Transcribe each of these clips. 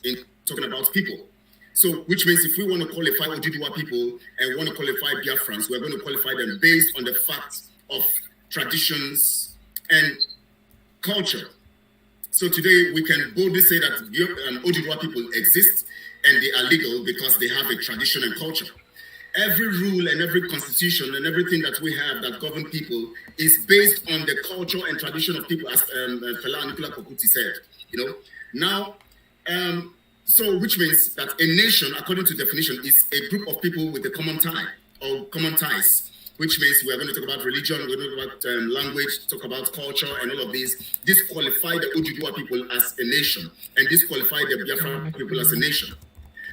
in talking about people. So, which means if we want to qualify Oduduwa people and want to qualify Biafrans, we're going to qualify them based on the facts of traditions and culture. So today we can boldly say that Oduduwa people exist and they are legal because they have a tradition and culture. Every rule and every constitution and everything that we have that govern people is based on the culture and tradition of people, as Fela Nicola Kokuti said. You know, now, so which means that a nation, according to definition, is a group of people with a common tie or common ties. Which means we're going to talk about religion, we're going to talk about language, talk about culture, and all of these. Disqualify the Oduduwa people as a nation, and disqualify the Biafra people as a nation.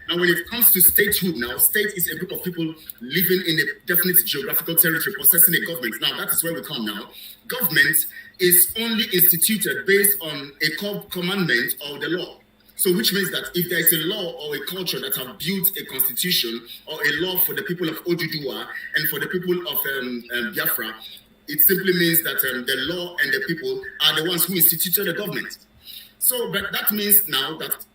Now, when it comes to statehood, now, state is a group of people living in a definite geographical territory, possessing a government. Now, that is where we come now. Government is only instituted based on a commandment of the law. So which means that if there is a law or a culture that have built a constitution or a law for the people of Oduduwa and for the people of Biafra, it simply means that the law and the people are the ones who instituted the government. So, but that means now that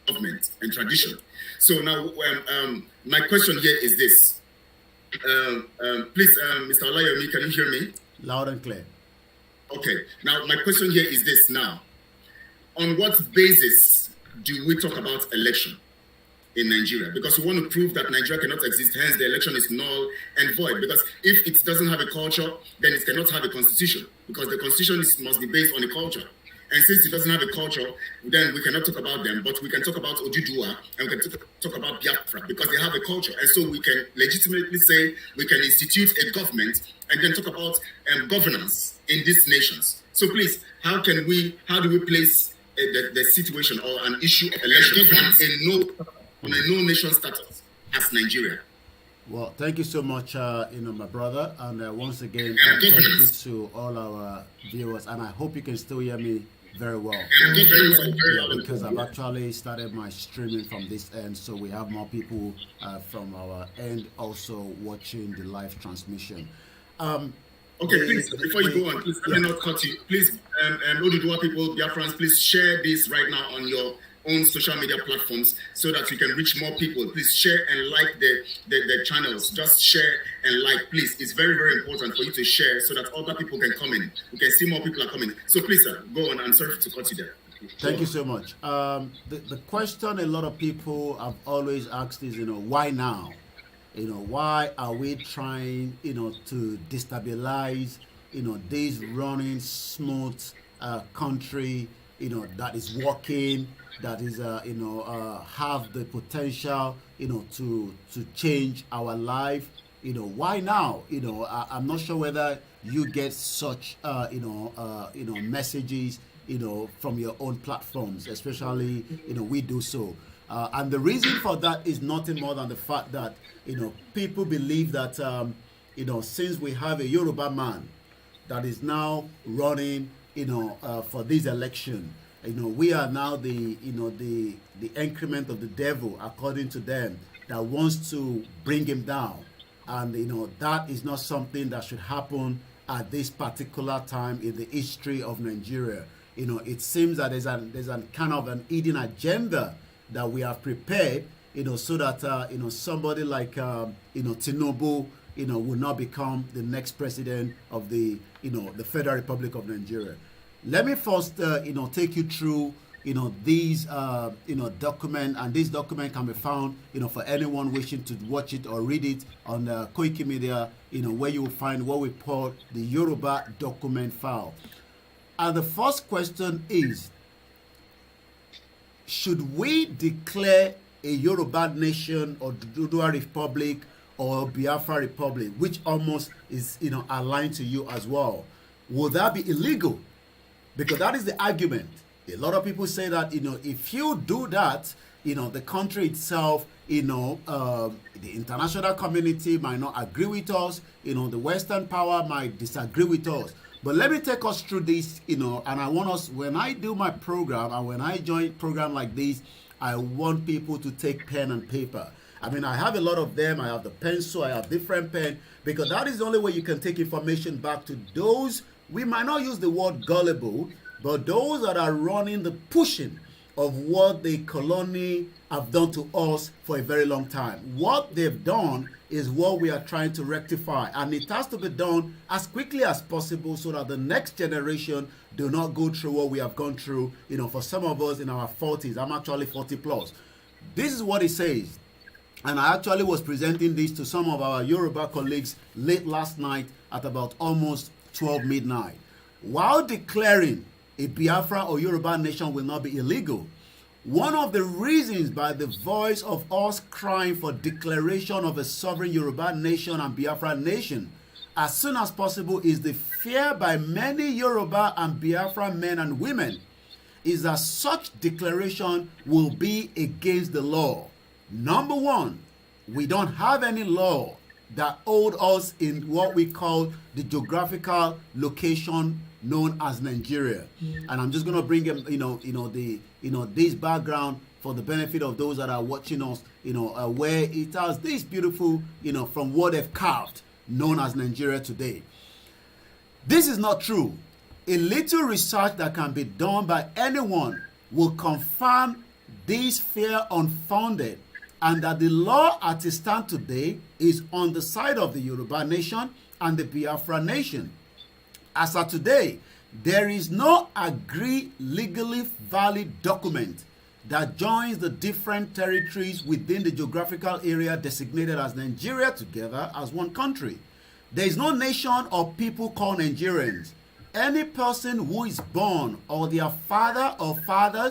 government and tradition. So now, my question here is this. Please, Mr. Olayomi, can you hear me? Loud and clear. Okay. Now, my question here is this now. On what basis do we talk about election in Nigeria? Because we want to prove that Nigeria cannot exist, hence the election is null and void. Because if it doesn't have a culture, then it cannot have a constitution. Because the constitution must be based on a culture. And since it doesn't have a culture, then we cannot talk about them, but we can talk about Oduduwa and we can talk about Biafra because they have a culture. And so we can legitimately say we can institute a government and then talk about governance in these nations. So please, how do we place the situation or an issue of election on a no-nation status as Nigeria? Well, thank you so much, my brother. And once again, thank you to all our viewers. And I hope you can still hear me very well. Because I've actually started my streaming from this end. So we have more people from our end also watching the live transmission. Okay, please, before you go on, please let me not cut you. Please, Oduduwa people, Biafrans, please share this right now on your own social media platforms so that we can reach more people. Please share and like the channels. Just share and like, please. It's very, very important for you to share so that other people can come in. We can see more people are coming. So please, sir, go on. I'm sorry to cut you there. Thank you so much. The question a lot of people have always asked is, why now? Why are we trying, to destabilize, this running smooth country, that is working, that is, have the potential, to change our life. Why now? I'm not sure whether you get such, messages, from your own platforms, especially, we do so. And the reason for that is nothing more than the fact that, people believe that, since we have a Yoruba man that is now running, for this election, we are now the increment of the devil, according to them, that wants to bring him down. And, that is not something that should happen at this particular time in the history of Nigeria. It seems that there's a kind of an hidden agenda that we have prepared, so that, somebody like, Tinubu, will not become the next president of the Federal Republic of Nigeria. Let me first, take you through, these document, and this document can be found for anyone wishing to watch it or read it on KOIKIMEDIA, where you will find what we call the Yoruba document file. And the first question is, should we declare a Yoruba nation or Oduduwa Republic or Biafra Republic, which almost is aligned to you as well? Would that be illegal? Because that is the argument. A lot of people say that if you do that, the country itself, the international community might not agree with us. The Western power might disagree with us. But let me take us through this, and I want us, when I do my program and when I join a program like this, I want people to take pen and paper. I mean, I have a lot of them. I have the pencil, I have different pen, because that is the only way you can take information back to those, we might not use the word gullible, but those that are running the pushing of what the colony have done to us for a very long time. What they've done is what we are trying to rectify, and it has to be done as quickly as possible so that the next generation do not go through what we have gone through. For some of us in our 40s, I'm actually 40 plus. This is what it says, and I actually was presenting this to some of our Yoruba colleagues late last night at about almost 12 midnight. While declaring a Biafra or Yoruba nation will not be illegal, one of the reasons by the voice of us crying for declaration of a sovereign Yoruba nation and Biafra nation as soon as possible is the fear by many Yoruba and Biafra men and women is that such declaration will be against the law. Number one, we don't have any law that hold us in what we call the geographical location known as Nigeria. And I'm just going to bring this background for the benefit of those that are watching us, where it has this beautiful, from what they've carved, known as Nigeria today. This is not true. A little research that can be done by anyone will confirm this fear unfounded, and that the law as it stands today is on the side of the Yoruba nation and the Biafra nation. As of today, there is no agreed legally valid document that joins the different territories within the geographical area designated as Nigeria together as one country. There is no nation or people called Nigerians. Any person who is born or their father or father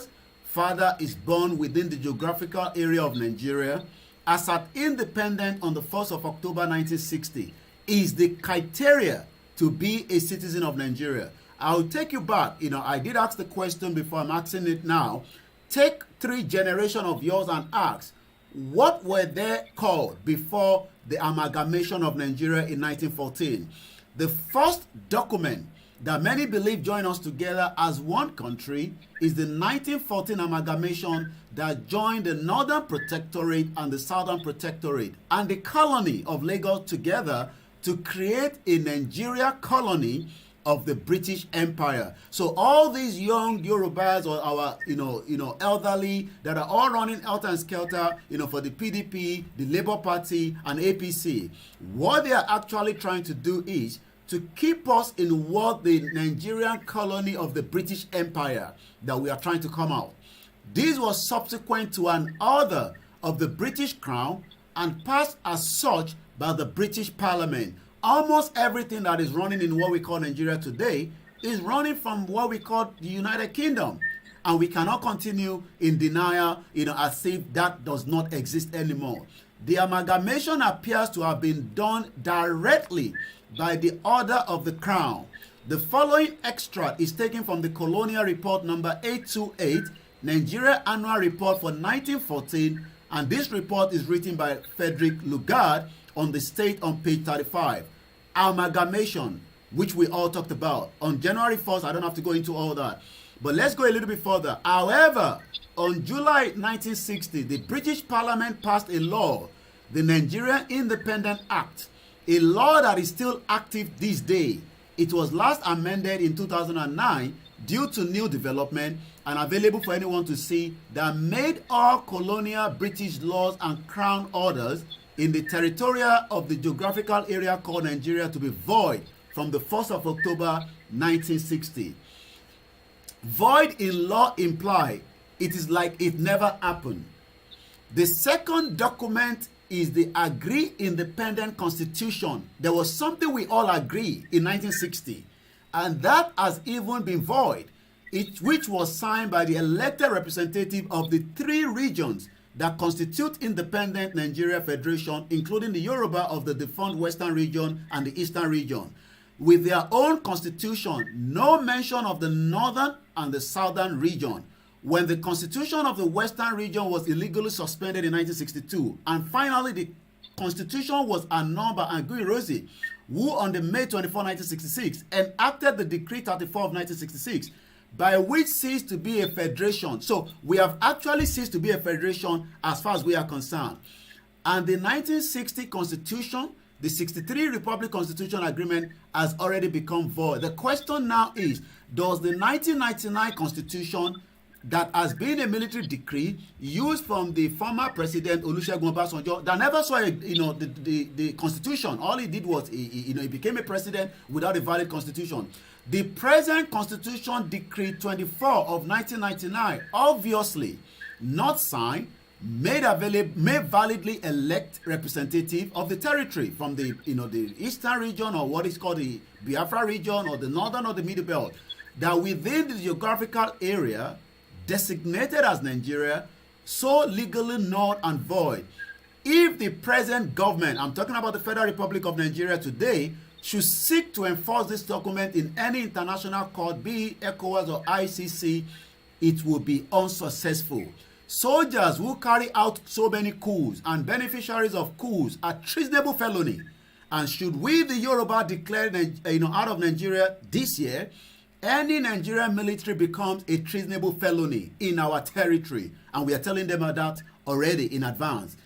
is born within the geographical area of Nigeria as at independent on the 1st of October 1960 is the criteria to be a citizen of Nigeria. I'll take you back. I did ask the question before, I'm asking it now. Take 3 generations of yours and ask, what were they called before the amalgamation of Nigeria in 1914? The first document that many believe joined us together as one country is the 1914 amalgamation that joined the Northern Protectorate and the Southern Protectorate and the colony of Lagos together to create a Nigeria colony of the British Empire. So all these young Yorubas or our elderly that are all running out and skelter for the PDP, the Labour Party and APC, what they are actually trying to do is to keep us in what the Nigerian colony of the British Empire that we are trying to come out. This was subsequent to an order of the British Crown and passed as such by the British Parliament. Almost everything that is running in what we call Nigeria today is running from what we call the United Kingdom. And we cannot continue in denial, as if that does not exist anymore. The amalgamation appears to have been done directly by the order of the Crown. The following extract is taken from the Colonial Report number 828, Nigeria Annual Report for 1914, and this report is written by Frederick Lugard on the State on page 35. Amalgamation, which we all talked about. On January 1st, I don't have to go into all that. But let's go a little bit further. However, on July 1960, the British Parliament passed a law, the Nigerian Independent Act, a law that is still active this day. It was last amended in 2009 due to new development and available for anyone to see, that made all colonial British laws and crown orders in the territorial of the geographical area called Nigeria to be void from the 1st of October 1960. Void in law imply it is like it never happened. The second document is the Agreed Independent Constitution. There was something we all agreed in 1960, and that has even been void, which was signed by the elected representative of the 3 regions that constitute independent Nigeria Federation, including the Yoruba of the defunct Western region and the Eastern region, with their own constitution, no mention of the Northern and the Southern region. When the constitution of the Western region was illegally suspended in 1962, and finally the constitution was annulled by IGBOHO, who on the May 24, 1966, enacted the Decree 34 of 1966, by which ceased to be a federation. So we have actually ceased to be a federation as far as we are concerned. And the 1960 Constitution, the 63 Republic Constitution Agreement, has already become void. The question now is, does the 1999 Constitution, that has been a military decree used from the former president Olusegun Obasanjo, that never saw the constitution? All he did was he became a president without a valid constitution. The present Constitution, Decree 24 of 1999, obviously not signed, may validly elect representative of the territory from the the Eastern region, or what is called the Biafra region, or the Northern or the Middle Belt, that within the geographical area designated as Nigeria, so legally null and void. If the present government, I'm talking about the Federal Republic of Nigeria today, should seek to enforce this document in any international court, be it ECOWAS or ICC, it will be unsuccessful. Soldiers who carry out so many coups and beneficiaries of coups are treasonable felony. And should we, the Yoruba, declare out of Nigeria this year, any Nigerian military becomes a treasonable felony in our territory, and we are telling them that already in advance.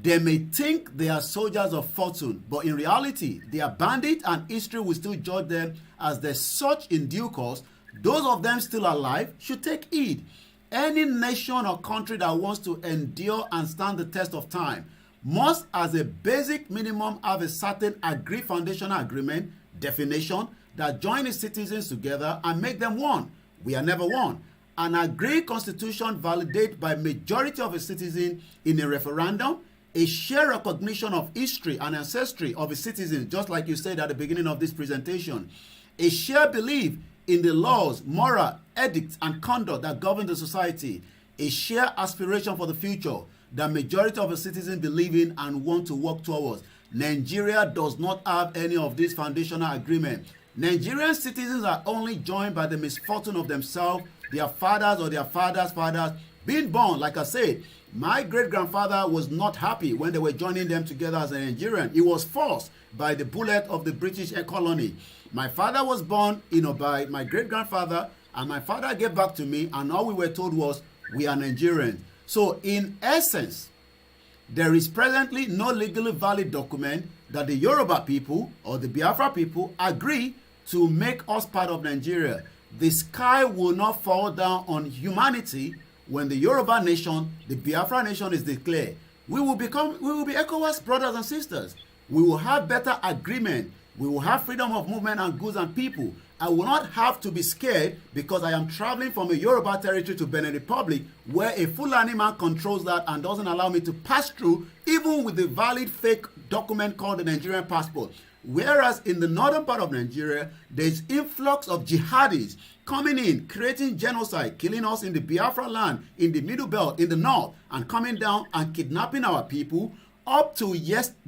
They may think they are soldiers of fortune, but in reality, they are bandits, and history will still judge them as they such in due course. Those of them still alive should take heed. Any nation or country that wants to endure and stand the test of time must, as a basic minimum, have a certain agreed foundational agreement, definition, that join its citizens together and make them one. We are never one. An agreed constitution validated by majority of its citizens in a referendum, a shared recognition of history and ancestry of its citizens, just like you said at the beginning of this presentation, a shared belief in the laws, moral, edicts, and conduct that govern the society, a shared aspiration for the future that majority of the citizens believe in and want to work towards. Nigeria does not have any of these foundational agreements. Nigerian citizens are only joined by the misfortune of themselves, their fathers or their fathers' fathers being born. Like I said, my great-grandfather was not happy when they were joining them together as a Nigerian. He was forced by the bullet of the British colony. My father was born, by my great-grandfather, and my father gave back to me, and all we were told was, we are Nigerians. So, in essence, there is presently no legally valid document that the Yoruba people or the Biafra people agree to make us part of Nigeria. The sky will not fall down on humanity when the Yoruba nation, the Biafra nation is declared. We will be ECOWAS brothers and sisters. We will have better agreement. We will have freedom of movement and goods and people. I will not have to be scared because I am traveling from a Yoruba territory to Benin Republic, where a Fulani man controls that and doesn't allow me to pass through, even with the valid fake document called the Nigerian passport. Whereas in the northern part of Nigeria, there's influx of jihadis coming in, creating genocide, killing us in the Biafra land, in the Middle Belt, in the north, and coming down and kidnapping our people. Up to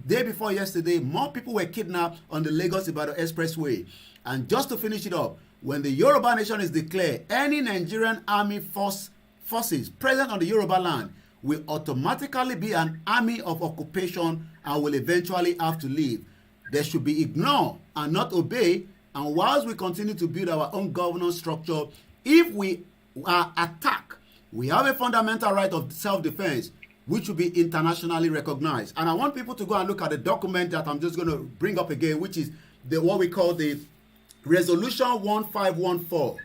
day before yesterday, more people were kidnapped on the Lagos-Ibadan Expressway. And just to finish it up, when the Yoruba nation is declared, any Nigerian army forces present on the Yoruba land will automatically be an army of occupation and will eventually have to leave. They should be ignored and not obey. And whilst we continue to build our own governance structure, if we are attacked, we have a fundamental right of self-defense, which will be internationally recognized. And I want people to go and look at the document that I'm just going to bring up again, which is what we call the Resolution 1514.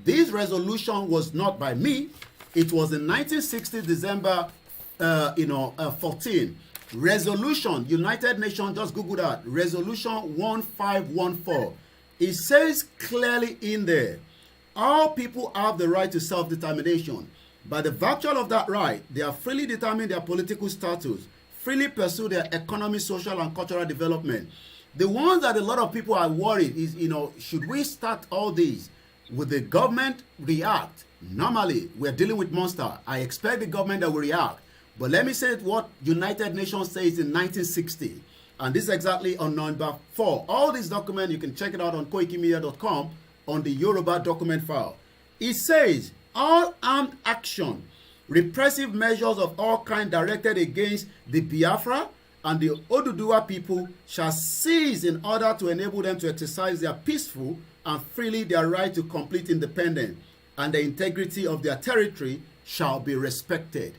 This resolution was not by me. It was in 1960 December 14. Resolution, United Nations, just Google that. Resolution 1514. It says clearly in there, all people have the right to self-determination. By the virtue of that right, they are freely determine their political status, freely pursue their economic, social, and cultural development. The ones that a lot of people are worried is, should we start all these? Will the government react? Normally, we're dealing with monster. I expect the government that will react. But let me say what United Nations says in 1960. And this is exactly on number 4. All these documents, you can check it out on KOIKIMEDIA.com on the Yoruba document file. It says, all armed action, repressive measures of all kinds directed against the Biafra and the Oduduwa people shall cease in order to enable them to exercise their peaceful and freely their right to complete independence, and the integrity of their territory shall be respected.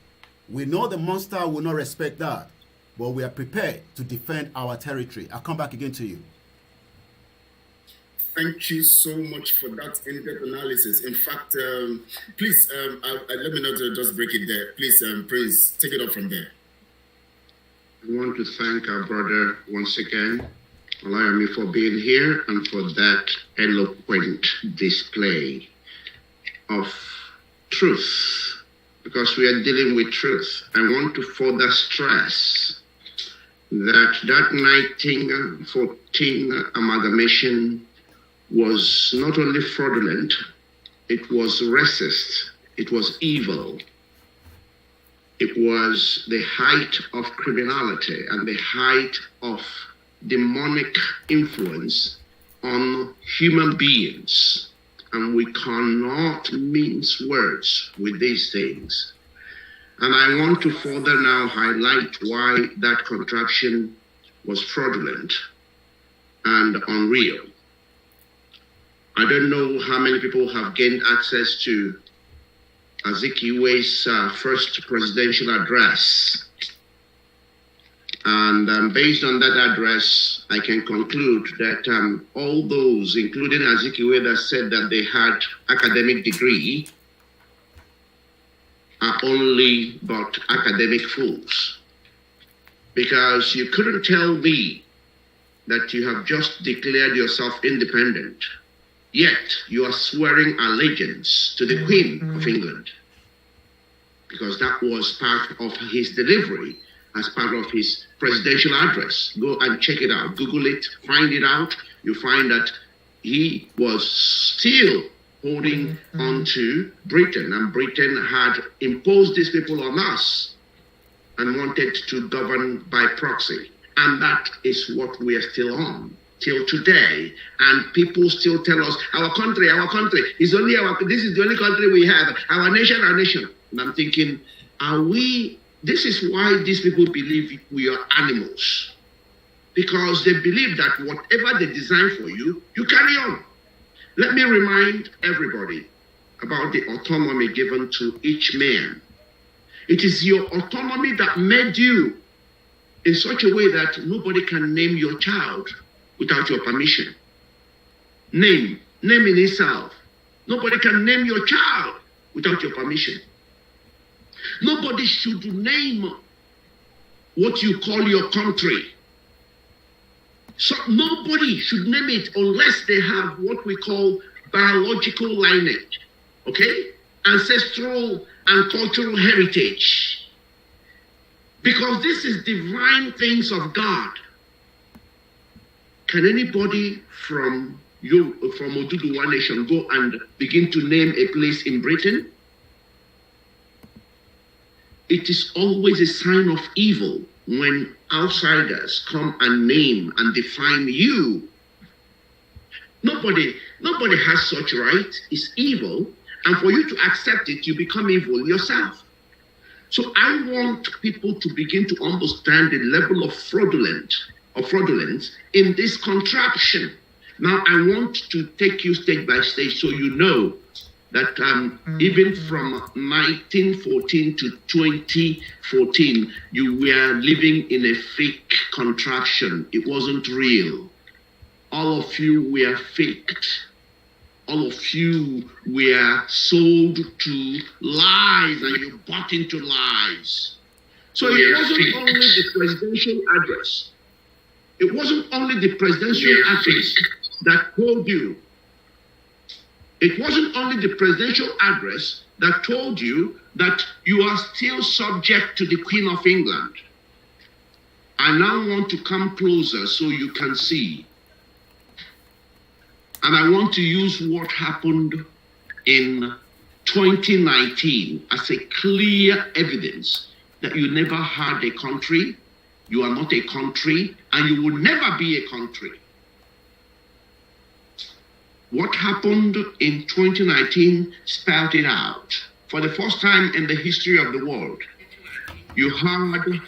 We know the monster will not respect that, but we are prepared to defend our territory. I'll come back again to you. Thank you so much for that in-depth analysis. In fact, please, let me not just break it there. Please, Prince, take it up from there. I want to thank our brother once again, Olayemi, for being here and for that eloquent display of truth, because we are dealing with truth. I want to further stress that 1914 amalgamation was not only fraudulent, it was racist, it was evil. It was the height of criminality and the height of demonic influence on human beings. And we cannot mince words with these things. And I want to further now highlight why that contraction was fraudulent and unreal. I don't know how many people have gained access to Azikiwe's first presidential address. And based on that address, I can conclude that all those, including Azikiwe, that said that they had academic degree, are only but academic fools. Because you couldn't tell me that you have just declared yourself independent, yet you are swearing allegiance to the Queen of England. Because that was part of his delivery as part of his presidential address. Go and check it out. Google it, find it out. You find that he was still holding on to Britain, and Britain had imposed these people on us and wanted to govern by proxy. And that is what we are still on till today. And people still tell us, our country is only this is the only country we have, our nation. And I'm thinking, this is why these people believe we are animals. Because they believe that whatever they design for you, you carry on. Let me remind everybody about the autonomy given to each man. It is your autonomy that made you in such a way that nobody can name your child without your permission. Name in itself. Nobody can name your child without your permission. Nobody should name what you call your country. So nobody should name it unless they have what we call biological lineage, okay? Ancestral and cultural heritage. Because this is divine things of God. Can anybody from Oduduwa nation go and begin to name a place in Britain? It is always a sign of evil when outsiders come and name and define you. Nobody has such right. It's evil. And for you to accept it, you become evil yourself. So I want people to begin to understand the level of fraudulence in this contraption. Now I want to take you stage by stage so you know that even from 1914 to 2014, you were living in a fake contraption. It wasn't real. All of you were faked. All of you were sold to lies, and you bought into lies. So it wasn't only the presidential address. It wasn't only the presidential address that told you. It wasn't only the presidential address that told you that you are still subject to the Queen of England. I now want to come closer so you can see. And I want to use what happened in 2019 as a clear evidence that you never had a country, you are not a country, and you will never be a country. What happened in 2019 spelled it out. For the first time in the history of the world, you had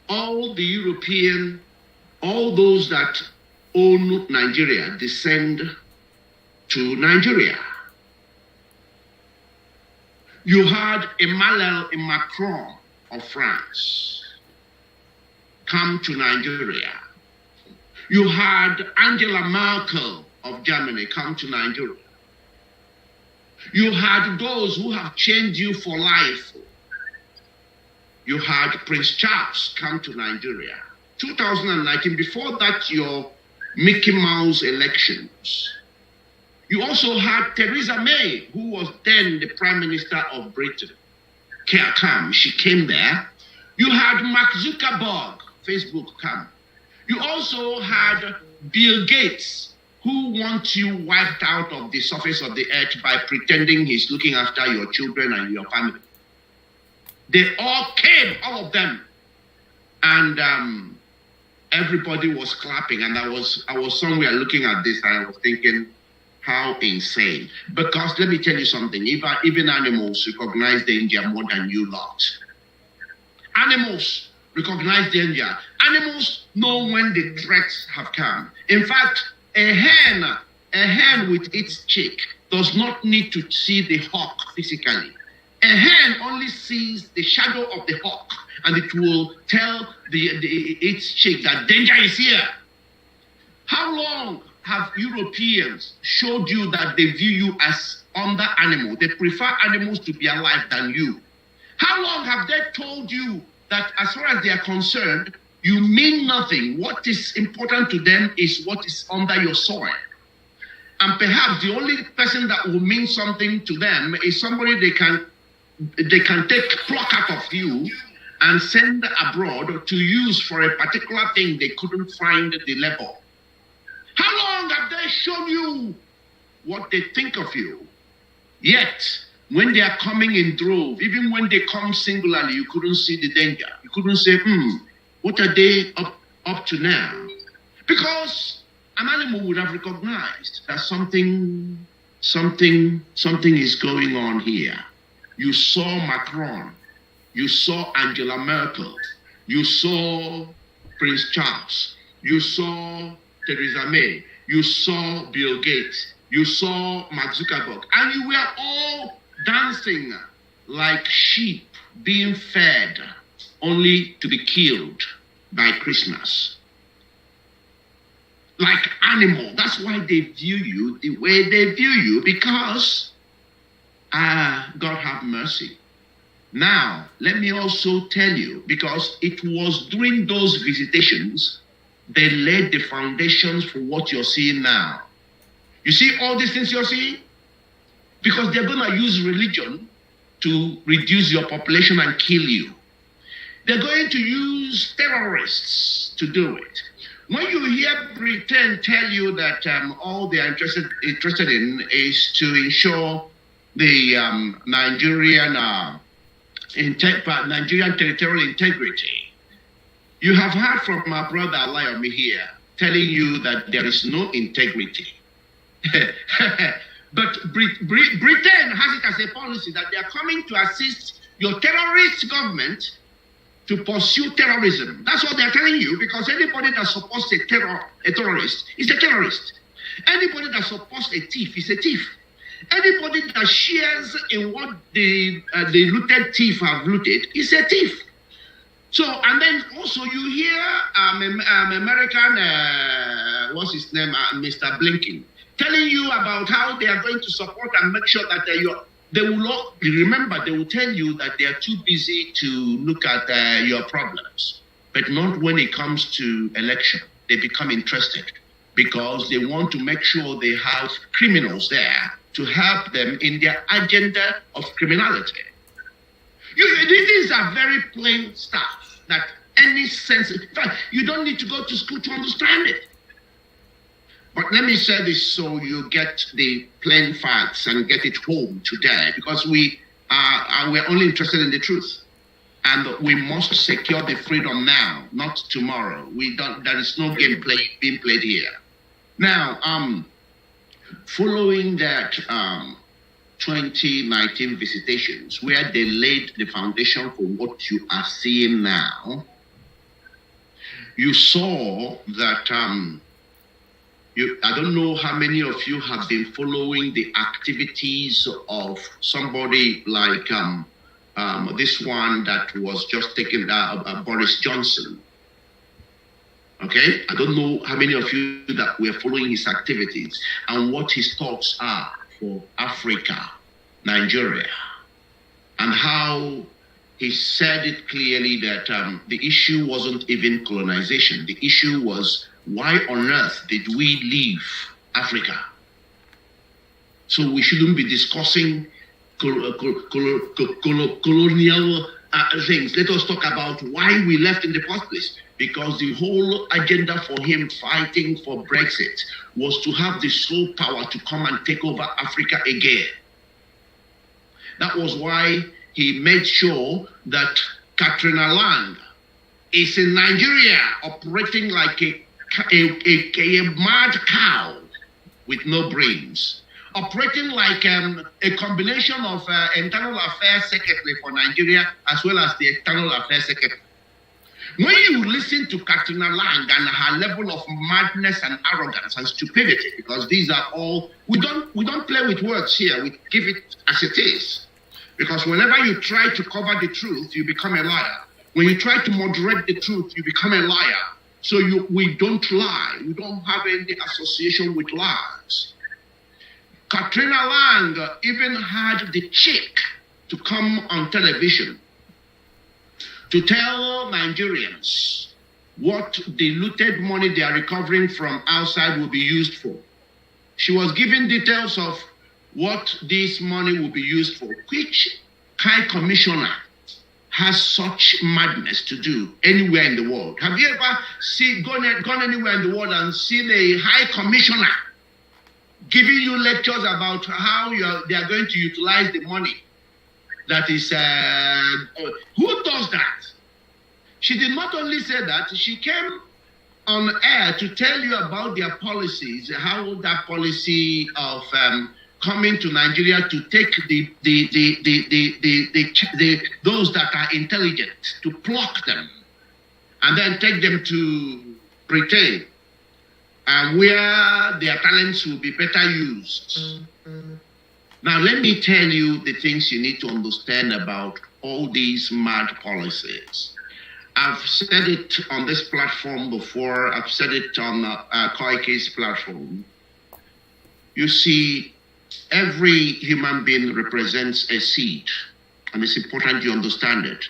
all the European, all those that own Nigeria descend to Nigeria. You had Emmanuel Macron of France come to Nigeria. You had Angela Merkel of Germany come to Nigeria. You had those who have changed you for life. You had Prince Charles come to Nigeria. 2019, before that, your Mickey Mouse elections. You also had Theresa May, who was then the Prime Minister of Britain. She came there. You had Mark Zuckerberg, Facebook come. You also had Bill Gates, who wants you wiped out of the surface of the earth by pretending he's looking after your children and your family. They all came, all of them. And everybody was clapping. And I was somewhere looking at this and I was thinking, how insane. Because let me tell you something, even animals recognize danger more than you lot. Animals recognize danger. Animals know when the threats have come. In fact, a hen with its chick does not need to see the hawk physically. A hen only sees the shadow of the hawk, and it will tell its chick that danger is here. How long have Europeans showed you that they view you as under animal? They prefer animals to be alive than you. How long have they told you that as far as they are concerned, you mean nothing? What is important to them is what is under your soil. And perhaps the only person that will mean something to them is somebody they can pluck out of you and send abroad to use for a particular thing they couldn't find the level. How long have they shown you what they think of you? Yet, when they are coming in drove, even when they come singularly, you couldn't see the danger. You couldn't say, what are they up to now? Because an animal would have recognized that something is going on here. You saw Macron, you saw Angela Merkel, you saw Prince Charles, you saw Theresa May, you saw Bill Gates, you saw Mark Zuckerberg, and you were all dancing like sheep being fed only to be killed by Christmas. Like animal. That's why they view you the way they view you, because God have mercy. Now, let me also tell you, because it was during those visitations they laid the foundations for what you're seeing now. You see all these things you're seeing? Because they're going to use religion to reduce your population and kill you. They're going to use terrorists to do it. When you hear Britain tell you that all they are interested in is to ensure the Nigerian territorial integrity, you have heard from my brother Olayomi here telling you that there is no integrity. But Britain has it as a policy that they are coming to assist your terrorist government to pursue terrorism. That's what they're telling you, because anybody that supports a terrorist is a terrorist. Anybody that supports a thief is a thief. Anybody that shares in what the looted thief have looted is a thief. So, and then also you hear American, what's his name, Mr. Blinken, telling you about how they are going to support and make sure that they will not remember. They will tell you that they are too busy to look at your problems, but not when it comes to election. They become interested because they want to make sure they have criminals there to help them in their agenda of criminality. These are very plain stuff that any sense, in fact, you don't need to go to school to understand it. But let me say this so you get the plain facts and get it home today, because we're only interested in the truth. And we must secure the freedom now, not tomorrow. There is no game being played here. Now, following that 2019 visitations, where they laid the foundation for what you are seeing now, you saw that I don't know how many of you have been following the activities of somebody like this one that was just taken Boris Johnson. Okay, I don't know how many of you that were following his activities and what his thoughts are for Africa, Nigeria, and how he said it clearly that the issue wasn't even colonization. The issue was, why on earth did we leave Africa? So we shouldn't be discussing colonial things. Let us talk about why we left in the first place. Because the whole agenda for him fighting for Brexit was to have the sole power to come and take over Africa again. That was why he made sure that Katrina Lang is in Nigeria operating like a mad cow with no brains, operating like a combination of Internal Affairs Secretary for Nigeria as well as the External Affairs Secretary. When you listen to Katrina Lang and her level of madness and arrogance and stupidity, because these are all, we don't play with words here, we give it as it is. Because whenever you try to cover the truth, you become a liar. When you try to moderate the truth, you become a liar. So we don't lie. We don't have any association with lies. Katrina Lang even had the cheek to come on television to tell Nigerians what the looted money they are recovering from outside will be used for. She was giving details of what this money will be used for. Which High Commissioner has such madness to do anywhere in the world? Have you ever gone anywhere in the world and seen a High Commissioner giving you lectures about how they are going to utilize the money? That is, who does that? She did not only say that, she came on air to tell you about their policies, how that policy of coming to Nigeria to take those that are intelligent, to pluck them, and then take them to Britain, and where their talents will be better used. Now, let me tell you the things you need to understand about all these mad policies. I've said it on this platform before. I've said it on Koiki's platform. You see, every human being represents a seed, and it's important you understand it.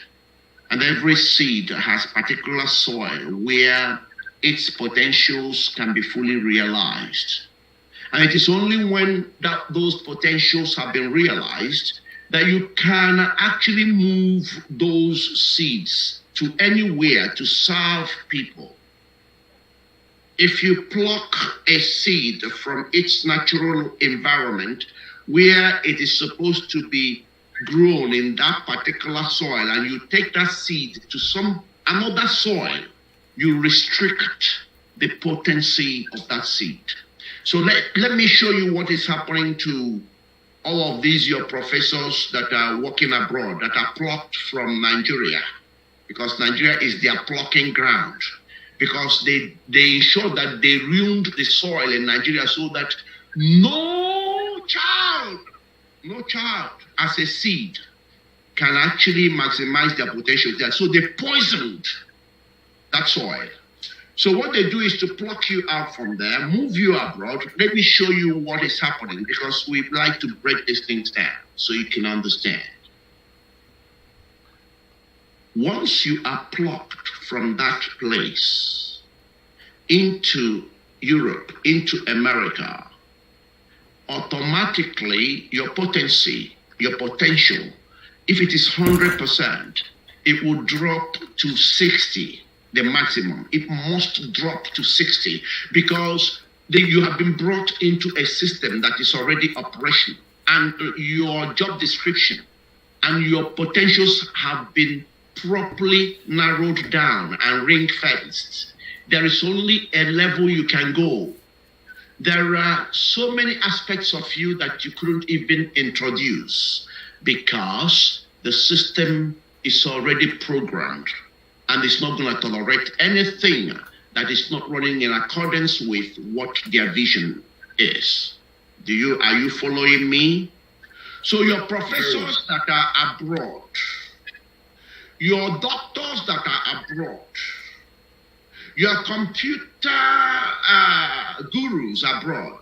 And every seed has particular soil where its potentials can be fully realized. And it is only when those potentials have been realized that you can actually move those seeds to anywhere to serve people. If you pluck a seed from its natural environment where it is supposed to be grown in that particular soil, and you take that seed to another soil, you restrict the potency of that seed. So let me show you what is happening to all of these your professors that are working abroad, that are plucked from Nigeria, because Nigeria is their plucking ground, because they ensured that they ruined the soil in Nigeria so that no child as a seed can actually maximize their potential there. So they poisoned that soil. So what they do is to pluck you out from there, move you abroad. Let me show you what is happening, because we like to break these things down so you can understand. Once you are plucked from that place into Europe, into America, automatically your potency, your potential if it is 100%, it will drop to 60, the maximum. It must drop to 60 because you have been brought into a system that is already operational, and your job description and your potentials have been properly narrowed down and ring-fenced. There is only a level you can go. There are so many aspects of you that you couldn't even introduce because the system is already programmed and it's not going to tolerate anything that is not running in accordance with what their vision is. Are you following me? So your professors that are abroad, your doctors that are abroad, your computer gurus abroad,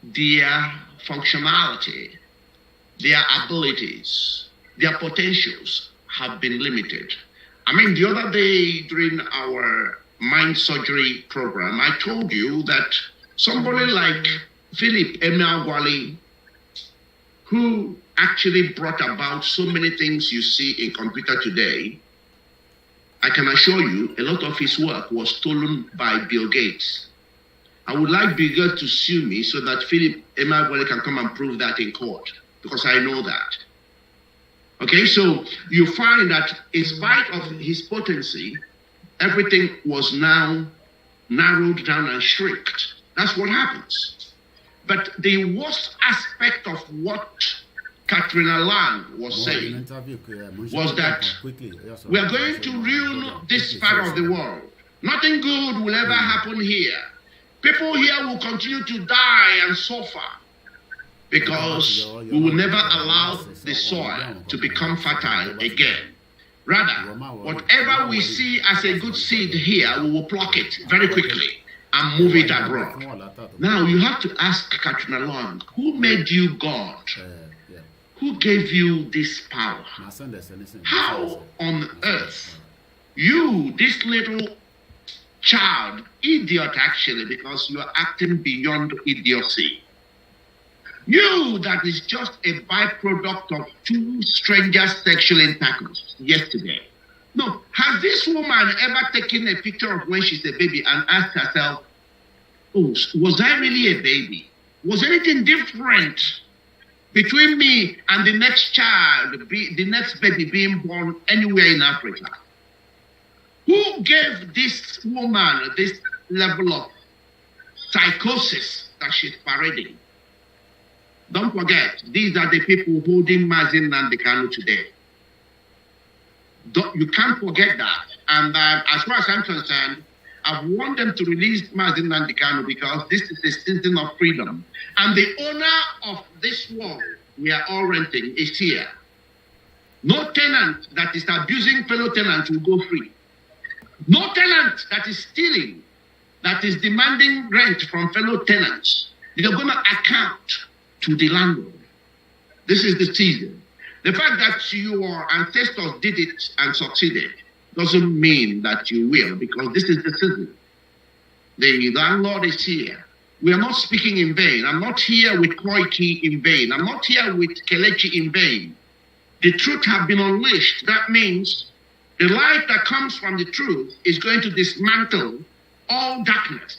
their functionality, their abilities, their potentials have been limited. I mean, the other day during our mind surgery program, I told you that somebody like Philip Emeagwali, who actually brought about so many things you see in computer today, I can assure you a lot of his work was stolen by Bill Gates. I would like Bill Gates to sue me so that Philip Emeagwali can come and prove that in court, because I know that. Okay, so you find that in spite of his potency, everything was now narrowed down and shrinked. That's what happens. But the worst aspect of what Katrina Lang was saying was that we are going to ruin this part of the world. Nothing good will ever happen here. People here will continue to die and suffer because we will never allow the soil to become fertile again. Rather, whatever we see as a good seed here, we will pluck it very quickly and move it abroad. Now, you have to ask Katrina Long, who made you God? Who gave you this power? How on earth? You, this little child, idiot actually, because you are acting beyond idiocy. You that is just a byproduct of two strangers' sexual intercourse yesterday. No, has this woman ever taken a picture of when she's a baby and asked herself, oh, was I really a baby? Was anything different between me and the next child, the next baby being born anywhere in Africa? Who gave this woman this level of psychosis that she's parading? Don't forget, these are the people holding Mazin Nandekano today. You can't forget that. And as far as I'm concerned, I want them to release Mazin Nandekano because this is a season of freedom. And the owner of this world we are all renting is here. No tenant that is abusing fellow tenants will go free. No tenant that is stealing, that is demanding rent from fellow tenants, they're going to account to the landlord. This is the season. The fact that your ancestors did it and succeeded doesn't mean that you will, because this is the season. The landlord is here. We are not speaking in vain. I'm not here with Koiki in vain. I'm not here with Kelechi in vain. The truth has been unleashed. That means the light that comes from the truth is going to dismantle all darkness.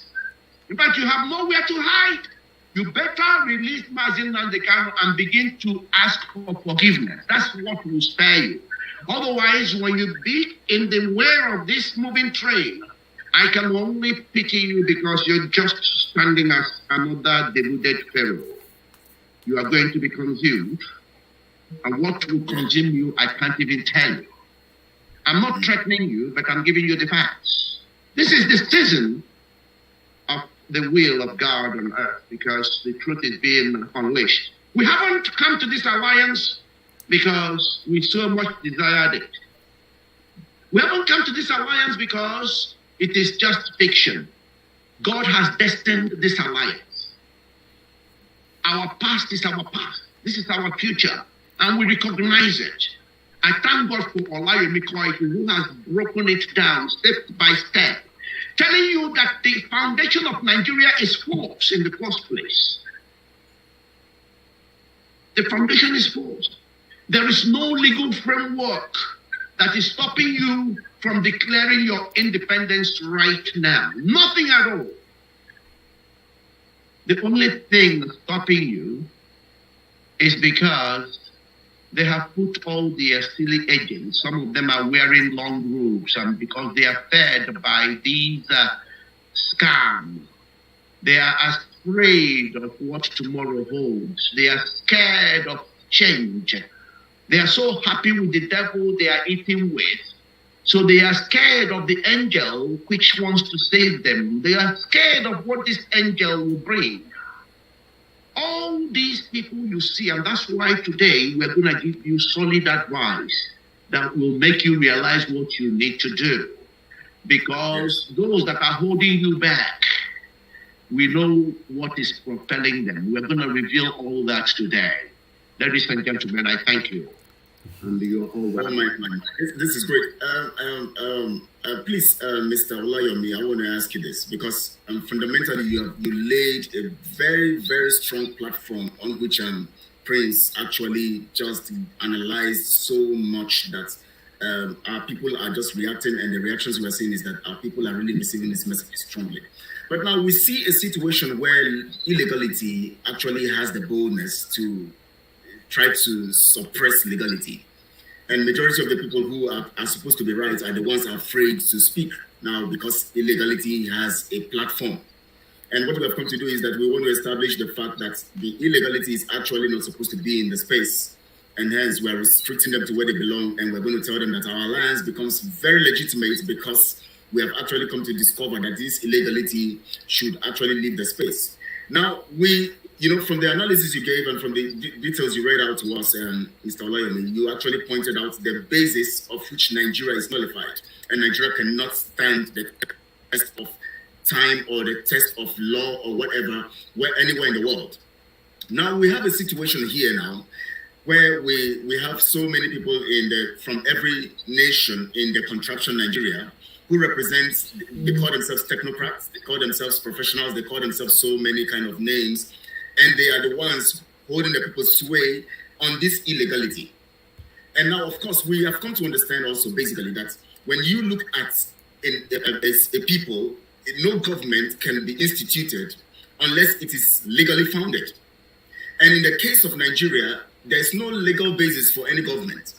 In fact, you have nowhere to hide. You better release Mazin Nandekano and begin to ask for forgiveness. That's what will spare you. Otherwise, when you be in the way of this moving train, I can only pity you because you're just standing as another deluded pharaoh. You are going to be consumed. And what will consume you, I can't even tell you. I'm not threatening you, but I'm giving you the facts. This is the season of the will of God on earth because the truth is being unleashed. We haven't come to this alliance because we so much desired it. We haven't come to this alliance because it is just fiction. God has destined this alliance. Our past is our past. This is our future, and we recognize it. I thank God for FOLAYEMI, who has broken it down step by step, telling you that the foundation of Nigeria is false in the first place. The foundation is false. There is no legal framework that is stopping you from declaring your independence right now. Nothing at all. The only thing stopping you is because they have put all their silly agents. Some of them are wearing long robes, and because they are fed by these scams, they are afraid of what tomorrow holds. They are scared of change. They are so happy with the devil they are eating with. So they are scared of the angel which wants to save them. They are scared of what this angel will bring. All these people you see, and that's why today we're going to give you solid advice that will make you realize what you need to do. Because those that are holding you back, we know what is propelling them. We're going to reveal all that today. Ladies and gentlemen, I thank you. And you're all welcome. This is great. Please, Mr. Olayomi, I want to ask you this because fundamentally you laid a very, very strong platform on which Prince actually just analyzed so much that our people are just reacting, and the reactions we are seeing is that our people are really receiving this message strongly. But now we see a situation where illegality actually has the boldness to try to suppress legality. And majority of the people who are supposed to be right are the ones afraid to speak now because illegality has a platform. And what we have come to do is that we want to establish the fact that the illegality is actually not supposed to be in the space. And hence we are restricting them to where they belong. And we're going to tell them that our alliance becomes very legitimate because we have actually come to discover that this illegality should actually leave the space. Now, from the analysis you gave and from the details you read out to us, Mr. Olayomi, you actually pointed out the basis of which Nigeria is nullified. And Nigeria cannot stand the test of time or the test of law or whatever, anywhere in the world. Now, we have a situation here now where we have so many people from every nation in the contraption Nigeria who represents, they call themselves technocrats, they call themselves professionals, they call themselves so many kind of names. And they are the ones holding the people's sway on this illegality. And now, of course, we have come to understand also basically that when you look at a people, no government can be instituted unless it is legally founded. And in the case of Nigeria, there's no legal basis for any government,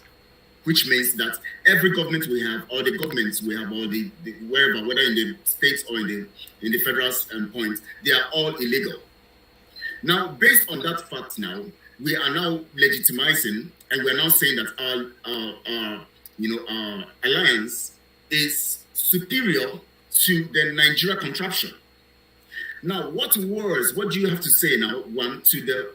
which means that every government we have, or the governments we have, or the wherever, whether in the states or in the federal point, they are all illegal. Now, based on that fact now, we are now legitimizing and we're now saying that our alliance is superior to the Nigeria contraption. Now, what do you have to say now, one, to the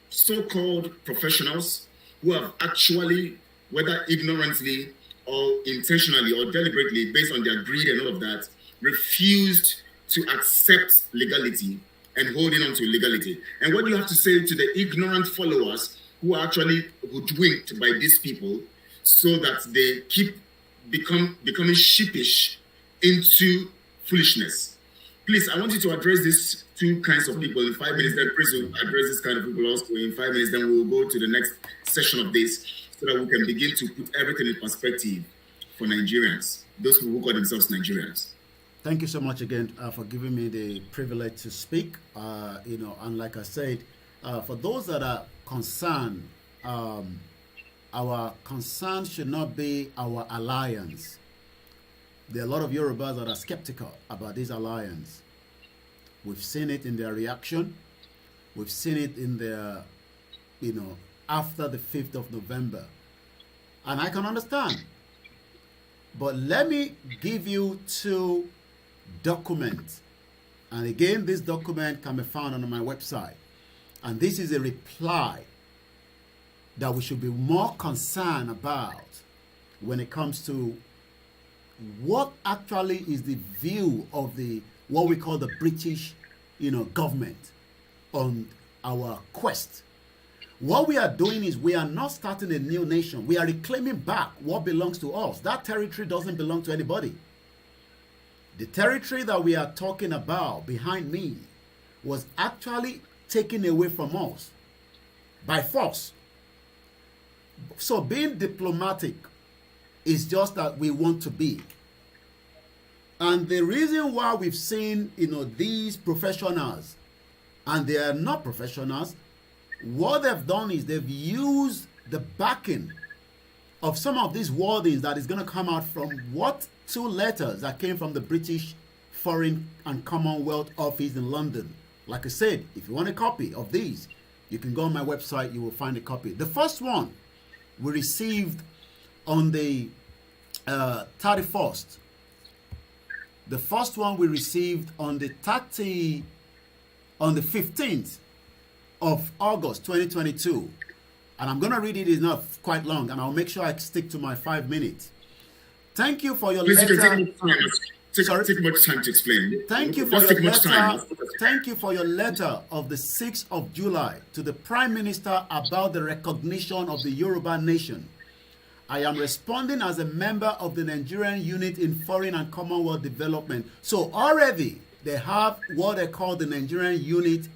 so-called professionals who have actually, whether ignorantly or intentionally or deliberately, based on their greed and all of that, refused to accept legality and holding on to legality? And what do you have to say to the ignorant followers who are actually hoodwinked by these people so that they keep becoming sheepish into foolishness? Please, I want you to address these two kinds of people in 5 minutes. Then Chris will address this kind of people also in 5 minutes. Then we will go to the next session of this so that we can begin to put everything in perspective for Nigerians, those people who call themselves Nigerians. Thank you so much again for giving me the privilege to speak. And like I said, for those that are concerned, our concern should not be our alliance. There are a lot of Yorubas that are skeptical about this alliance. We've seen it in their reaction. We've seen it in their, after the 5th of November. And I can understand. But let me give you two documents. And again, this document can be found on my website. And this is a reply that we should be more concerned about when it comes to what actually is the view of what we call the British, government on our quest. What we are doing is we are not starting a new nation. We are reclaiming back what belongs to us. That territory doesn't belong to anybody. The territory that we are talking about behind me was actually taken away from us by force. So being diplomatic is just that we want to be. And the reason why we've seen, these professionals, and they are not professionals, what they've done is they've used the backing of some of these wordings that is going to come out from what 2 letters that came from the British Foreign and Commonwealth Office in London. Like I said, if you want a copy of these, you can go on my website, you will find a copy. The first one we received on the 31st. The first one we received on the 15th of August 2022. And I'm going to read it. It's not quite long, and I'll make sure I stick to my 5 minutes. Thank you for your letter. Take much time to explain. Thank you for your letter. Thank you for your letter of the 6th of July to the Prime Minister about the recognition of the Yoruba nation. I am responding as a member of the Nigerian unit in Foreign and Commonwealth Development. So already they have what they call the Nigerian unit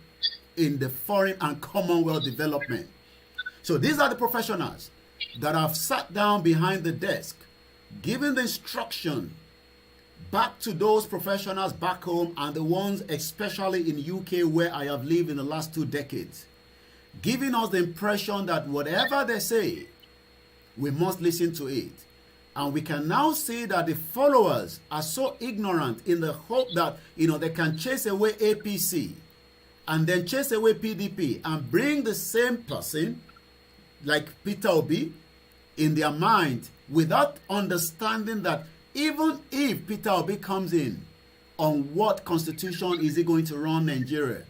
in the Foreign and Commonwealth Development. So these are the professionals that have sat down behind the desk, giving the instruction back to those professionals back home and the ones especially in UK where I have lived in the last 2 decades, giving us the impression that whatever they say, we must listen to it. And we can now see that the followers are so ignorant in the hope that, they can chase away APC and then chase away PDP and bring the same person like Peter Obi in their mind without understanding that even if Peter Obi comes in, on what constitution is he going to run Nigeria?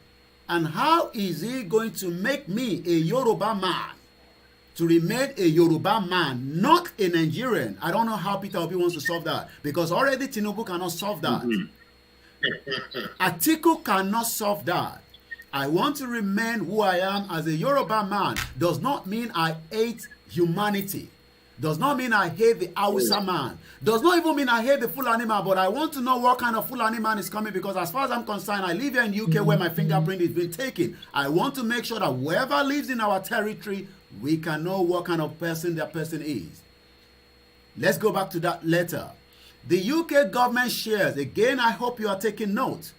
And how is he going to make me a Yoruba man to remain a Yoruba man, not a Nigerian? I don't know how Peter Obi wants to solve that, because already Tinubu cannot solve that. Atiku cannot solve that. I want to remain who I am as a Yoruba man. Does not mean I hate humanity. Does not mean I hate the Hausa man. Does not even mean I hate the Fulani man, but I want to know what kind of Fulani man is coming, because as far as I'm concerned, I live here in UK where my fingerprint is being taken. I want to make sure that whoever lives in our territory, we can know what kind of person that person is. Let's go back to that letter. The UK government shares, again, I hope you are taking note.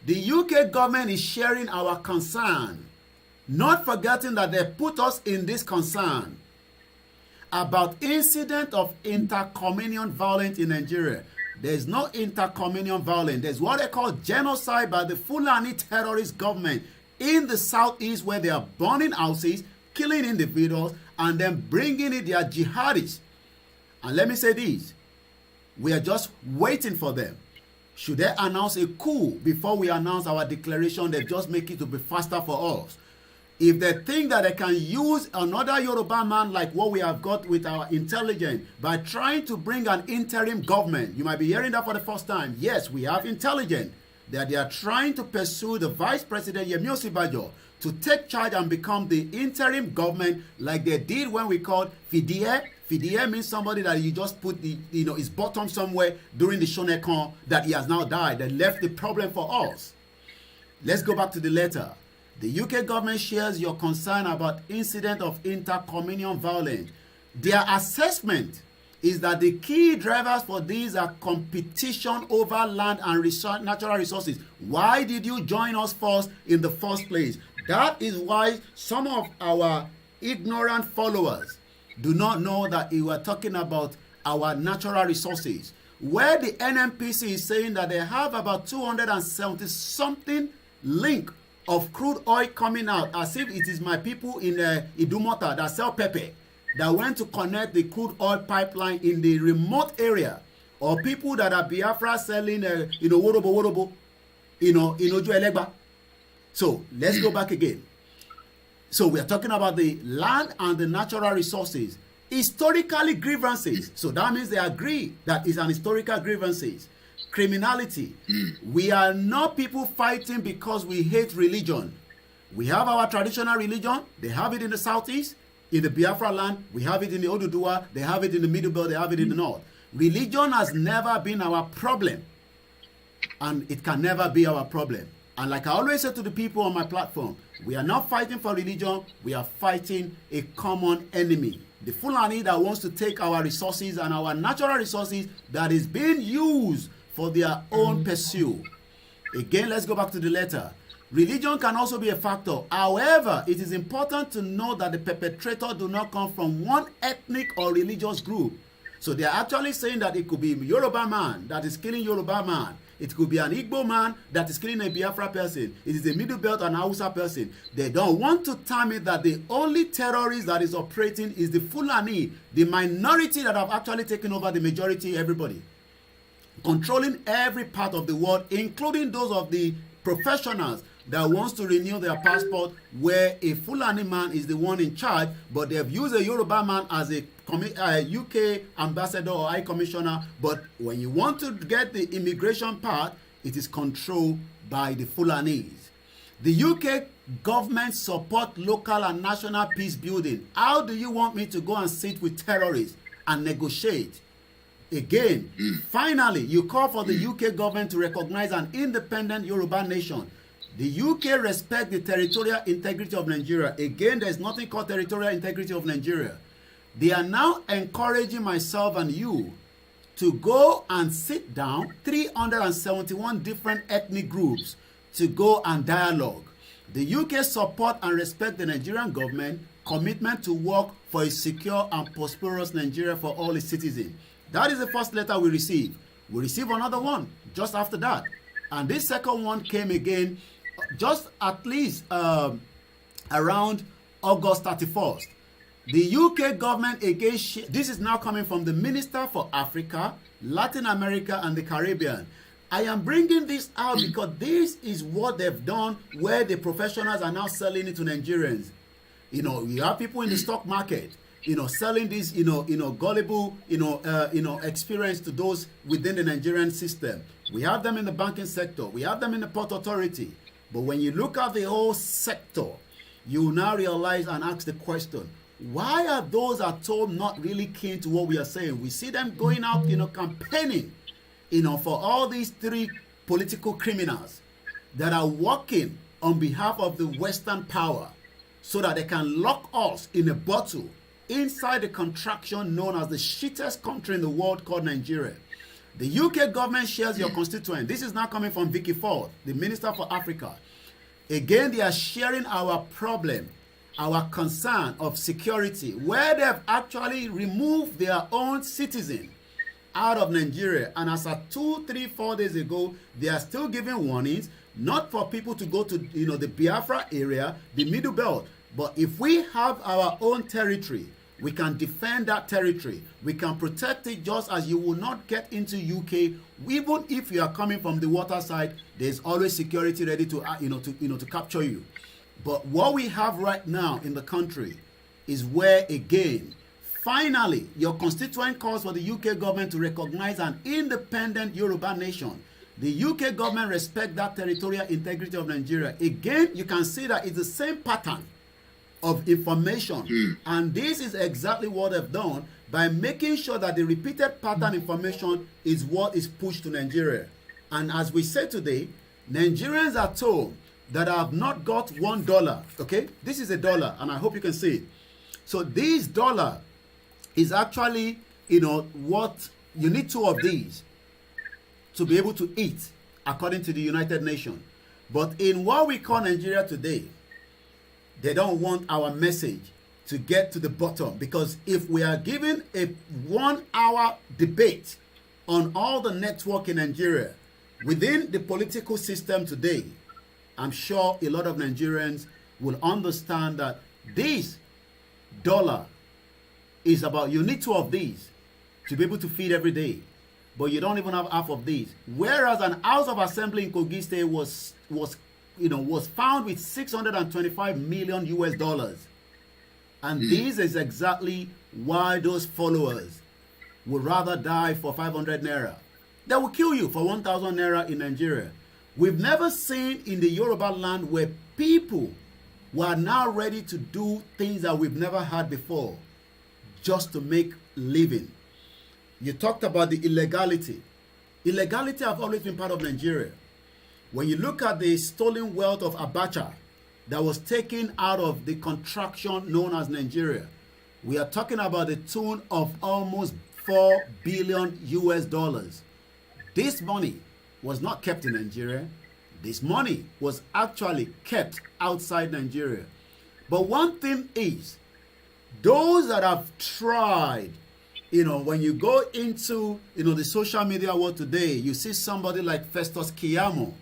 The UK government is sharing our concern, not forgetting that they put us in this concern about incident of intercommunion violence in Nigeria. There's no intercommunion violence. There's what they call genocide by the Fulani terrorist government in the southeast, where they are burning houses, killing individuals, and then bringing in their jihadists. And let me say this, we are just waiting for them. Should they announce a coup before we announce our declaration, they just make it to be faster for us. If they think that they can use another Yoruba man like what we have got with our intelligence by trying to bring an interim government, you might be hearing that for the first time. Yes, we have intelligence that they are trying to pursue the Vice President Yemi Osinbajo to take charge and become the interim government like they did when we called Fidie. Fidie means somebody that you just put his bottom somewhere during the Shonekon that he has now died. They left the problem for us. Let's go back to the letter. The UK government shares your concern about incident of intercommunion violence. Their assessment is that the key drivers for these are competition over land and natural resources. Why did you join us first in the first place? That is why some of our ignorant followers do not know that we were talking about our natural resources, where the NNPC is saying that they have about 270 something link of crude oil coming out, as if it is my people in Idumota that sell pepper that went to connect the crude oil pipeline in the remote area, or people that are Biafra selling worobo in Oju Elegba. So let's go back again. So we are talking about the land and the natural resources, historically grievances. So that means they agree that it's an historical grievances. Criminality. We are not people fighting because we hate religion. We have our traditional religion. They have it in the southeast, in the Biafra land. We have it in the Oduduwa. They have it in the Middle Belt. They have it in the north. Religion has never been our problem, and it can never be our problem. And like I always say to the people on my platform, we are not fighting for religion, we are fighting a common enemy. The Fulani that wants to take our resources and our natural resources that is being used for their own pursuit. Again, let's go back to the letter. Religion can also be a factor. However, it is important to know that the perpetrator do not come from one ethnic or religious group. So they are actually saying that it could be a Yoruba man that is killing Yoruba man. It could be an Igbo man that is killing a Biafra person. It is a Middle Belt and Hausa person. They don't want to term it that the only terrorist that is operating is the Fulani, the minority that have actually taken over the majority, everybody. Controlling every part of the world, including those of the professionals that wants to renew their passport, where a Fulani man is the one in charge, but they have used a Yoruba man as a UK ambassador or high commissioner. But when you want to get the immigration part, it is controlled by the Fulanis. The UK government support local and national peace building. How do you want me to go and sit with terrorists and negotiate? Again, finally, you call for the UK government to recognize an independent Yoruba nation. The UK respect the territorial integrity of Nigeria. Again, there is nothing called territorial integrity of Nigeria. They are now encouraging myself and you to go and sit down 371 different ethnic groups to go and dialogue. The UK support and respect the Nigerian government commitment to work for a secure and prosperous Nigeria for all its citizens. That is the first letter we received. We received another one just after that. And this second one came again just at least around August 31st. The UK government again, this is now coming from the Minister for Africa, Latin America and the Caribbean. I am bringing this out because this is what they've done where the professionals are now selling it to Nigerians. You know, you have people in the stock market, you know, selling this, gullible, experience to those within the Nigerian system. We have them in the banking sector. We have them in the port authority. But when you look at the whole sector, you now realize and ask the question, why are those at home not really keen to what we are saying? We see them going out, campaigning, for all these three political criminals that are working on behalf of the Western power so that they can lock us in a bottle inside the contraction known as the shittest country in the world called Nigeria. The UK government shares your constituent. This is now coming from Vicky Ford, the Minister for Africa. Again, they are sharing our problem, our concern of security, where they have actually removed their own citizen out of Nigeria. And as of 2, 3, 4 days ago, they are still giving warnings, not for people to go to the Biafra area, the Middle Belt. But if we have our own territory, we can defend that territory. We can protect it just as you will not get into UK. Even if you are coming from the water side, there's always security ready to to capture you. But what we have right now in the country is where, again, finally, your constituent calls for the UK government to recognize an independent Yoruba nation. The UK government respects that territorial integrity of Nigeria. Again, you can see that it's the same pattern of information. And this is exactly what they've done by making sure that the repeated pattern information is what is pushed to Nigeria. And as we say today, Nigerians are told that have not got $1. Okay, this is $1, and I hope you can see it. So this dollar is actually, what you need 2 of these to be able to eat, according to the United Nations. But in what we call Nigeria today, they don't want our message to get to the bottom, because if we are given a 1-hour debate on all the network in Nigeria within the political system today, I'm sure a lot of Nigerians will understand that this dollar is about, you need 2 of these to be able to feed every day, but you don't even have half of these. Whereas an House of Assembly in Kogi State was found with $625 million US. And this is exactly why those followers would rather die for 500 naira. They will kill you for 1,000 naira in Nigeria. We've never seen in the Yoruba land where people were now ready to do things that we've never had before just to make living. You talked about the illegality. Illegality have always been part of Nigeria. When you look at the stolen wealth of Abacha that was taken out of the contraction known as Nigeria, we are talking about the tune of almost $4 billion US. This money was not kept in Nigeria. This money was actually kept outside Nigeria. But one thing is, those that have tried, when you go into, the social media world today, you see somebody like Festus Keyamo,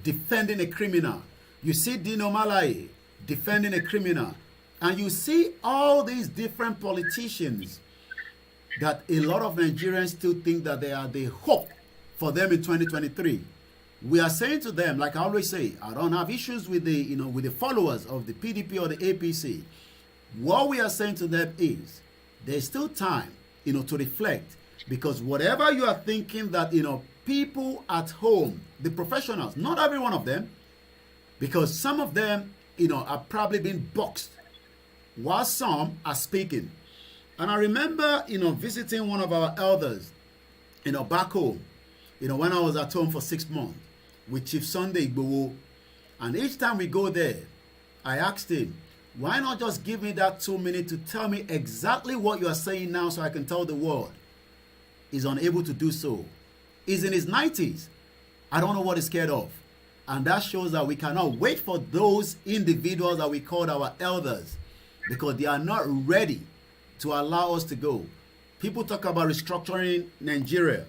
defending a criminal. You see Dino Malaye defending a criminal. And you see all these different politicians that a lot of Nigerians still think that they are the hope for them in 2023. We are saying to them, like I always say, I don't have issues with the, with the followers of the PDP or the APC. What we are saying to them is, there's still time, to reflect, because whatever you are thinking that, people at home, the professionals, not every one of them, because some of them, are probably being boxed, while some are speaking. And I remember, visiting one of our elders, back home, when I was at home for 6 months with Chief Sunday IGBOHO. And each time we go there, I asked him, why not just give me that 2 minutes to tell me exactly what you are saying now so I can tell the world? He's unable to do so. He's in his 90s. I don't know what he's scared of. And that shows that we cannot wait for those individuals that we call our elders, because they are not ready to allow us to go. People talk about restructuring Nigeria.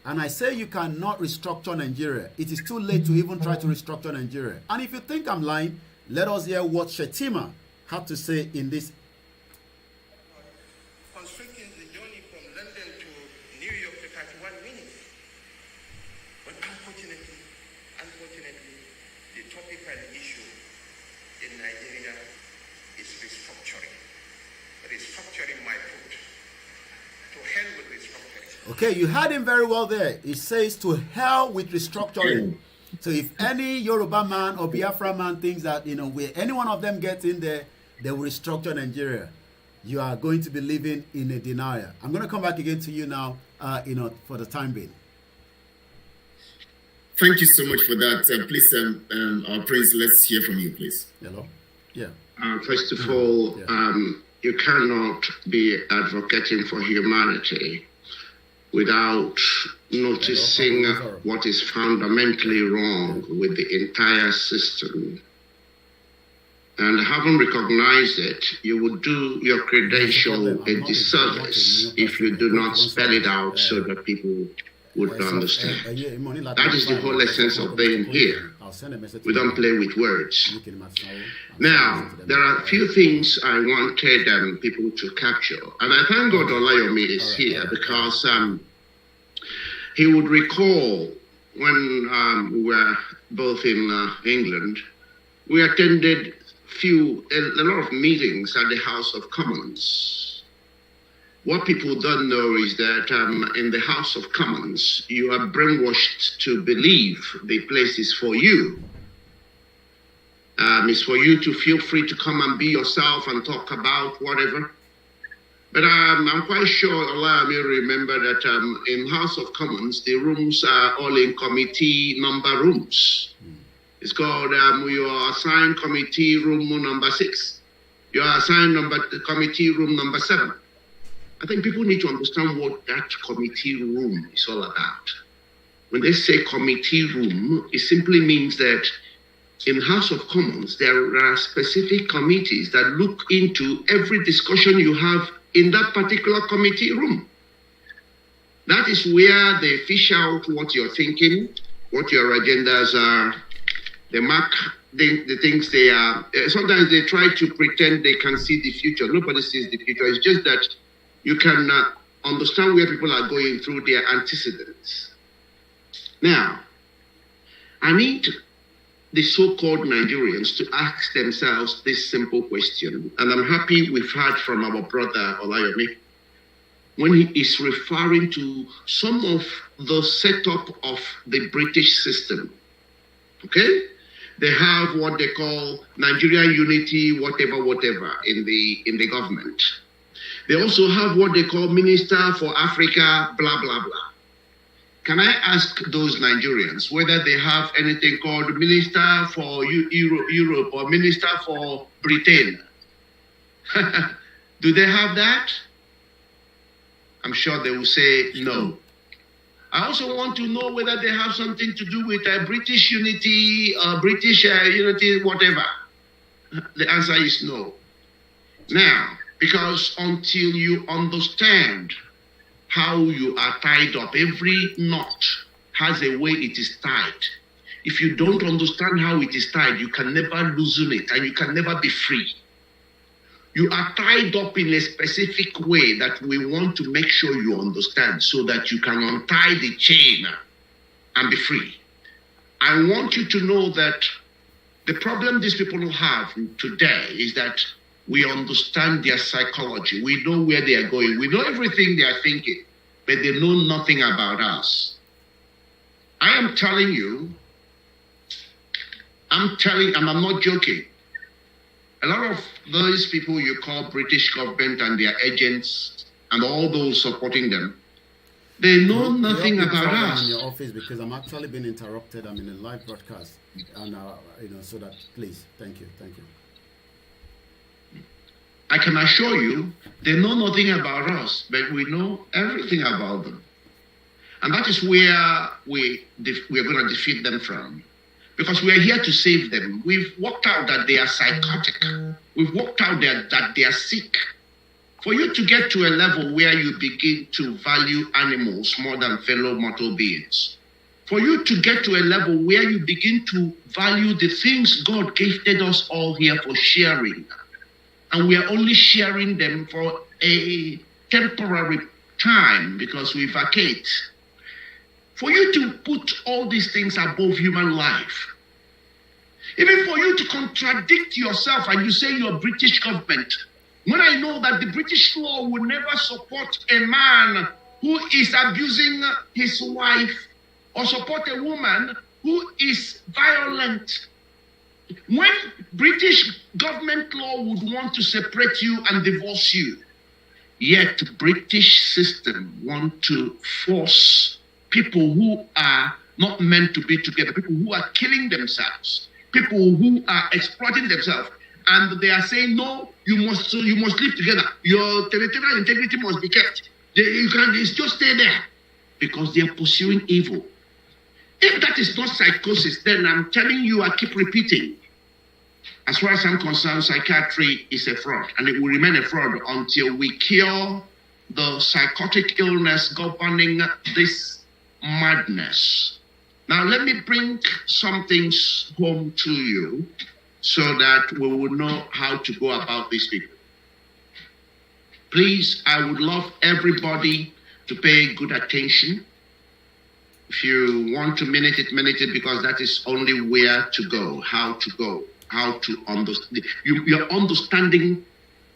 And I say you cannot restructure Nigeria. It is too late to even try to restructure Nigeria. And if you think I'm lying, let us hear what Shetima had to say in this. Constricting the journey from London to New York to 31 minutes. But unfortunately, the topical issue in Nigeria is restructuring. Restructuring my foot. To hell with restructuring. Okay, you heard him very well there. He says to hell with restructuring. So if any Yoruba man or Biafra man thinks that, where any one of them gets in there, they will restructure Nigeria, you are going to be living in a denial. I'm going to come back again to you now, for the time being. Thank you so much for that. Please, our Prince, let's hear from you, please. Hello? Yeah. First of all, you cannot be advocating for humanity without noticing what is fundamentally wrong with the entire system. And having recognized it, you would do your credential a disservice if you do not spell it out so that people would understand. That is the whole essence of being here. We don't play with words. Now, there are a few things I wanted people to capture. And I thank God Olayomi is here because he would recall when we were both in England, we attended a lot of meetings at the House of Commons. What people don't know is that in the House of Commons, you are brainwashed to believe the place is for you. It's for you to feel free to come and be yourself and talk about whatever. But I'm quite sure Olayemi remember that in House of Commons, the rooms are all in committee number rooms. It's called, you are assigned committee room number 6. You are assigned committee room number 7. I think people need to understand what that committee room is all about. When they say committee room, it simply means that in House of Commons, there are specific committees that look into every discussion you have in that particular committee room. That is where they fish out what you're thinking, what your agendas are. They mark the things they are. Sometimes they try to pretend they can see the future. Nobody sees the future. It's just that you can understand where people are going through their antecedents. Now, I need the so-called Nigerians to ask themselves this simple question, and I'm happy we've heard from our brother Olayomi when he is referring to some of the setup of the British system. Okay? They have what they call Nigerian unity, whatever, in the government. They also have what they call Minister for Africa, blah, blah, blah. can I ask those Nigerians whether they have anything called Minister for Europe or Minister for Britain? Do they have that? I'm sure they will say no. I also want to know whether they have something to do with British unity, British unity, whatever. The answer is no. Now, because until you understand how you are tied up, every knot has a way it is tied. If you don't understand how it is tied, you can never loosen it and you can never be free. You are tied up in a specific way that we want to make sure you understand so that you can untie the chain and be free. I want you to know that the problem these people have today is that we understand their psychology. We know where they are going. We know everything they are thinking, but they know nothing about us. I am telling you, and I'm not joking. A lot of those people you call British government and their agents and all those supporting them, they know nothing about us. In your office, because I'm actually being interrupted. I'm in a live broadcast, and so that please, thank you. I can assure you, they know nothing about us, but we know everything about them, and that is where we are going to defeat them from. Because we are here to save them. We've worked out that they are psychotic. We've worked out that they are sick. For you to get to a level where you begin to value animals more than fellow mortal beings, for you to get to a level where you begin to value the things God gifted us all here for sharing, and we are only sharing them for a temporary time because we vacate. For you to put all these things above human life, even for you to contradict yourself and you say you're British government, when I know that the British law will never support a man who is abusing his wife or support a woman who is violent. When British government law would want to separate you and divorce you, yet British system want to force people who are not meant to be together, people who are killing themselves, people who are exploiting themselves, and they are saying, no, you must live together. Your territorial integrity must be kept. You can't just stay there because they are pursuing evil. If that is not psychosis, then I'm telling you, I keep repeating. As far as I'm concerned, psychiatry is a fraud, and it will remain a fraud until we cure the psychotic illness governing this madness. Now, let me bring some things home to you so that we will know how to go about these people. Please, I would love everybody to pay good attention. If you want to minute it, because that is only where to go, how to understand. Your understanding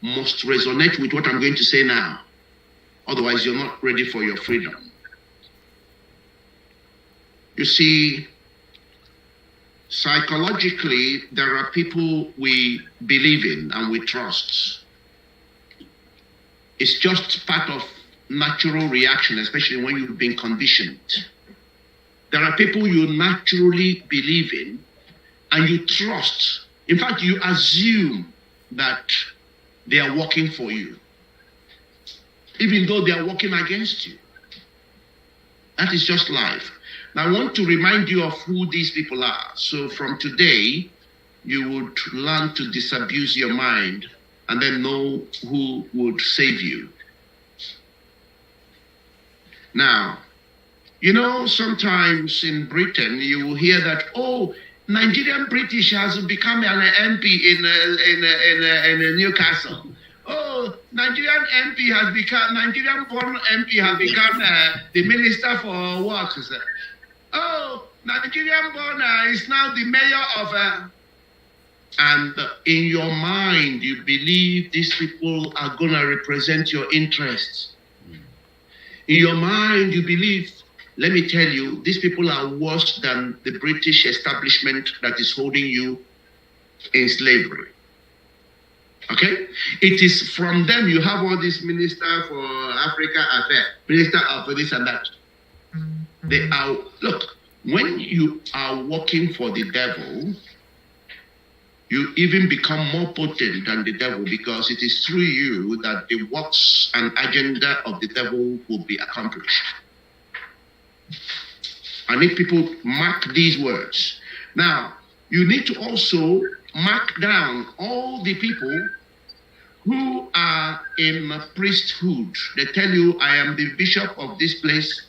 must resonate with what I'm going to say now. Otherwise, you're not ready for your freedom. You see, psychologically, there are people we believe in and we trust. It's just part of natural reaction, especially when you've been conditioned. There are people you naturally believe in and you trust. In fact, you assume that they are working for you, even though they are working against you. That is just life. Now, I want to remind you of who these people are. So from today, you would learn to disabuse your mind and then know who would save you. Now, you know, sometimes in Britain, you will hear that, oh, Nigerian British has become an MP in Newcastle. Oh, Nigerian born MP has become the Minister for Works. Oh, Nigerian born is now the mayor of... And in your mind, you believe these people are going to represent your interests. In your mind, you believe, let me tell you, these people are worse than the British establishment that is holding you in slavery. Okay? It is from them you have all this Minister for Africa Affairs, Minister of this and that. They are, look, when you are working for the devil, you even become more potent than the devil, because it is through you that the works and agenda of the devil will be accomplished. I need people mark these words. Now, you need to also mark down all the people who are in priesthood. They tell you, I am the bishop of this place,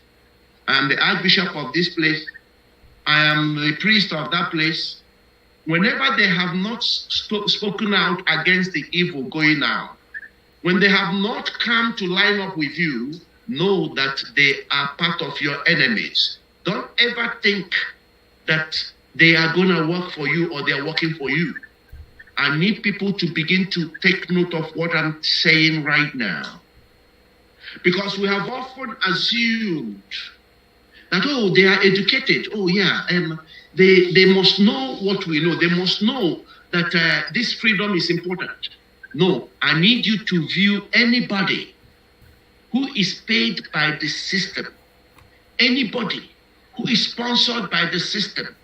I am the archbishop of this place, I am the priest of that place. Whenever they have not spoken out against the evil going out, when they have not come to line up with you, know that they are part of your enemies. Don't ever think that they are going to work for you or they are working for you. I need people to begin to take note of what I'm saying right now. Because we have often assumed that, oh, they are educated. Oh, yeah, they must know what we know. They must know that this freedom is important. No, I need you to view anybody who is paid by the system, anybody who is sponsored by the system,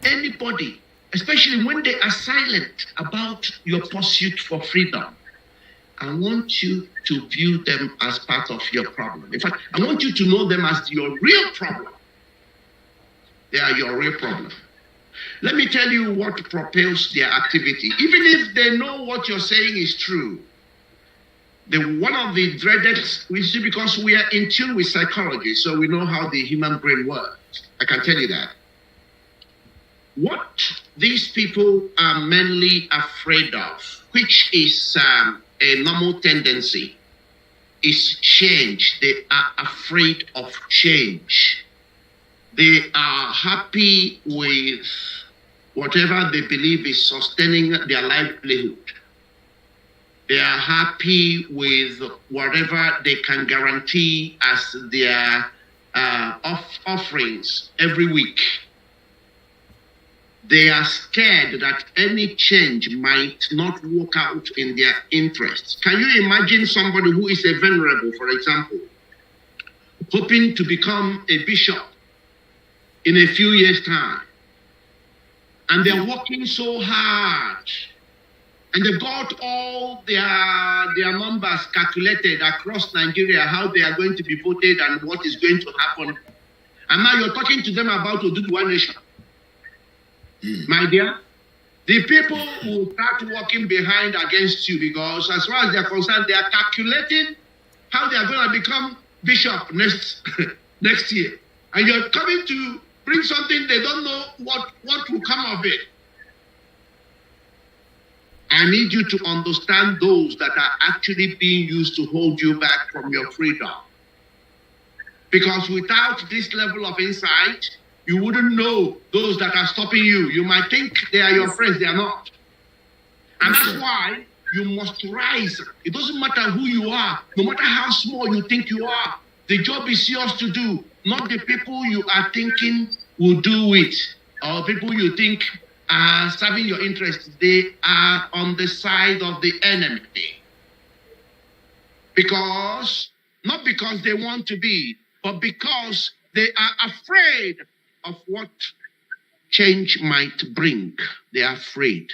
anybody, especially when they are silent about your pursuit for freedom. I want you to view them as part of your problem. In fact, I want you to know them as your real problem. They are your real problem. Let me tell you what propels their activity. Even if they know what you're saying is true, one of the dreaded, we see, because we are in tune with psychology, so we know how the human brain works. I can tell you that. What these people are mainly afraid of, which is a normal tendency, is change. They are afraid of change. They are happy with whatever they believe is sustaining their livelihood. They are happy with whatever they can guarantee as their offerings every week. They are scared that any change might not work out in their interests. Can you imagine somebody who is a venerable, for example, hoping to become a bishop in a few years' time? And they're working so hard. And they've got all their numbers calculated across Nigeria, how they are going to be voted and what is going to happen. And now you're talking to them about Oduduwa nation. My dear, the people will start working behind against you, because as far as they're concerned, they are calculating how they are going to become bishop next year. And you're coming to bring something they don't know what will come of it. I need you to understand those that are actually being used to hold you back from your freedom. Because without this level of insight, you wouldn't know those that are stopping you. You might think they are your friends, they are not. And that's why you must rise. It doesn't matter who you are, no matter how small you think you are. The job is yours to do, not the people you are thinking will do it, or people you think are serving your interests. They are on the side of the enemy. Not because they want to be, but because they are afraid of what change might bring. They are afraid.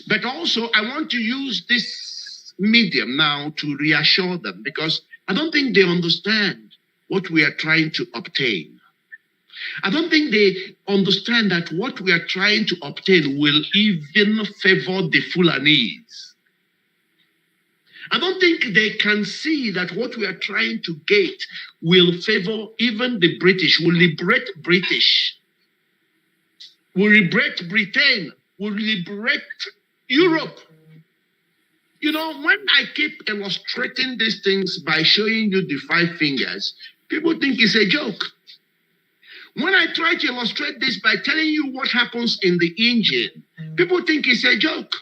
But also, I want to use this medium now to reassure them, because I don't think they understand what we are trying to obtain. I don't think they understand that what we are trying to obtain will even favor the Fulanese. I don't think they can see that what we are trying to get will favor even the British, will liberate British, will liberate Britain, will liberate Europe. You know, when I keep illustrating these things by showing you the 5 fingers, people think it's a joke. When I try to illustrate this by telling you what happens in the engine, people think it's a joke.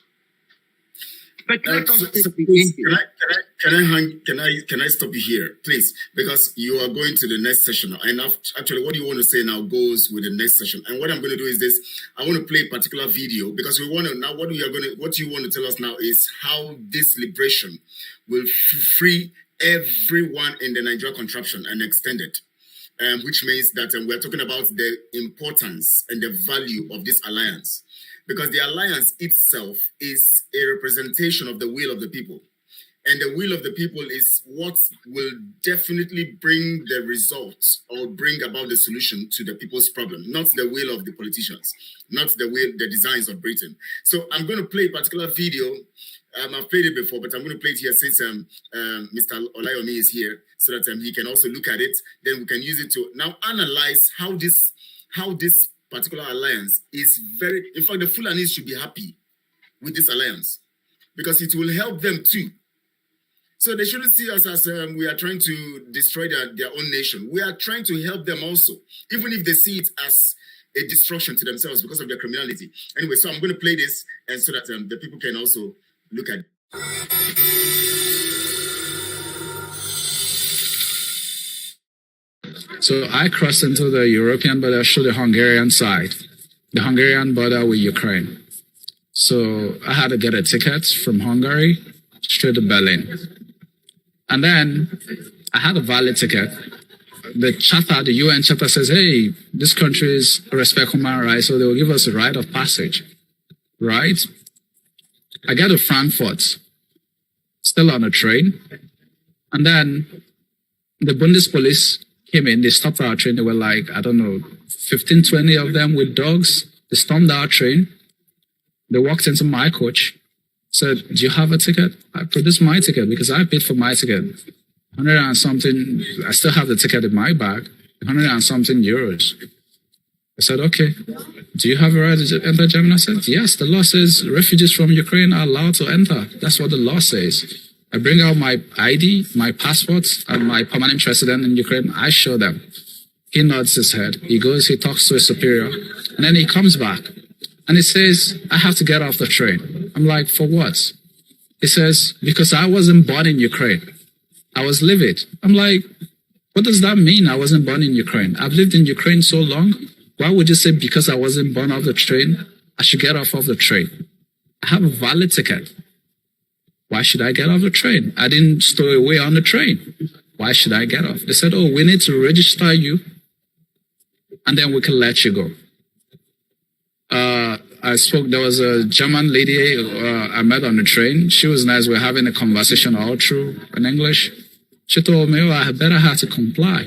But let us take the engine. Can I stop you here, please? Because you are going to the next session, and actually, what you want to say now goes with the next session. And what I'm going to do is this: I want to play a particular video, because we want to now. What you want to tell us now is how this liberation will free everyone in the Nigeria contraption and extend it. which means that we're talking about the importance and the value of this alliance, because the alliance itself is a representation of the will of the people. And the will of the people is what will definitely bring the results or bring about the solution to the people's problem, not the will of the politicians, not the designs of Britain. So I'm going to play a particular video. I've played it before, but I'm going to play it here since Mr. Olayemi is here, so that he can also look at it. Then we can use it to now analyze how this particular alliance is very. In fact, the Fulanis should be happy with this alliance because it will help them too. So they shouldn't see us as we are trying to destroy their own nation. We are trying to help them also, even if they see it as a destruction to themselves because of their criminality. Anyway, so I'm going to play this, and so that the people can also look at it. So I crossed into the European border through the Hungarian side, the Hungarian border with Ukraine. So I had to get a ticket from Hungary straight to Berlin. And then I had a valid ticket. The charter, the UN charter says, hey, this country is respect human rights, so they will give us a right of passage, right? I get to Frankfurt, still on a train. And then the Bundespolice came in, they stopped our train. They were like, I don't know, 15, 20 of them with dogs. They stormed our train. They walked into my coach. Said, do you have a ticket? I produced my ticket because I paid for my ticket. 100 and something, I still have the ticket in my bag, 100 and something euros. I said, okay, do you have a right to enter Germany? I said, yes, the law says refugees from Ukraine are allowed to enter. That's what the law says. I bring out my ID, my passport, and my permanent resident in Ukraine. I show them. He nods his head. He goes, he talks to his superior, and then he comes back. And he says, I have to get off the train. I'm like, for what? He says, because I wasn't born in Ukraine. I was livid. I'm like, what does that mean? I wasn't born in Ukraine. I've lived in Ukraine so long. Why would you say because I wasn't born off the train, I should get off of the train? I have a valid ticket. Why should I get off the train? I didn't stow away on the train. Why should I get off? They said, oh, we need to register you and then we can let you go. There was a German lady I met on the train. She was nice. We were having a conversation all through in English. She told me, oh, I better have to comply.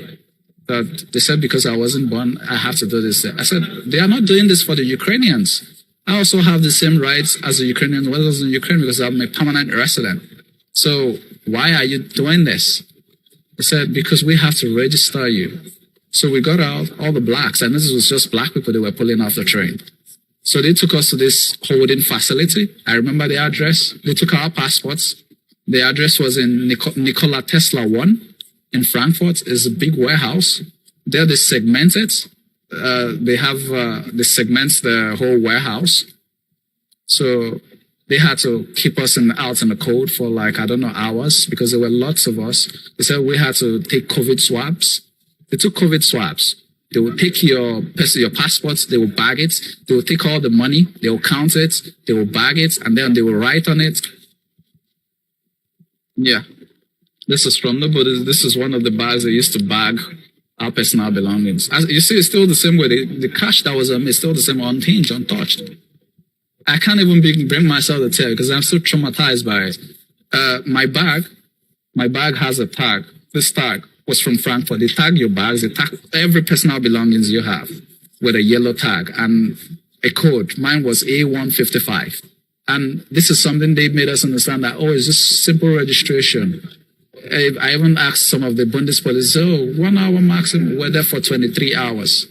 That they said because I wasn't born, I have to do this. I said, they are not doing this for the Ukrainians. I also have the same rights as a Ukrainian, whether it's in Ukraine, because I'm a permanent resident. So why are you doing this? They said, because we have to register you. So we got out, all the blacks, and this was just black people that were pulling off the train. So they took us to this holding facility. I remember the address. They took our passports. The address was in Nikola Tesla 1 in Frankfurt. It's a big warehouse. There they segment it. They segment the whole warehouse. So they had to keep us out in the cold for like, I don't know, hours because there were lots of us. They said we had to take COVID swabs. They took COVID swabs. They will take your passports, they will bag it, they will take all the money, they will count it, they will bag it, and then they will write on it. Yeah. This is from the Buddhist. This is one of the bags they used to bag our personal belongings. As you see, it's still the same way. The cash that was is still the same, unchanged, untouched. I can't even bring myself to tell because I'm still traumatized by it. My bag has a tag. This tag was from Frankfurt. They tag your bags, they tag every personal belongings you have with a yellow tag and a code. Mine was A155. And this is something they made us understand that, oh, it's just simple registration. I even asked some of the Bundespolice, oh, 1 hour maximum, we're there for 23 hours.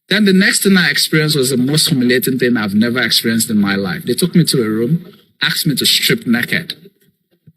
Then the next thing I experienced was the most humiliating thing I've never experienced in my life. They took me to a room, asked me to strip naked.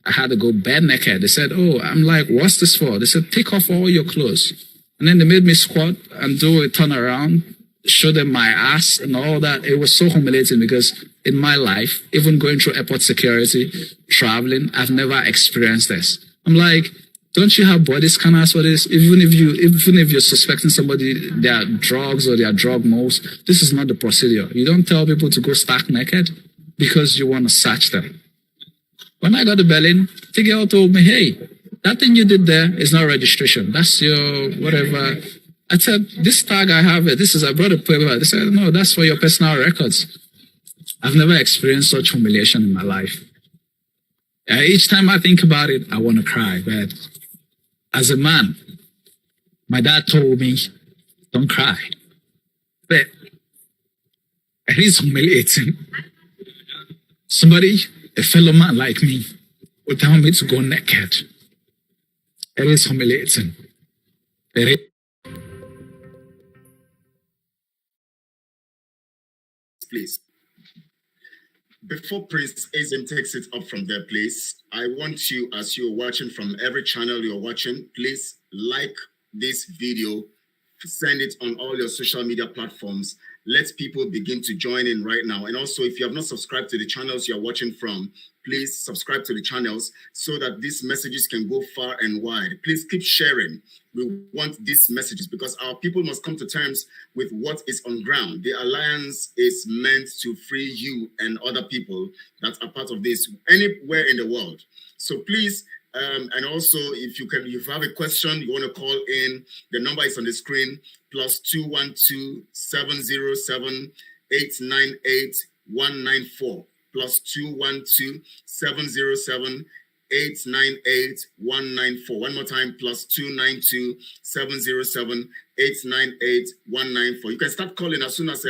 I had to go bare naked. They said, oh, I'm like, what's this for? They said, take off all your clothes. And then they made me squat and do a turn around, show them my ass and all that. It was so humiliating because in my life, even going through airport security, traveling, I've never experienced this. I'm like, don't you have body scanners for this? Even if you're suspecting somebody, they are drugs or they are drug moles, this is not the procedure. You don't tell people to go stark naked because you want to search them. When I got to Berlin, the girl told me, hey, that thing you did there is not registration. That's your whatever. I said, this tag I have, I brought a paper. They said, no, that's for your personal records. I've never experienced such humiliation in my life. Each time I think about it, I want to cry. But as a man, my dad told me, don't cry. But it is humiliating. Somebody, a fellow man like me, would tell me to go naked. It is humiliating. It is. Please. Before Prince Azim takes it up from there, please, I want you, as you're watching from every channel you're watching, please like this video, send it on all your social media platforms. Let people begin to join in right now. And also, if you have not subscribed to the channels you're watching from, please subscribe to the channels so that these messages can go far and wide. Please keep sharing. We want these messages because our people must come to terms with what is on ground. The alliance is meant to free you and other people that are part of this anywhere in the world. So please, and also if you have a question, you want to call in, the number is on the screen, +212 707 898 194. +212 707 898 194. One more time, +292 707 898 194. You can start calling as soon as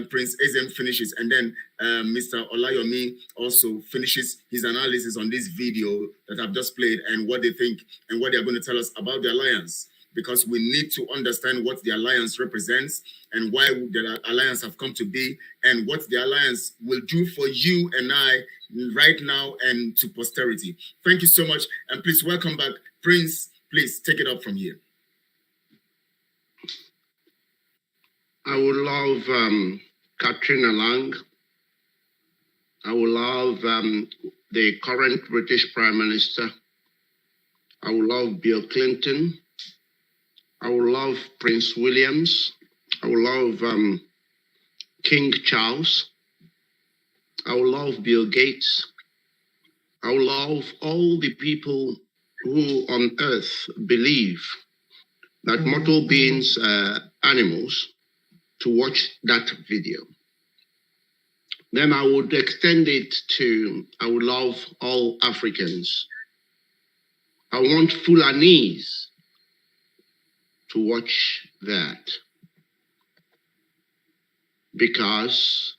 Prince Azim finishes, and then Mr. Olayomi also finishes his analysis on this video that I've just played and what they think and what they're going to tell us about the alliance. Because we need to understand what the alliance represents and why the alliance have come to be and what the alliance will do for you and I right now and to posterity. Thank you so much. And please welcome back. Prince, please take it up from here. I would love Katrina Lang. I would love the current British Prime Minister. I would love Bill Clinton. I would love Prince Williams. I would love King Charles. I would love Bill Gates. I would love all the people who on earth believe that mortal beings are animals to watch that video. Then I would extend it to, I would love all Africans. I want Fulanese to watch that, because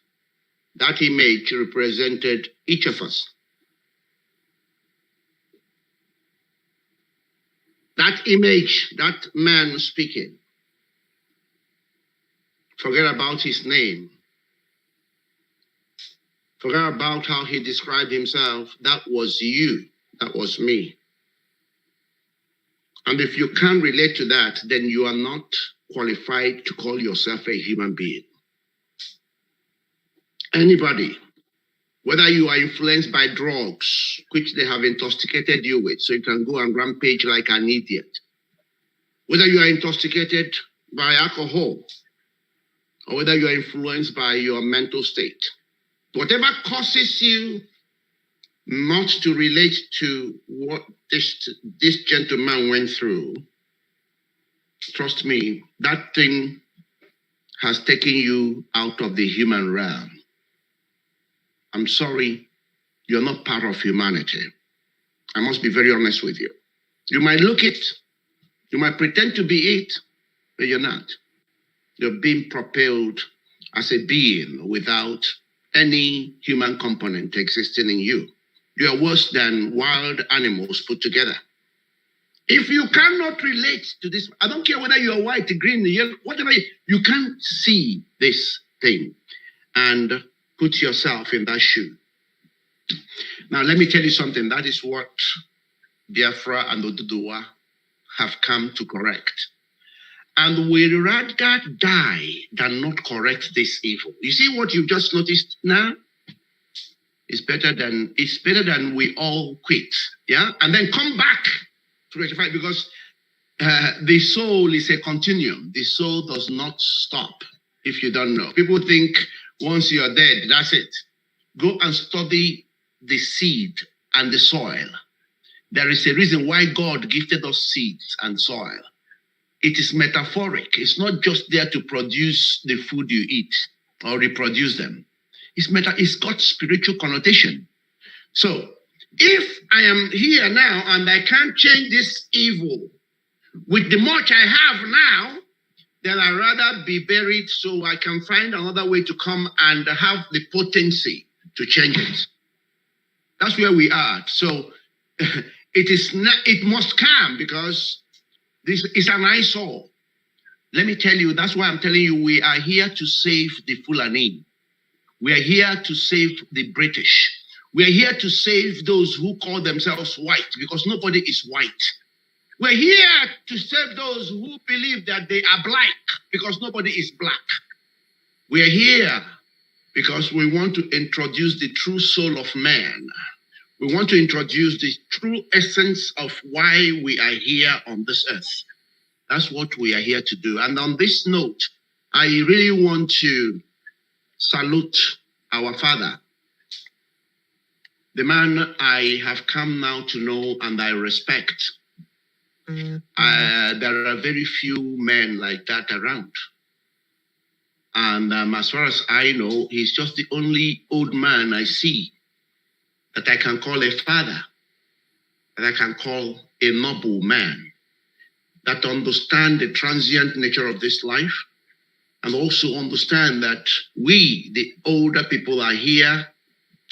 that image represented each of us. That image, that man speaking, forget about his name, forget about how he described himself. That was you, that was me. And if you can't relate to that, then you are not qualified to call yourself a human being. Anybody, whether you are influenced by drugs, which they have intoxicated you with, so you can go and rampage like an idiot, whether you are intoxicated by alcohol, or whether you are influenced by your mental state, whatever causes you not to relate to what this gentleman went through, trust me, that thing has taken you out of the human realm. I'm sorry, you're not part of humanity. I must be very honest with you. You might look it, you might pretend to be it, but you're not. You're being propelled as a being without any human component existing in you. You are worse than wild animals put together. If you cannot relate to this, I don't care whether you are white, green, yellow, whatever, you can't see this thing and put yourself in that shoe. Now, let me tell you something. That is what Biafra and Oduduwa have come to correct. And we'd rather die than not correct this evil. You see what you've just noticed now? It's better than we all quit, yeah, and then come back to rectify, because the soul is a continuum. The soul does not stop. If you don't know, people think once you are dead, that's it. Go and study the seed and the soil. There is a reason why God gifted us seeds and soil. It is metaphoric. It's not just there to produce the food you eat or reproduce them. It's got spiritual connotation. So if I am here now and I can't change this evil with the much I have now, then I'd rather be buried so I can find another way to come and have the potency to change it. That's where we are. So it must come, because this is an eyesore. Let me tell you, that's why I'm telling you, we are here to save the Fulani. We are here to save the British. We are here to save those who call themselves white, because nobody is white. We're here to save those who believe that they are black, because nobody is black. We are here because we want to introduce the true soul of man. We want to introduce the true essence of why we are here on this earth. That's what we are here to do. And on this note, I really want to salute our father, the man I have come now to know and I respect. There are very few men like that around. And as far as I know, he's just the only old man I see that I can call a father, that I can call a noble man, that understand the transient nature of this life, and also understand that we, the older people, are here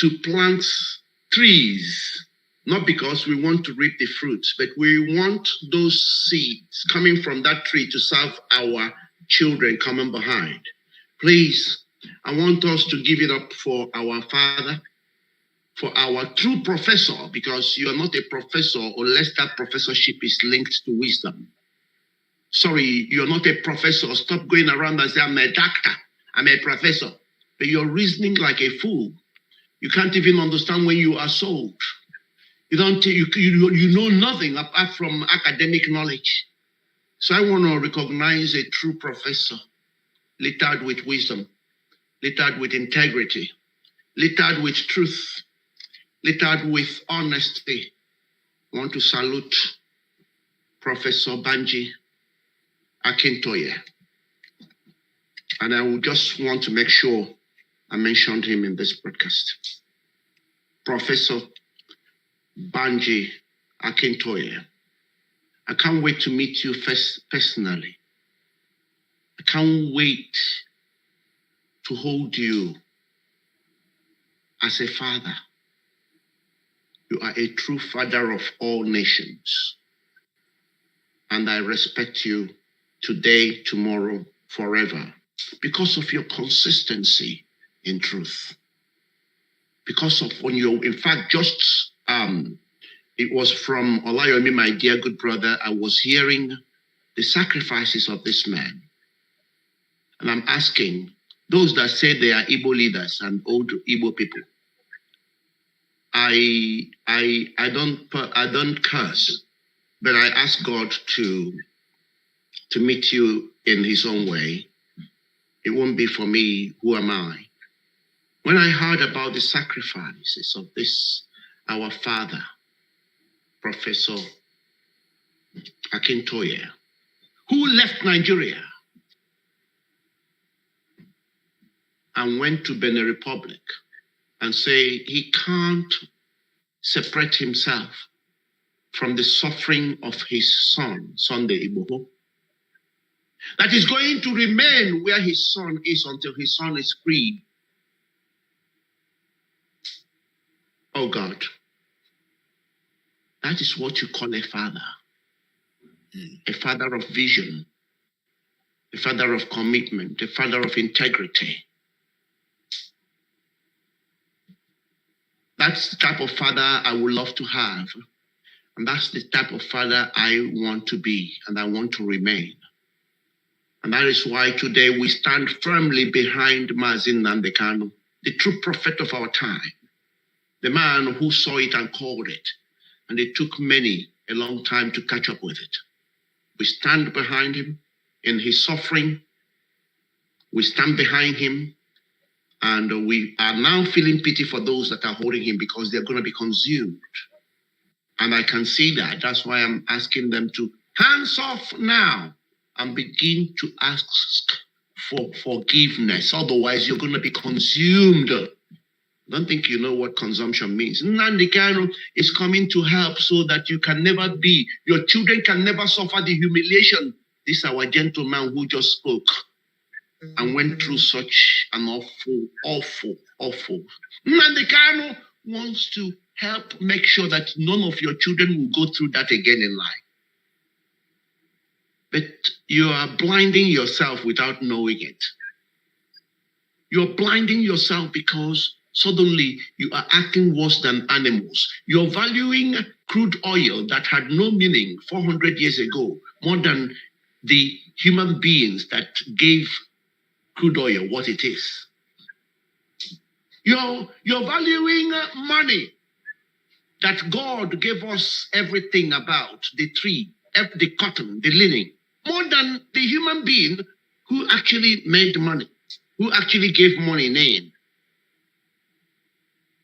to plant trees, not because we want to reap the fruits, but we want those seeds coming from that tree to serve our children coming behind. Please, I want us to give it up for our father, for our true professor, because you are not a professor unless that professorship is linked to wisdom. Sorry, you're not a professor. Stop going around and say, I'm a doctor, I'm a professor. But you're reasoning like a fool. You can't even understand when you are sold. You know nothing apart from academic knowledge. So I want to recognize a true professor, littered with wisdom, littered with integrity, littered with truth, littered with honesty. I want to salute Professor Banji Akintoye. And I would just want to make sure I mentioned him in this broadcast. Professor Banji Akintoye. I can't wait to meet you personally. I can't wait to hold you as a father. You are a true father of all nations. And I respect you today, tomorrow, forever, because of your consistency in truth. Because of when you, in fact, just, it was from FOLAYEMI, my dear good brother, I was hearing the sacrifices of this man. And I'm asking those that say they are Igbo leaders and old Igbo people, I don't curse, but I ask God to meet you in his own way. It won't be for me. Who am I? When I heard about the sacrifices of this, our father, Professor Akintoye, who left Nigeria and went to Benin Republic and say he can't separate himself from the suffering of his son, Sunday IGBOHO, that is going to remain where his son is until his son is free. Oh God, that is what you call a father of vision, a father of commitment, a father of integrity. That's the type of father I would love to have. And that's the type of father I want to be and I want to remain. And that is why today we stand firmly behind Mazi Nnamdi Kanu, the true prophet of our time, the man who saw it and called it. And it took many a long time to catch up with it. We stand behind him in his suffering. We stand behind him. And we are now feeling pity for those that are holding him because they're going to be consumed And I can see that. That's why I'm asking them to hands off now and begin to ask for forgiveness. Otherwise, you're going to be consumed. I don't think you know what consumption means. Nnamdi Kanu is coming to help so that you can never be, your children can never suffer the humiliation. This is our gentleman who just spoke and went through such an awful. Nnamdi Kanu wants to help make sure that none of your children will go through that again in life. But you are blinding yourself without knowing it. You're blinding yourself because suddenly you are acting worse than animals. You're valuing crude oil that had no meaning 400 years ago more than the human beings that gave crude oil what it is. You're valuing money that God gave us everything about, the tree, the cotton, the linen, more than the human being who actually made money, who actually gave money name.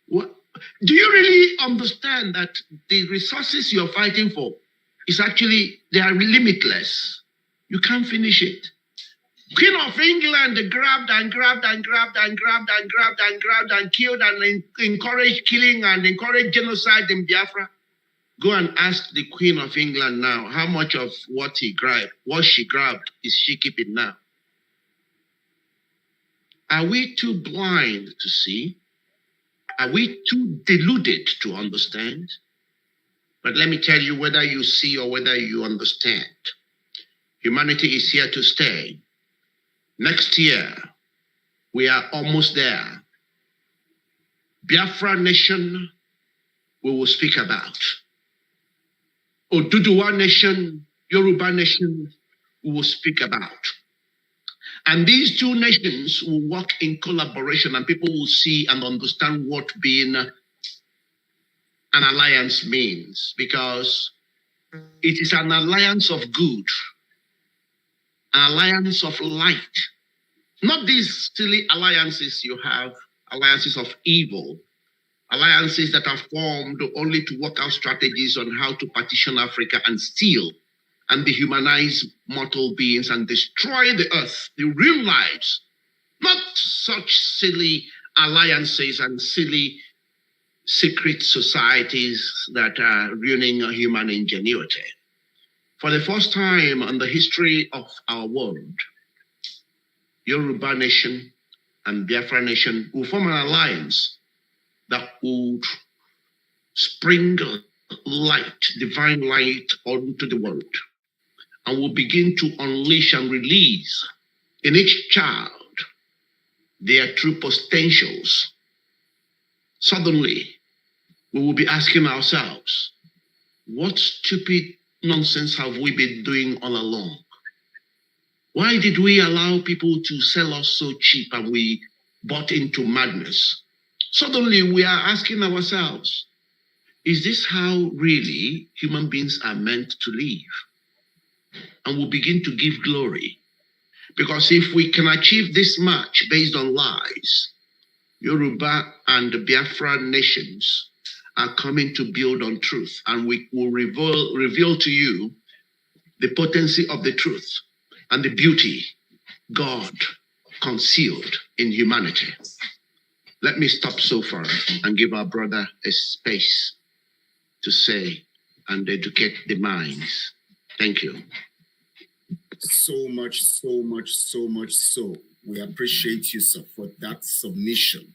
What? Do you really understand that the resources you're fighting for is actually, they are limitless? You can't finish it. Queen of England grabbed and killed and encouraged killing and encouraged genocide in Biafra. Go and ask the Queen of England now how much of what she grabbed is she keeping now? Are we too blind to see? Are we too deluded to understand? But let me tell you, whether you see or whether you understand, humanity is here to stay. Next year, we are almost there. Biafra nation, we will speak about. Oduduwa nation, Yoruba nation, we will speak about. And these two nations will work in collaboration, and people will see and understand what being an alliance means, because it is an alliance of good, an alliance of light. Not these silly alliances you have, alliances of evil, alliances that are formed only to work out strategies on how to partition Africa and steal and dehumanize mortal beings and destroy the earth, the real lives. Not such silly alliances and silly secret societies that are ruining human ingenuity. For the first time in the history of our world, Yoruba nation and Biafra nation will form an alliance that would spring light, divine light onto the world, and will begin to unleash and release in each child their true potentials. Suddenly, we will be asking ourselves, what stupid nonsense have we been doing all along? Why did we allow people to sell us so cheap and we bought into madness? Suddenly, we are asking ourselves, is this how really human beings are meant to live? And we'll begin to give glory. Because if we can achieve this much based on lies, Yoruba and the Biafra nations are coming to build on truth, and we will reveal to you the potency of the truth and the beauty God concealed in humanity. Let me stop so far and give our brother a space to say and educate the minds. Thank you. So much so. We appreciate you, sir, for that submission.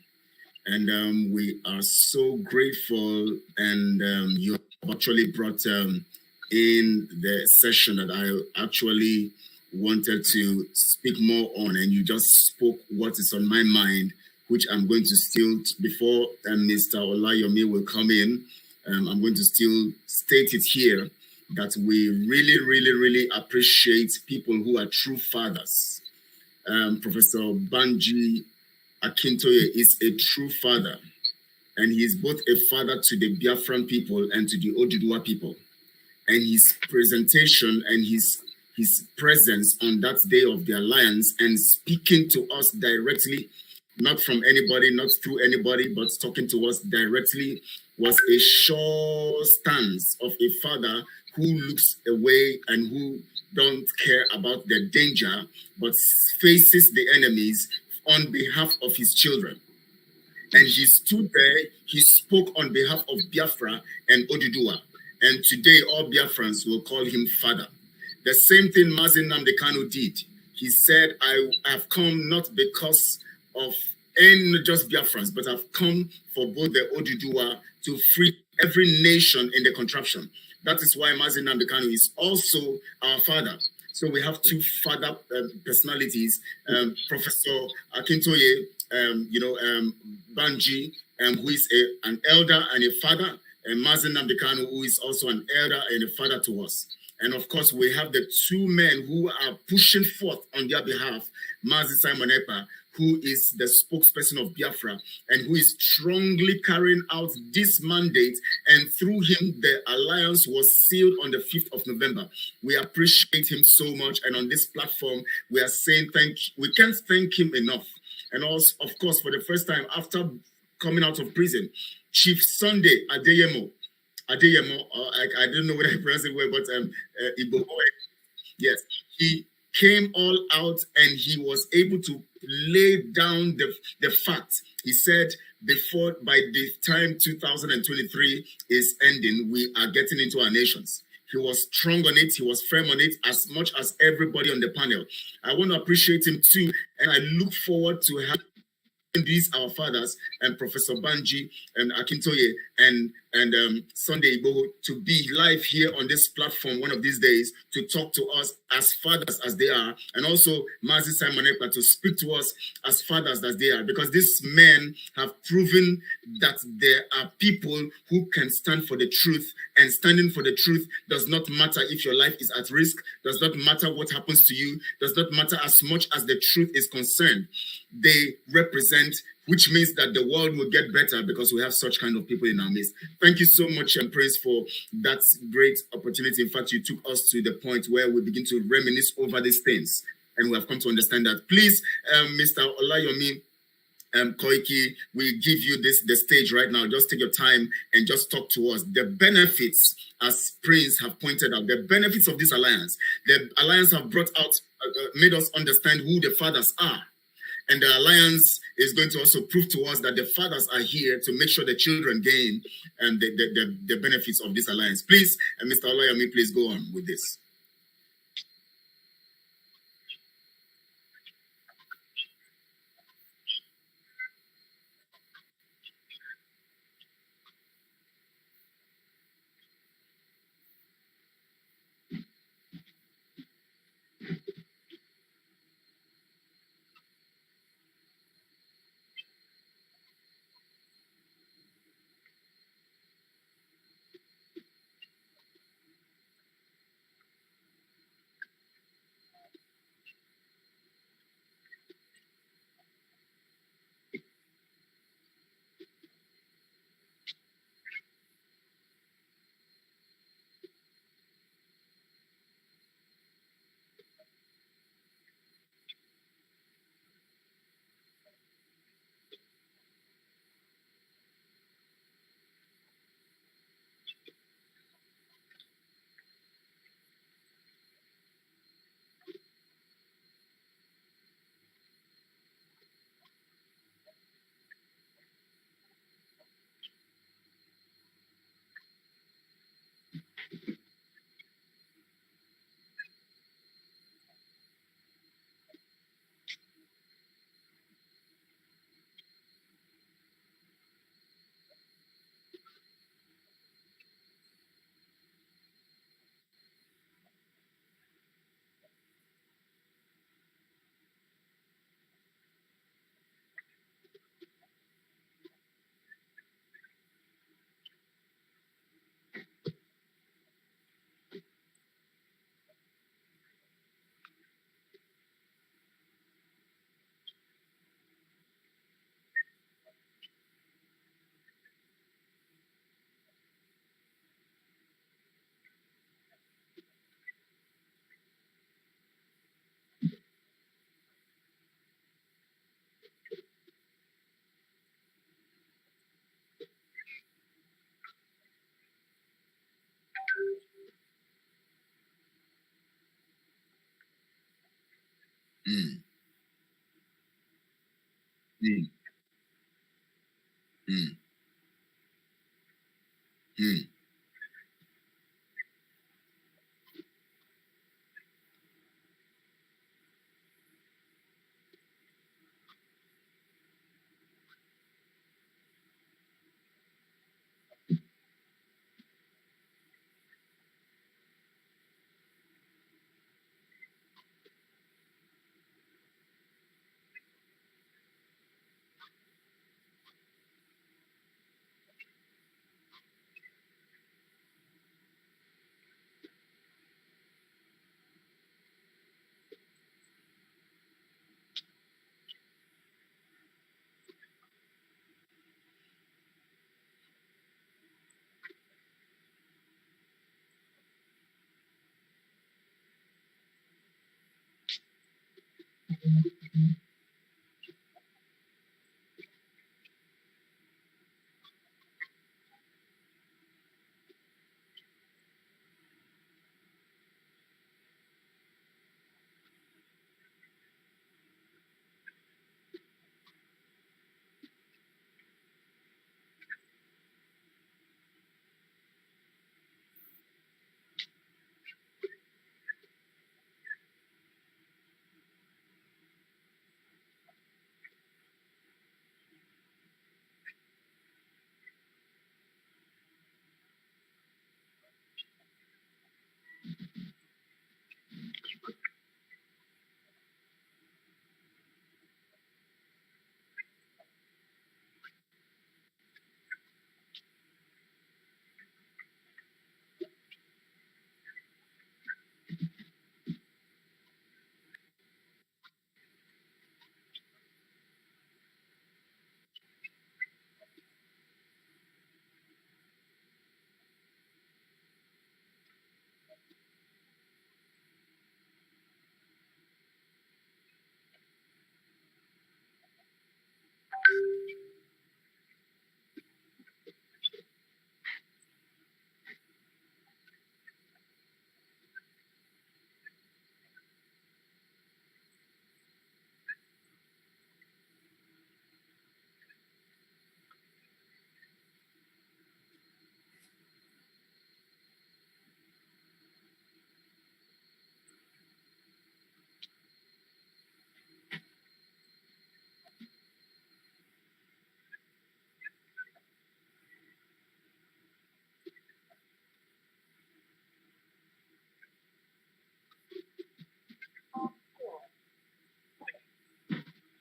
And we are so grateful. And you actually brought in the session that I actually wanted to speak more on. And you just spoke what is on my mind, which I'm going to still, before Mr. Olayomi will come in, I'm going to still state it here, that we really appreciate people who are true fathers. Professor Banji Akintoye is a true father, and he is both a father to the Biafran people and to the Oduduwa people. And his presentation and his presence on that day of the alliance and speaking to us directly not from anybody, not through anybody, but talking to us directly, was a sure stance of a father who looks away and who don't care about the danger, but faces the enemies on behalf of his children. And he stood there, he spoke on behalf of Biafra and Oduduwa. And today, all Biafrans will call him father. The same thing Mazi Nnamdi Kanu did. He said, I have come not because of not just Biafrans, but I've come for both the Oduduwa to free every nation in the contraption. That is why Mazi Nnamdi Kanu is also our father. So we have two father personalities, Professor Akintoye, Banji, who is an elder and a father, and Mazi Nnamdi Kanu, who is also an elder and a father to us. And of course, we have the two men who are pushing forth on their behalf, Mazi Simon Ekpa, who is the spokesperson of Biafra and who is strongly carrying out this mandate. And through him, the alliance was sealed on the 5th of November. We appreciate him so much. And on this platform, we are saying we can't thank him enough. And also, of course, for the first time after coming out of prison, Chief Sunday Adeyemo, I don't know whether I pronounce it well, but IGBOHO, yes, he came all out and he was able to lay down the facts. He said, by the time 2023 is ending, we are getting into our nations. He was strong on it. He was firm on it as much as everybody on the panel. I want to appreciate him too. And I look forward to having these our fathers and Professor Banji and Akintoye and Sunday IGBOHO to be live here on this platform one of these days to talk to us as fathers as they are, and also Mazi Simon Ekpa to speak to us as fathers as they are, because these men have proven that there are people who can stand for the truth, and standing for the truth does not matter if your life is at risk, does not matter what happens to you, does not matter as much as the truth is concerned. They represent, which means that the world will get better because we have such kind of people in our midst. Thank you so much, and Prince, for that great opportunity. In fact, you took us to the point where we begin to reminisce over these things, and we have come to understand that. Please, Mr. Olayomi Koiki, we give you the stage right now. Just take your time and just talk to us. The benefits, as Prince have pointed out, the benefits of this alliance. The alliance have brought out, made us understand who the fathers are. And the alliance is going to also prove to us that the fathers are here to make sure the children gain the benefits of this alliance. Please, Mr. Olayomi, please go on with this. Mm. Mm. Mm. Mm.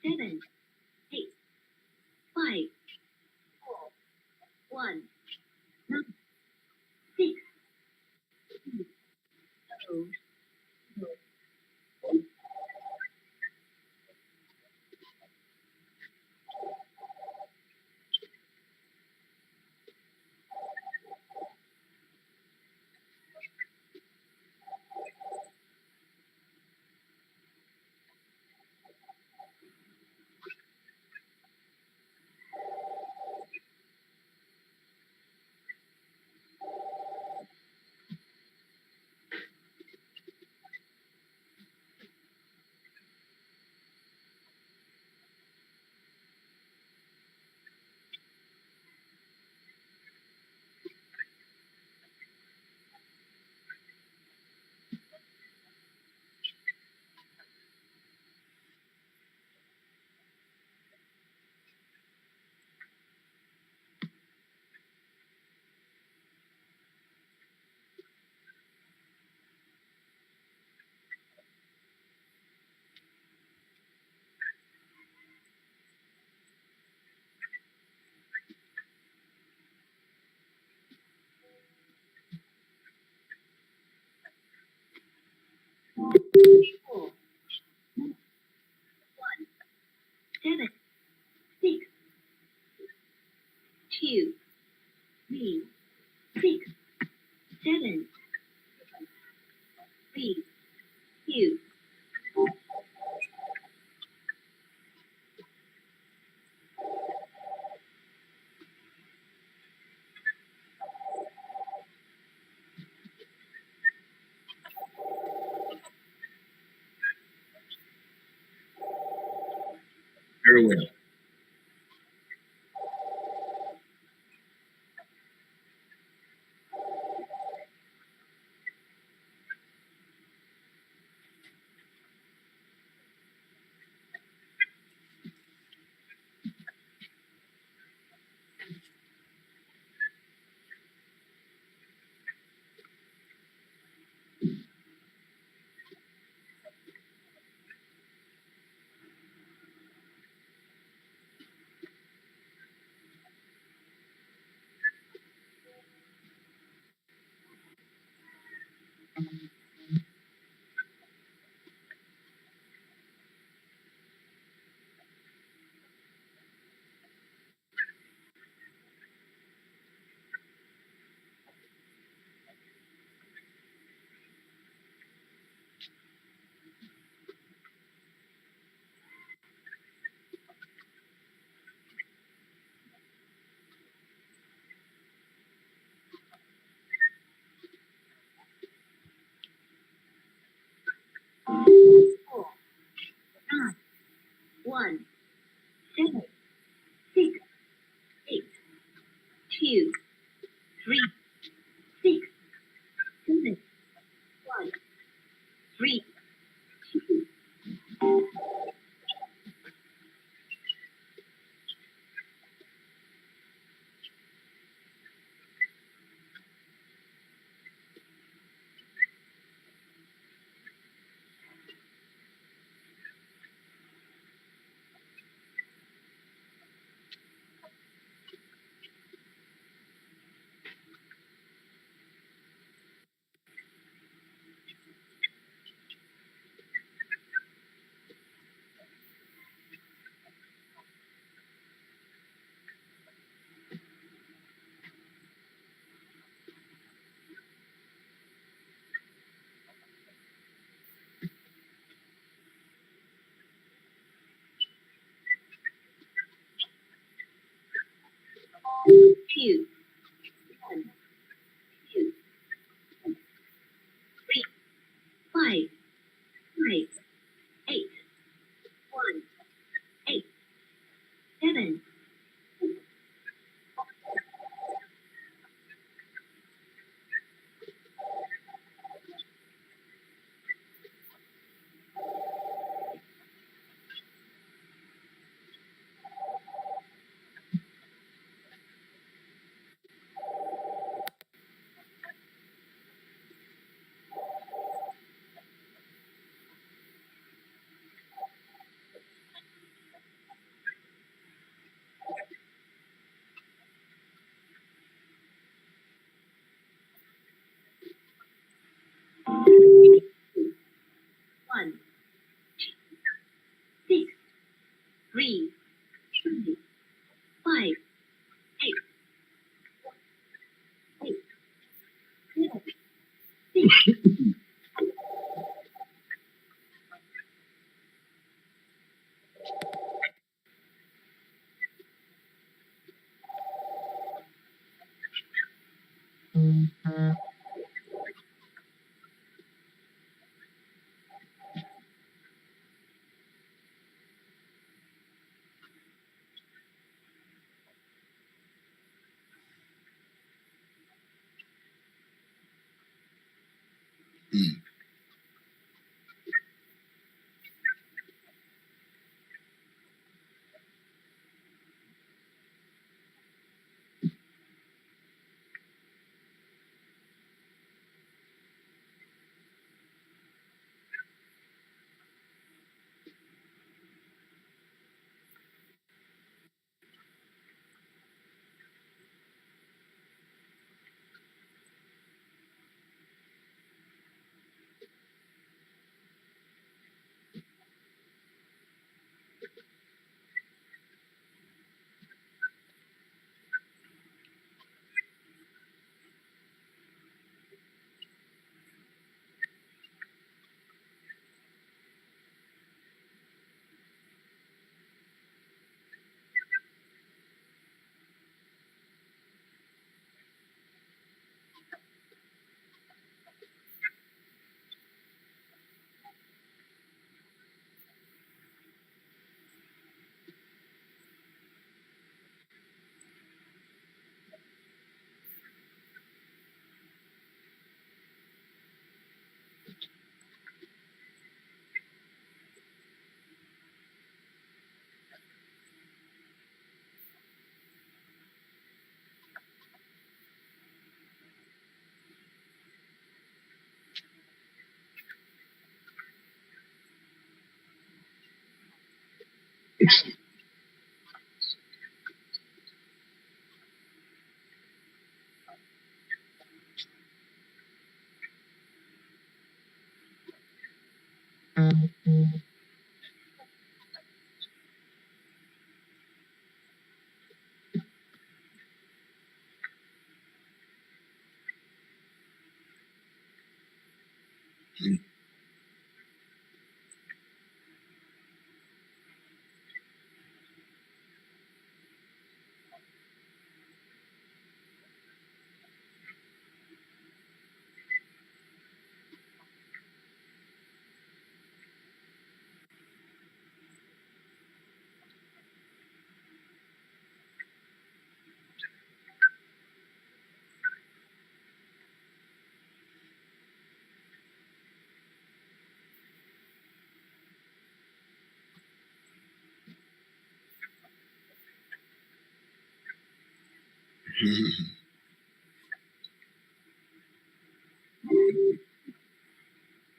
Seven, 8, 5, 4, 1, 9, 6, 0. Four, 7, 6, 2, 3, 6, 7, 3, 2. everywhere. Four, nine, 1, 7, 6, 8, 2, 3, 6, 7, 1, 3, 2. Two, 1, 2, 3, 5, 8, 1, 8, 7. One, 6, 3, 2, 5, 8, 8, 7, 6.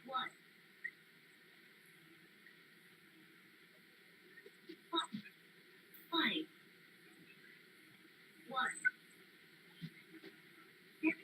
One. Five. One. Six.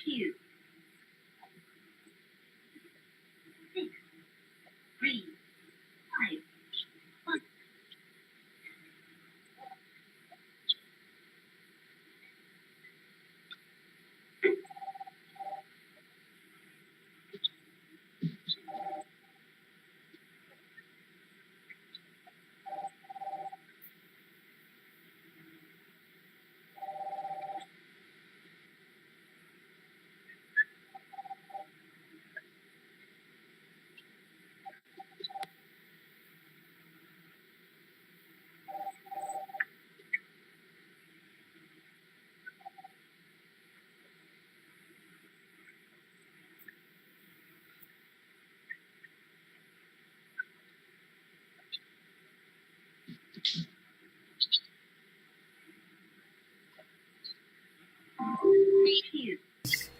Two. 6. 3. 5. 1. Two.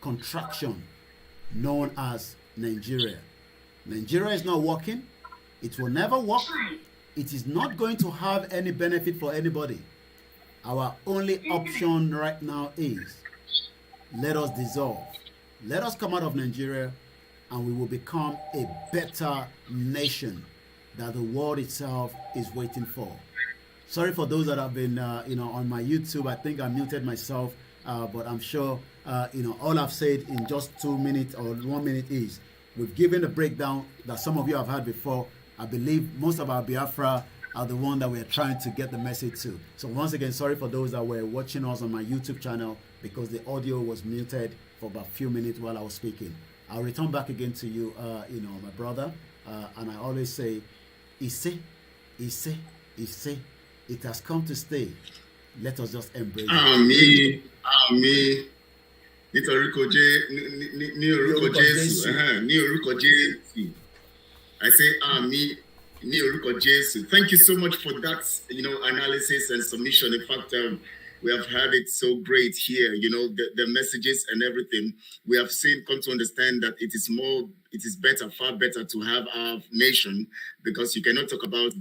Contraction known as Nigeria. Nigeria is not working. It will never work. 5. It is not going to have any benefit for anybody. Our only option right now is let us dissolve. Let us come out of Nigeria and we will become a better nation that the world itself is waiting for. Sorry for those that have been, on my YouTube. I think I muted myself, but I'm sure, all I've said in just 2 minutes or 1 minute is we've given a breakdown that some of you have had before. I believe most of our Biafra are the one that we're trying to get the message to. So once again, sorry for those that were watching us on my YouTube channel because the audio was muted for about a few minutes while I was speaking. I'll return back again to you, my brother. And I always say, Ise, Ise, Ise. It has come to stay. Let us just embrace it. Àmín, àmín. Nítorí kò jẹ́ ní orúkọ Jésù. Ní orúkọ Jésù. I say àmín ní orúkọ Jésù. Thank you so much for that, analysis and submission. In fact, we have had it so great here. The messages and everything. We have come to understand that it is better, far better to have our nation because you cannot talk about.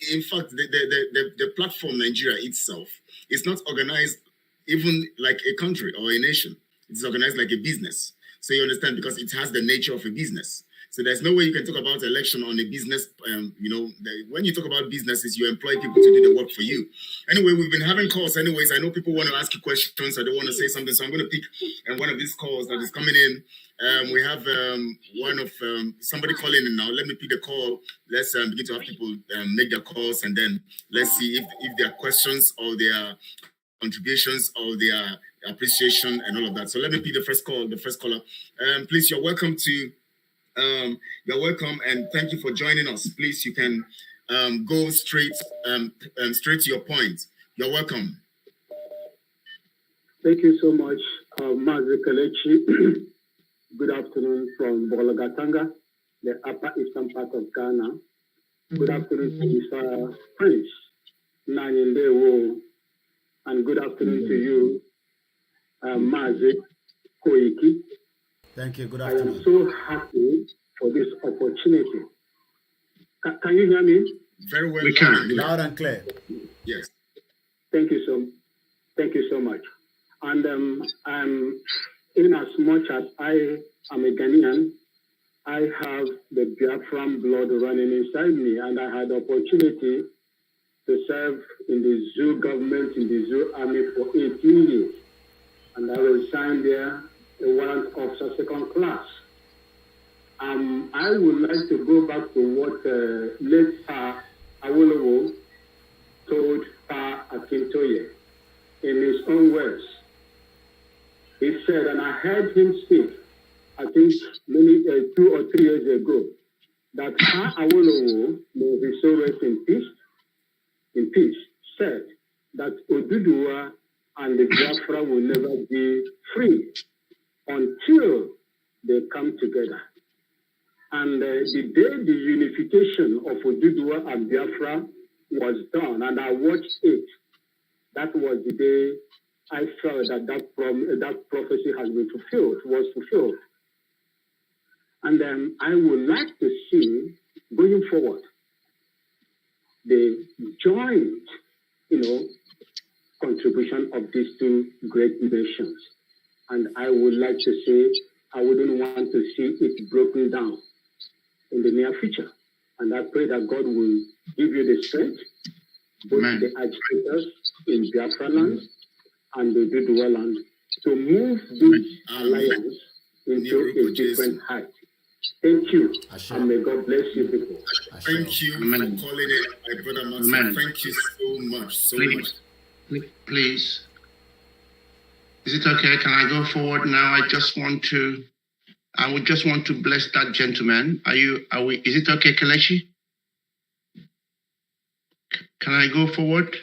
In fact, the platform Nigeria itself is not organized even like a country or a nation. It's organized like a business. So you understand, because it has the nature of a business. So there's no way you can talk about election on a business. When you talk about businesses, you employ people to do the work for you. Anyway, we've been having calls. Anyways, I know people want to ask you questions. I don't want to say something. So I'm going to pick one of these calls that is coming in. We have somebody calling in now. Let me pick the call. Let's begin to have people make their calls, and then let's see if there are questions or their contributions or their appreciation and all of that. So let me be the first caller. Please, you're welcome and thank you for joining us. Please, you can go straight to your point. You're welcome. Thank you so much, Mazi Kelechi. Good afternoon from Bolagatanga, the upper eastern part of Ghana. Good afternoon to Mr. Prince Nanyendewo, and good afternoon to you, Mazi Koiki. Thank you. Good I afternoon. am so happy for this opportunity. Can you hear me? Very well. We can. Loud and clear. Yes. Thank you so much. And in as much as I am a Ghanaian, I have the Biafran blood running inside me, and I had the opportunity to serve in the zoo government, in the zoo army for 18 years. And I resigned there, a warrant officer, second class. I would like to go back to what late Pa Awolowo told Pa Akintoye in his own words. He said, and I heard him speak, I think maybe 2 or 3 years ago, that Pa Awolowo, may his soul rest in peace, said that Oduduwa and the Biafra will never be free until they come together. And the day the unification of Oduduwa and Biafra was done, and I watched it, that was the day I felt that prophecy has been fulfilled. And then I would like to see, going forward, the joint, contribution of these two great nations. And I would like to say, I wouldn't want to see it broken down in the near future. And I pray that God will give you the strength, both Amen. the agitators in Biafra land and the Oduduwa land, to move this alliance into a different height. Thank you, and may God bless you people. Thank you Amen. for calling it, my brother Master. Amen. Thank you so much, Please. Is it okay? Can I go forward now? I would just want to bless that gentleman. Are we, is it okay, Kelechi? Can I go forward?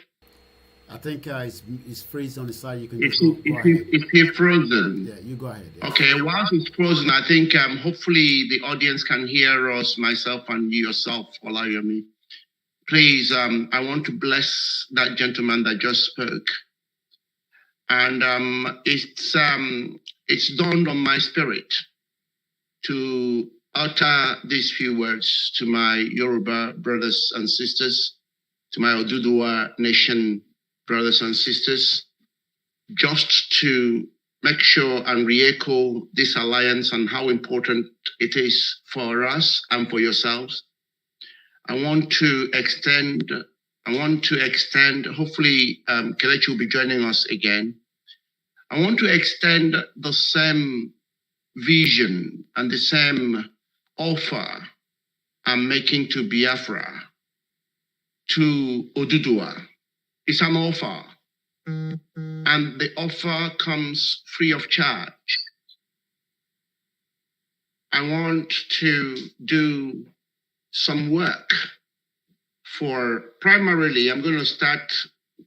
I think it's freeze on the side. You can If just go ahead. he's frozen. Yeah, you go ahead. Yes. Okay, whilst it's frozen, I think hopefully the audience can hear us, myself and yourself, Folayemi. Please, I want to bless that gentleman that just spoke. And it's dawned on my spirit to utter these few words to my Yoruba brothers and sisters, to my Oduduwa nation brothers and sisters, just to make sure and re-echo this alliance and how important it is for us and for yourselves. I want to extend, hopefully Kelechi will be joining us again. I want to extend the same vision and the same offer I'm making to Biafra, to Oduduwa. It's an offer, and the offer comes free of charge. I want to do some work for primarily, I'm going to start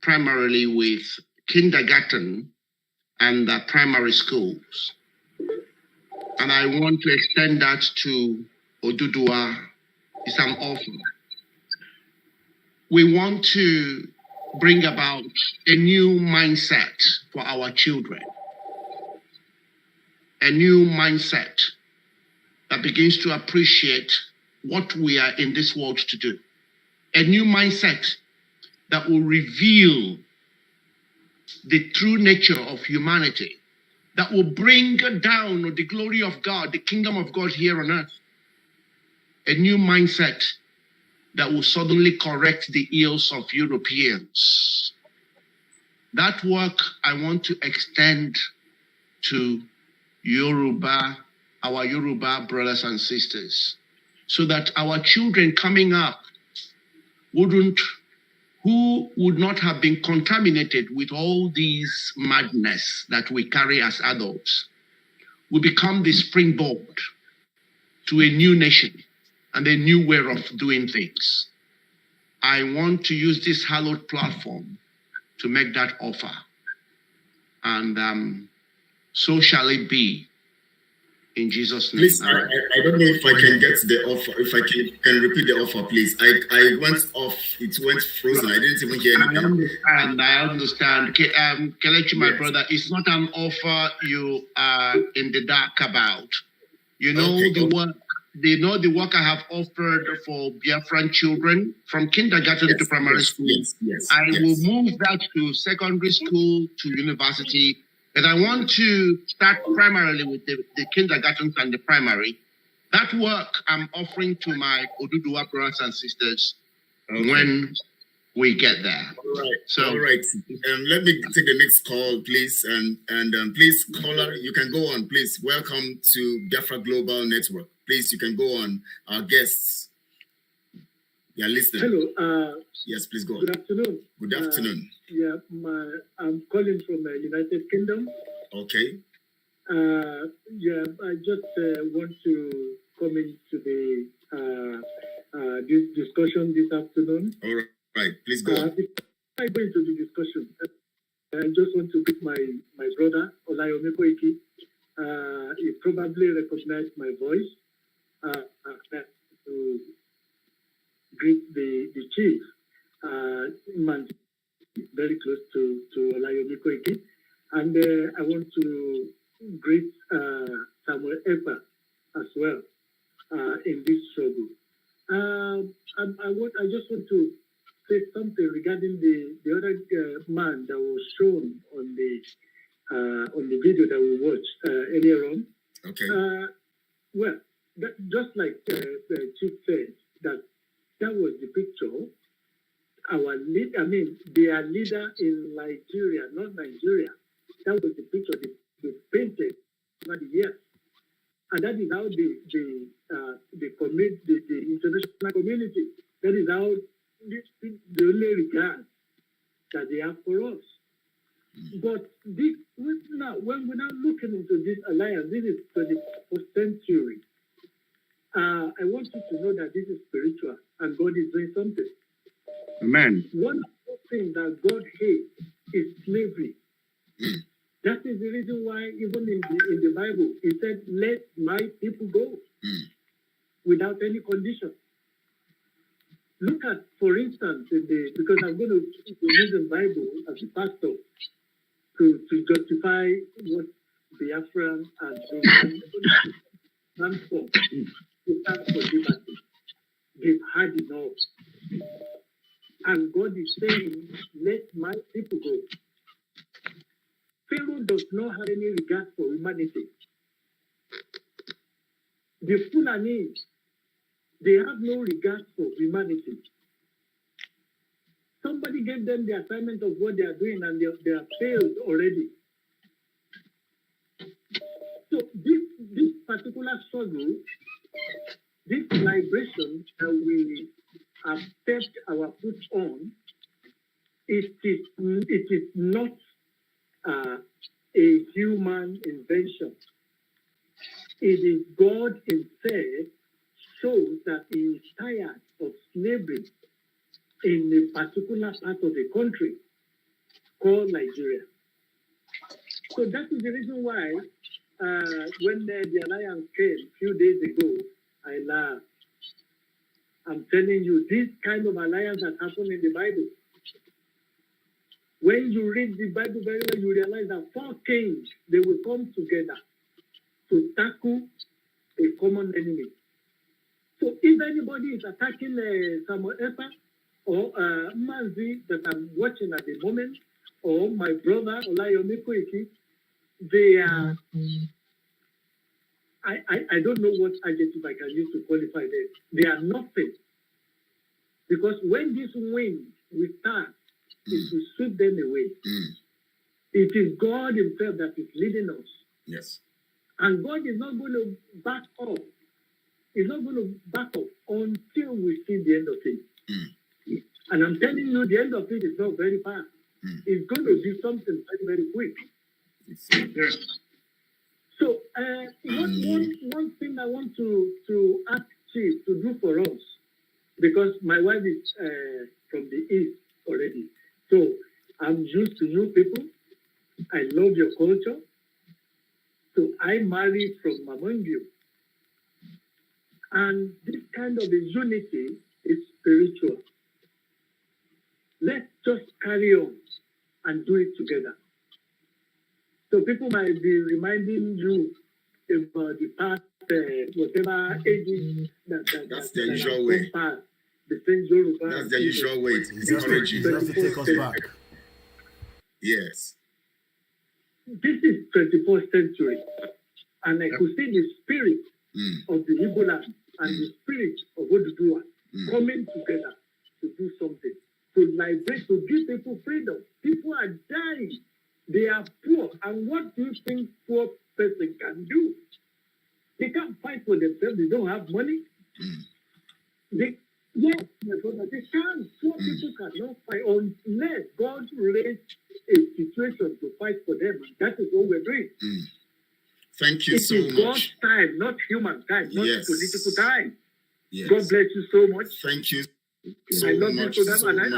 primarily with kindergarten and the primary schools. And I want to extend that to Oduduwa. It's an offer. We want to bring about a new mindset for our children. A new mindset that begins to appreciate what we are in this world to do. A new mindset that will reveal the true nature of humanity, that will bring down the glory of God, the kingdom of God here on earth. A new mindset that will suddenly correct the ills of Europeans. That work I want to extend to Yoruba, our Yoruba brothers and sisters, so that our children coming up wouldn't who would not have been contaminated with all these madness that we carry as adults, will become the springboard to a new nation and a new way of doing things. I want to use this hallowed platform to make that offer. And so shall it be. In Jesus' name. Please, I don't know if I can get the offer. If I can repeat the offer, please. I went off. It went frozen. I didn't even hear anything. I understand. Kelechi, my brother, it's not an offer you are in the dark about. You know the work. They know the work I have offered for Biafran children from kindergarten to primary school. I will move that to secondary school to university. But I want to start primarily with the kindergartens and the primary. That work I'm offering to my Oduduwa brothers and sisters when we get there. All right. Let me take the next call, please. And please, caller, you can go on. Please, welcome to Biafra Global Network. Please, you can go on. Our guests, you are listening. Hello. Yes, please go on. Good afternoon. Good afternoon. I'm calling from the United Kingdom. Okay. I just want to come into the this discussion this afternoon. All right. Please go on. Before I go into the discussion, I just want to greet my brother, Olayemi Koiki. He probably recognized my voice. To greet the chief, man, very close to Olayemi Koiki. And I want to greet Samuel Epa as well in this struggle. I just want to say something regarding the other man that was shown on the video that we watched earlier on. Okay. Just like the chief said, that was the picture. Our their leader in Nigeria, not Nigeria. That was the picture they painted over the years, and that is how the international community. That is how the only regard that they have for us. But when we're now looking into this alliance, this is 21st century. I want you to know that this is spiritual and God is doing something. Amen. One of the things that God hates is slavery. That is the reason why even in the Bible, it said, let my people go without any condition. Look at, for instance, because I'm going to use the Bible as a pastor to justify what Biafra and stand for. To stand for liberty. They've had enough. And God is saying, let my people go. Pharaoh does not have any regard for humanity. The Fulani, they have no regard for humanity. Somebody gave them the assignment of what they are doing and they have failed already. So this particular struggle, this liberation that we have stepped our foot on, it is not a human invention. It is God himself shows that he is tired of slavery in a particular part of the country called Nigeria. So that is the reason why when the alliance came a few days ago, I laughed. I'm telling you, this kind of alliance that happened in the Bible. When you read the Bible very well, you realize that 4 kings, they will come together to tackle a common enemy. So if anybody is attacking Samuel Epa or Manzi that I'm watching at the moment, or my brother Olayemi Koiki, they are, I don't know what adjective I can use to qualify them. They are nothing. Because when this wind will start, it will sweep them away. It is God himself that is leading us. Yes. And God is not going to back up. He's not going to back up until we see the end of it. And I'm telling you, the end of it is not very fast. It's going to be something very, very quick. Yes. So, one thing I want to ask Chief to do for us, because my wife is from the East already. So, I'm used to new people. I love your culture. So, I married from among you. And this kind of a unity is spiritual. Let's just carry on and do it together. So people might be reminding you about the past, whatever ages That's the usual way. Past, the same Yoruba. That's the usual way. It's Just encouraging. to take us back. Yes. This is 21st century. And I could see the spirit of the Igbo land and the spirit of Oduduwa coming together to do something. To liberate, to give people freedom. People are dying. They are poor. And what do you think poor person can do? They can't fight for themselves. They don't have money. Yes, my brother, they can't. Poor people cannot fight unless God raised a situation to fight for them. And that is what we're doing. Thank you It so is much. God's time, not human time, not Yes. political time. Yes. God bless you so much. Thank you so I love much. this program, So and much.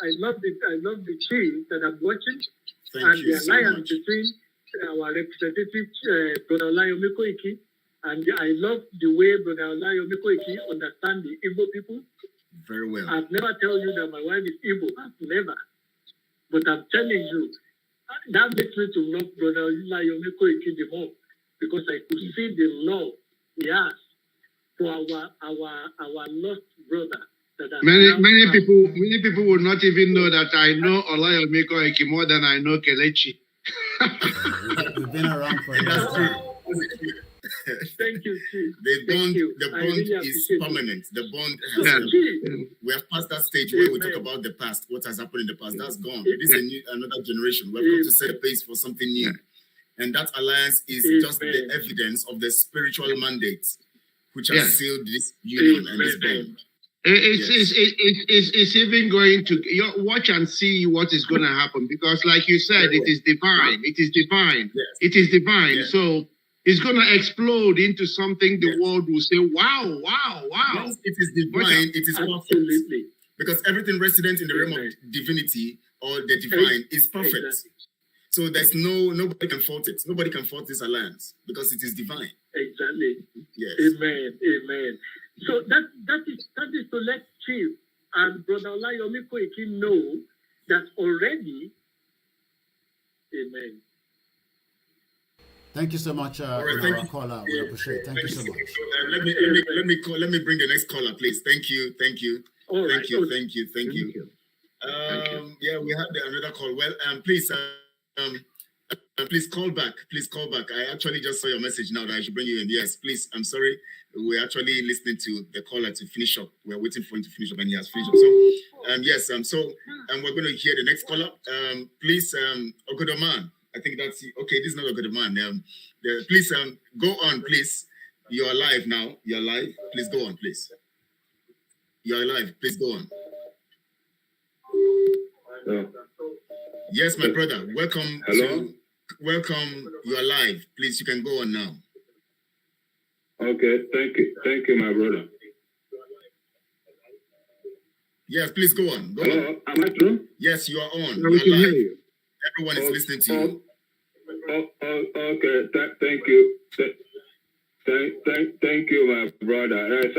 I love the team that I'm watching, Thank and you the so alliance much. between our representative, Brother Olayomi Koiki, and I love the way Brother Olayomi Koiki understands the Igbo people. Very well. I've never told you that my wife is Igbo. I've never. But I'm telling you, that makes me to love Brother Olayomi Koiki the more, because I could see the love he has for our lost brother. Many people would not even know that I know Olayomi Koiki more than I know Kelechi. We've been around for That's true. Thank you, Chief. The Thank bond, you. the I bond really is appreciate it. permanent. The bond So, has Chief, we have passed that stage where we Amen. talk about the past, what has happened in the past. That's gone. Amen. This is another generation. We've come to set a pace for something new. And that alliance is just the Amen. evidence of the spiritual mandate which Yeah. has sealed this union and this Amen. bond. It's even going to watch and see what is going to happen, because like you said, it is divine. It is divine. Yes. It is divine. Yes. So it's going to explode into something the Yes. world will say, wow, wow, wow. Once it is divine, it is perfect. absolutely. Because everything resident in the realm of Amen. divinity or the divine is perfect. Exactly. So there's nobody can fault it. Nobody can fault this alliance because it is divine. Exactly. Yes. Amen. Amen. So that is to let Chief and Brother Olayomi Koiki know that already. Amen. Thank you so much, All right, thank our you. caller. We appreciate it. Thank you so much. Let me bring the next caller, please. Thank you. All right. Thank you. Okay. Thank you. Yeah, we had another call. Well, please call back. I actually just saw your message now that I should bring you in. Yes, please. I'm sorry. We're actually listening to the caller to finish up. We're waiting for him to finish up, and he has finished up. So, we're going to hear the next caller. Please, Ogodoman. I think that's okay. This is not Ogodoman. Please, go on, please. You're live now. You're live. Please go on, please. You're live. Please go on. Yes, my brother. Welcome. Hello? Welcome. You are live. Please, you can go on now. Okay, thank you, my brother. Yes, please go on. Go Hello, on. am I through? Yes, you are on. No, we can You are hear live. you. Everyone is listening to you. Okay, thank you. Thank you, my brother. Yes,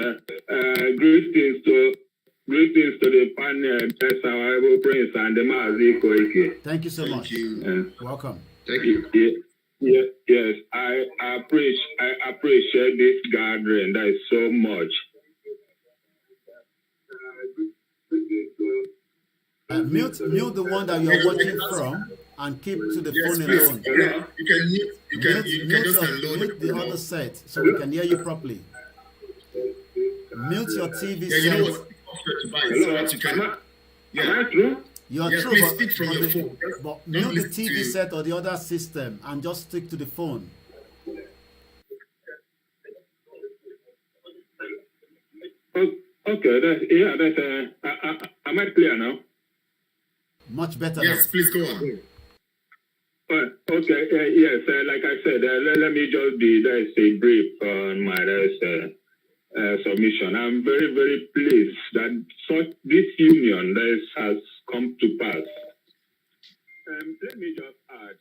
greetings to the panel, our Igbo Prince and the Mazi Koiki. Thank you so Thank much. you. Welcome. Thank you. Yes, I appreciate this gathering. That is so much. Mute the one that you're watching from and keep to the Yes, phone please. alone. You can mute. You can just unload mute the other set so we can hear you properly. Mute your TV Yeah, you know set. what? To buy so Hello, that you can. am I through? You're Yes, true, please but, speak from your phone. but Don't mute the listen to TV you. set or the other system and just stick to the phone. Okay, am I clear now? Much better. Yes, now. please go on. Okay, yes, like I said, let me just be, there's a brief on my submission. I'm very, very pleased that this union has come to pass. Let me just add,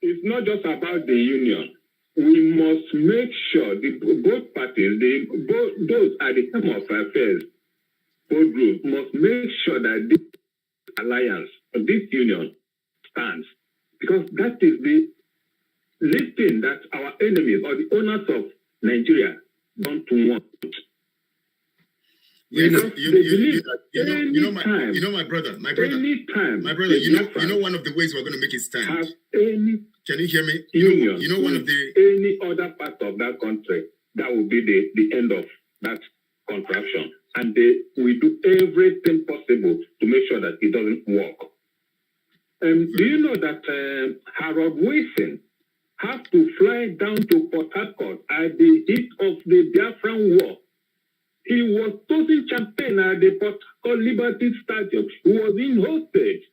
it's not just about the union. We must make sure both parties, those at the helm of affairs, both groups must make sure that this alliance or this union stands, because that is the listing that our enemies or the owners of Nigeria don't want. Yes, you know my brother, anytime, you know one of the ways we're going to make it stand. Have any Can you hear me? union, You know one of the any other part of that country, that will be the end of that contraction, and we do everything possible to make sure that it doesn't work. Do you know that Harold Wilson had to fly down to Port Harcourt at the heat of the Biafran War? He was tossing champagne at the Port Harcourt Liberty Stadium. He was in hostage.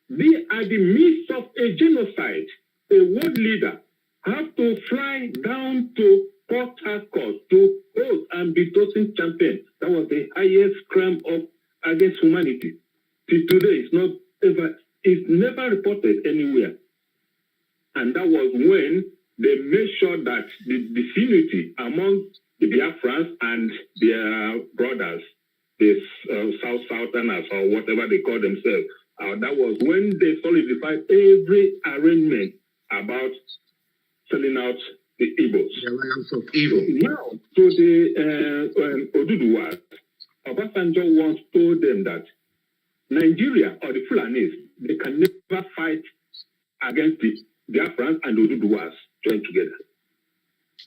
They are the midst of a genocide. A world leader have to fly down to Port Harcourt to host and be tossing champagne. That was the highest crime against humanity. Till today, it's never reported anywhere. And that was when they made sure that the disunity among the Biafrans and their brothers, the Southerners or whatever they call themselves, that was when they solidified every arrangement about selling out the Igbos. The alliance of evil. Now, to the Oduduwa, Obasanjo once told them that Nigeria or the Fulanis, they can never fight against the Biafrans and Oduduwas joined together.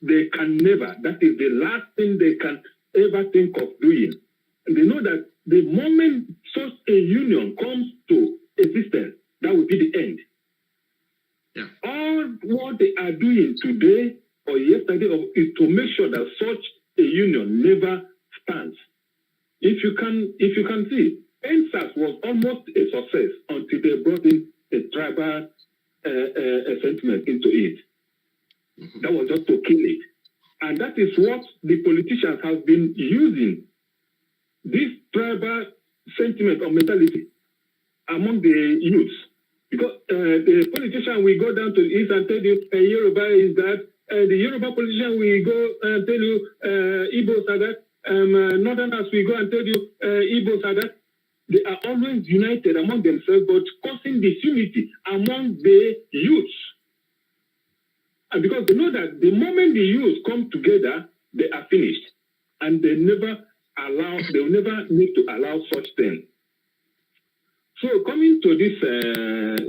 They can never. That is the last thing they can ever think of doing. And they know that the moment such a union comes to existence, that will be the end. Yeah. All what they are doing today or yesterday is to make sure that such a union never stands. If you can see, NSAS was almost a success until they brought in a tribal sentiment into it. Mm-hmm. That was just to kill it. And that is what the politicians have been using, this tribal sentiment or mentality among the youths. Because the politician will go down to the east and tell you Yoruba is that, the Yoruba politician will go and tell you Igbos are that, Northerners will go and tell you Igbos are that. They are always united among themselves, but causing disunity among the youths. And because they know that the moment the youths come together, they are finished. And they will never need to allow such things. So coming to this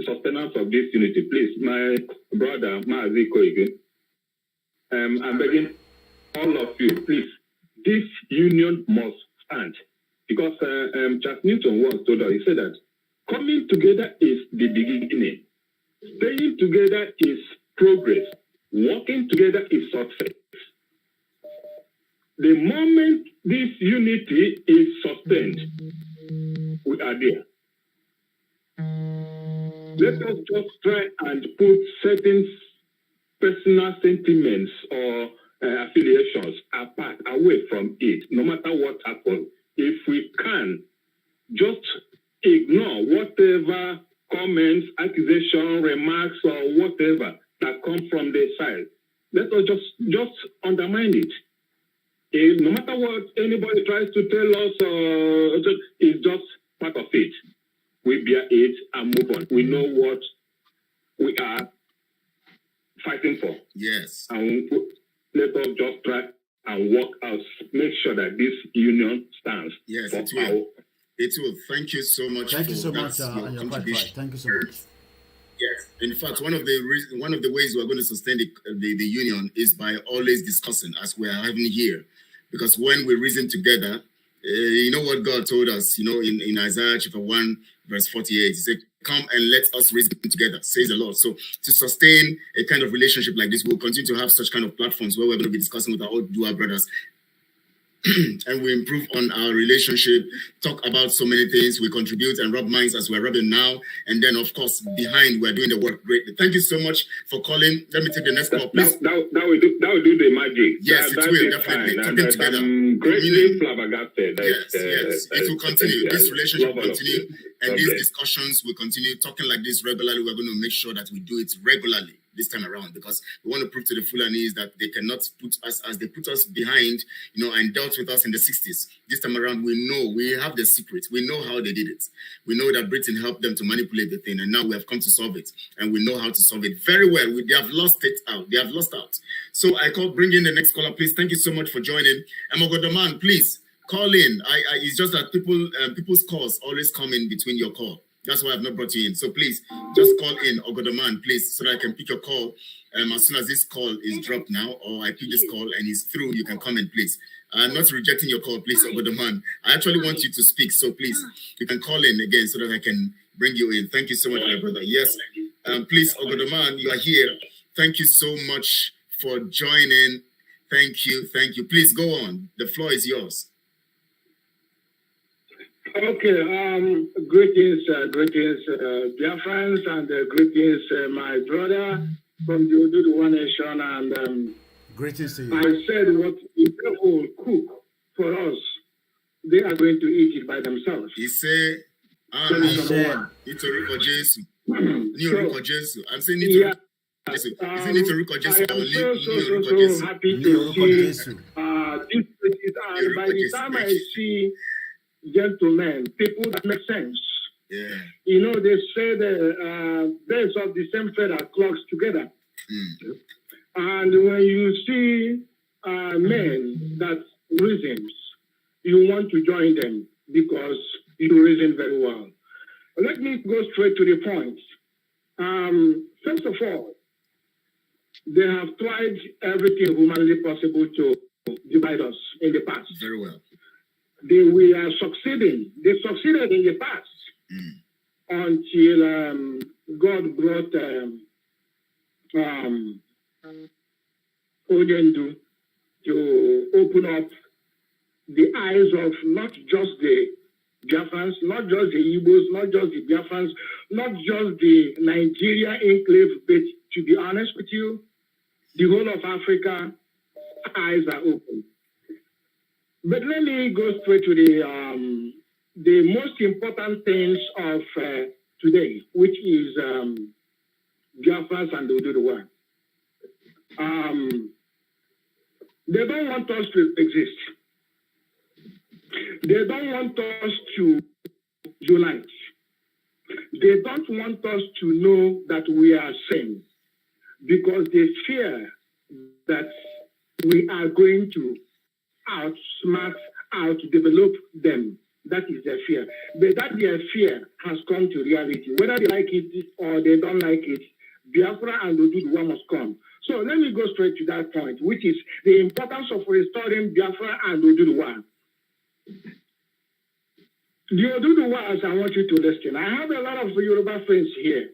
sustenance of this unity, please, my brother, Maazi Koike, I'm begging all of you, please, this union must stand. Because Charles Newton once told us, he said that coming together is the beginning. Staying together is progress. Working together is success. The moment this unity is sustained, we are there. Let us just try and put certain personal sentiments or affiliations apart, away from it, no matter what happens. If we can just ignore whatever comments, accusations, remarks, or whatever that come from their side, let us just undermine it. No matter what anybody tries to tell us, it's just part of it. We bear it and move on. We know what we are fighting for. Yes. And let us just try and work out, make sure that this union stands. Yes, it will. It will. Thank you so much. Thank you so much, and you're quite right. Thank you so much. Yes. In fact, one of the ways we're going to sustain the union is by always discussing, as we are having here. Because when we reason together, you know what God told us, in Isaiah chapter 1, verse 48, he said, come and let us reason together, says the Lord. So to sustain a kind of relationship like this, we'll continue to have such kind of platforms where we're going to be discussing with our Oduduwa brothers. and we improve on our relationship, talk about so many things, we contribute and rub minds as we're rubbing now. And then, of course, behind, we're doing the work greatly. Thank you so much for calling. Let me take the next call, please. That will do the magic. Yes, it will, definitely. Talking together. I'm greatly flabbergasted. Yes. It will continue. This relationship will continue. And these discussions will continue. Talking like this regularly, we're going to make sure that we do it regularly this time around, because we want to prove to the Fulanis that they cannot put us, as they put us behind, and dealt with us in the 60s. This time around, we know, we have the secret. We know how they did it. We know that Britain helped them to manipulate the thing, and now we have come to solve it, and we know how to solve it very well. They have lost it out. They have lost out. So I bring in the next caller, please. Thank you so much for joining. Mogodaman, please call in. It's just that people's calls always come in between your call. That's why I've not brought you in. So please, just call in, Ogodaman, please, so that I can pick your call. As soon as this call is dropped now, or I pick this call and it's through, you can come in, please. I'm not rejecting your call, please, Ogodaman. I actually want you to speak, so please, you can call in again so that I can bring you in. Thank you so much, my brother. Yes, please, Ogodaman, you are here. Thank you so much for joining. Thank you. Please go on. The floor is yours. Okay, greetings, Biafrans, and greetings, my brother from the Oduduwa nation, and greetings to you. I said what the people cook for us, they are going to eat it by themselves. He said, I'm saying Nitoriko Jesu. I'm saying Nitoriko Jesu. Is it Nitoriko Jesu or Nitoriko Jesu? So happy to see this places, and by the time I see gentlemen, people that make sense. Yeah. They say the birds of the same feather flocks together. And when you see men that reasons, you want to join them because you reason very well. Let me go straight to the point. First of all, they have tried everything humanly possible to divide us in the past. Very well. We are succeeding. They succeeded in the past until God brought Oyendu to open up the eyes of not just the Biafrans, not just the Igbos, not just the Biafrans, not just the Nigeria enclave, but to be honest with you, the whole of Africa, eyes are open. But let me go straight to the most important things of today, which is Biafrans and Oduduwa. They don't want us to exist. They don't want us to unite. They don't want us to know that we are same, because they fear that we are going to outsmart, outdevelop them. That is their fear. But that their fear has come to reality. Whether they like it or they don't like it, Biafra and Oduduwa must come. So let me go straight to that point, which is the importance of restoring Biafra and Oduduwa. The Oduduwas, I want you to listen. I have a lot of Yoruba friends here.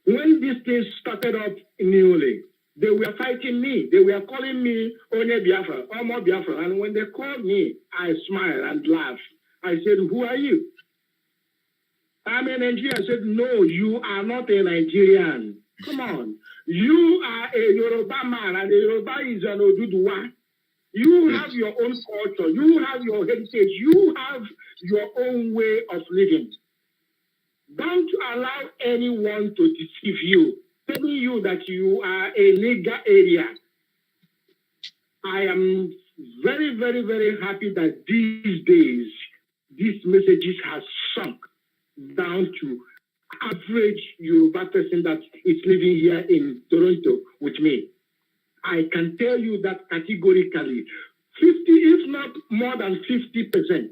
When these things started up newly, they were fighting me. They were calling me Onye Biafra, Omo Biafra. And when they called me, I smiled and laughed. I said, who are you? I'm a Nigerian. I said, no, you are not a Nigerian. Come on. You are a Yoruba man, and a Yoruba is an Oduduwa. You have your own culture. You have your heritage. You have your own way of living. Don't allow anyone to deceive you, telling you that you are a legal area. I am very, very, very happy that these days, these messages have sunk down to average Yoruba person that is living here in Toronto with me. I can tell you that categorically, 50, if not more than 50%,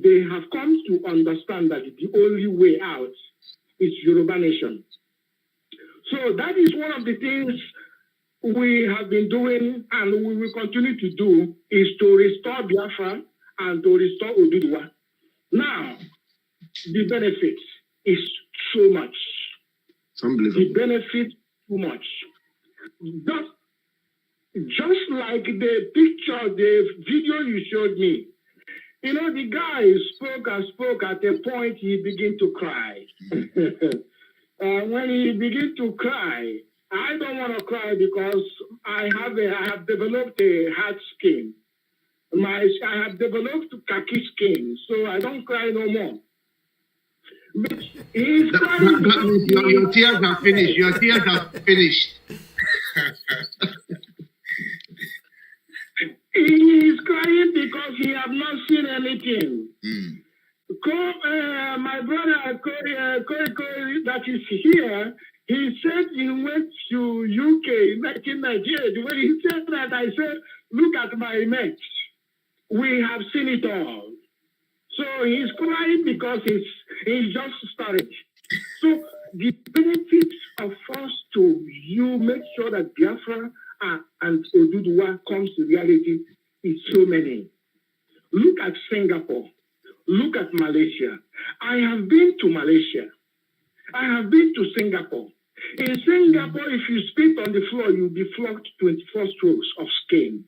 they have come to understand that the only way out is Yoruba nation. So that is one of the things we have been doing and we will continue to do, is to restore Biafra and to restore Oduduwa. Now, the benefit is so much. The benefit too much. Just just like the picture, the video you showed me. You know, the guy spoke and spoke. At a point, he began to cry. When he began to cry, I don't want to cry because I have developed a hard skin. I have developed khaki skin, so I don't cry no more. But he's crying. Your tears are finished. Your tears are finished. He is crying because he have not seen anything. My brother KOIKIMEDIA that is here, he said he went to UK, back in Nigeria. When he said that, I said, look at my mates. We have seen it all. So he's crying because he's just started. So the benefits of us to you make sure that Biafra and Oduduwa comes to reality is so many. Look at Singapore. Look at Malaysia. I have been to Malaysia. I have been to Singapore. In Singapore, if you spit on the floor, you'll be flogged 24 strokes of skin.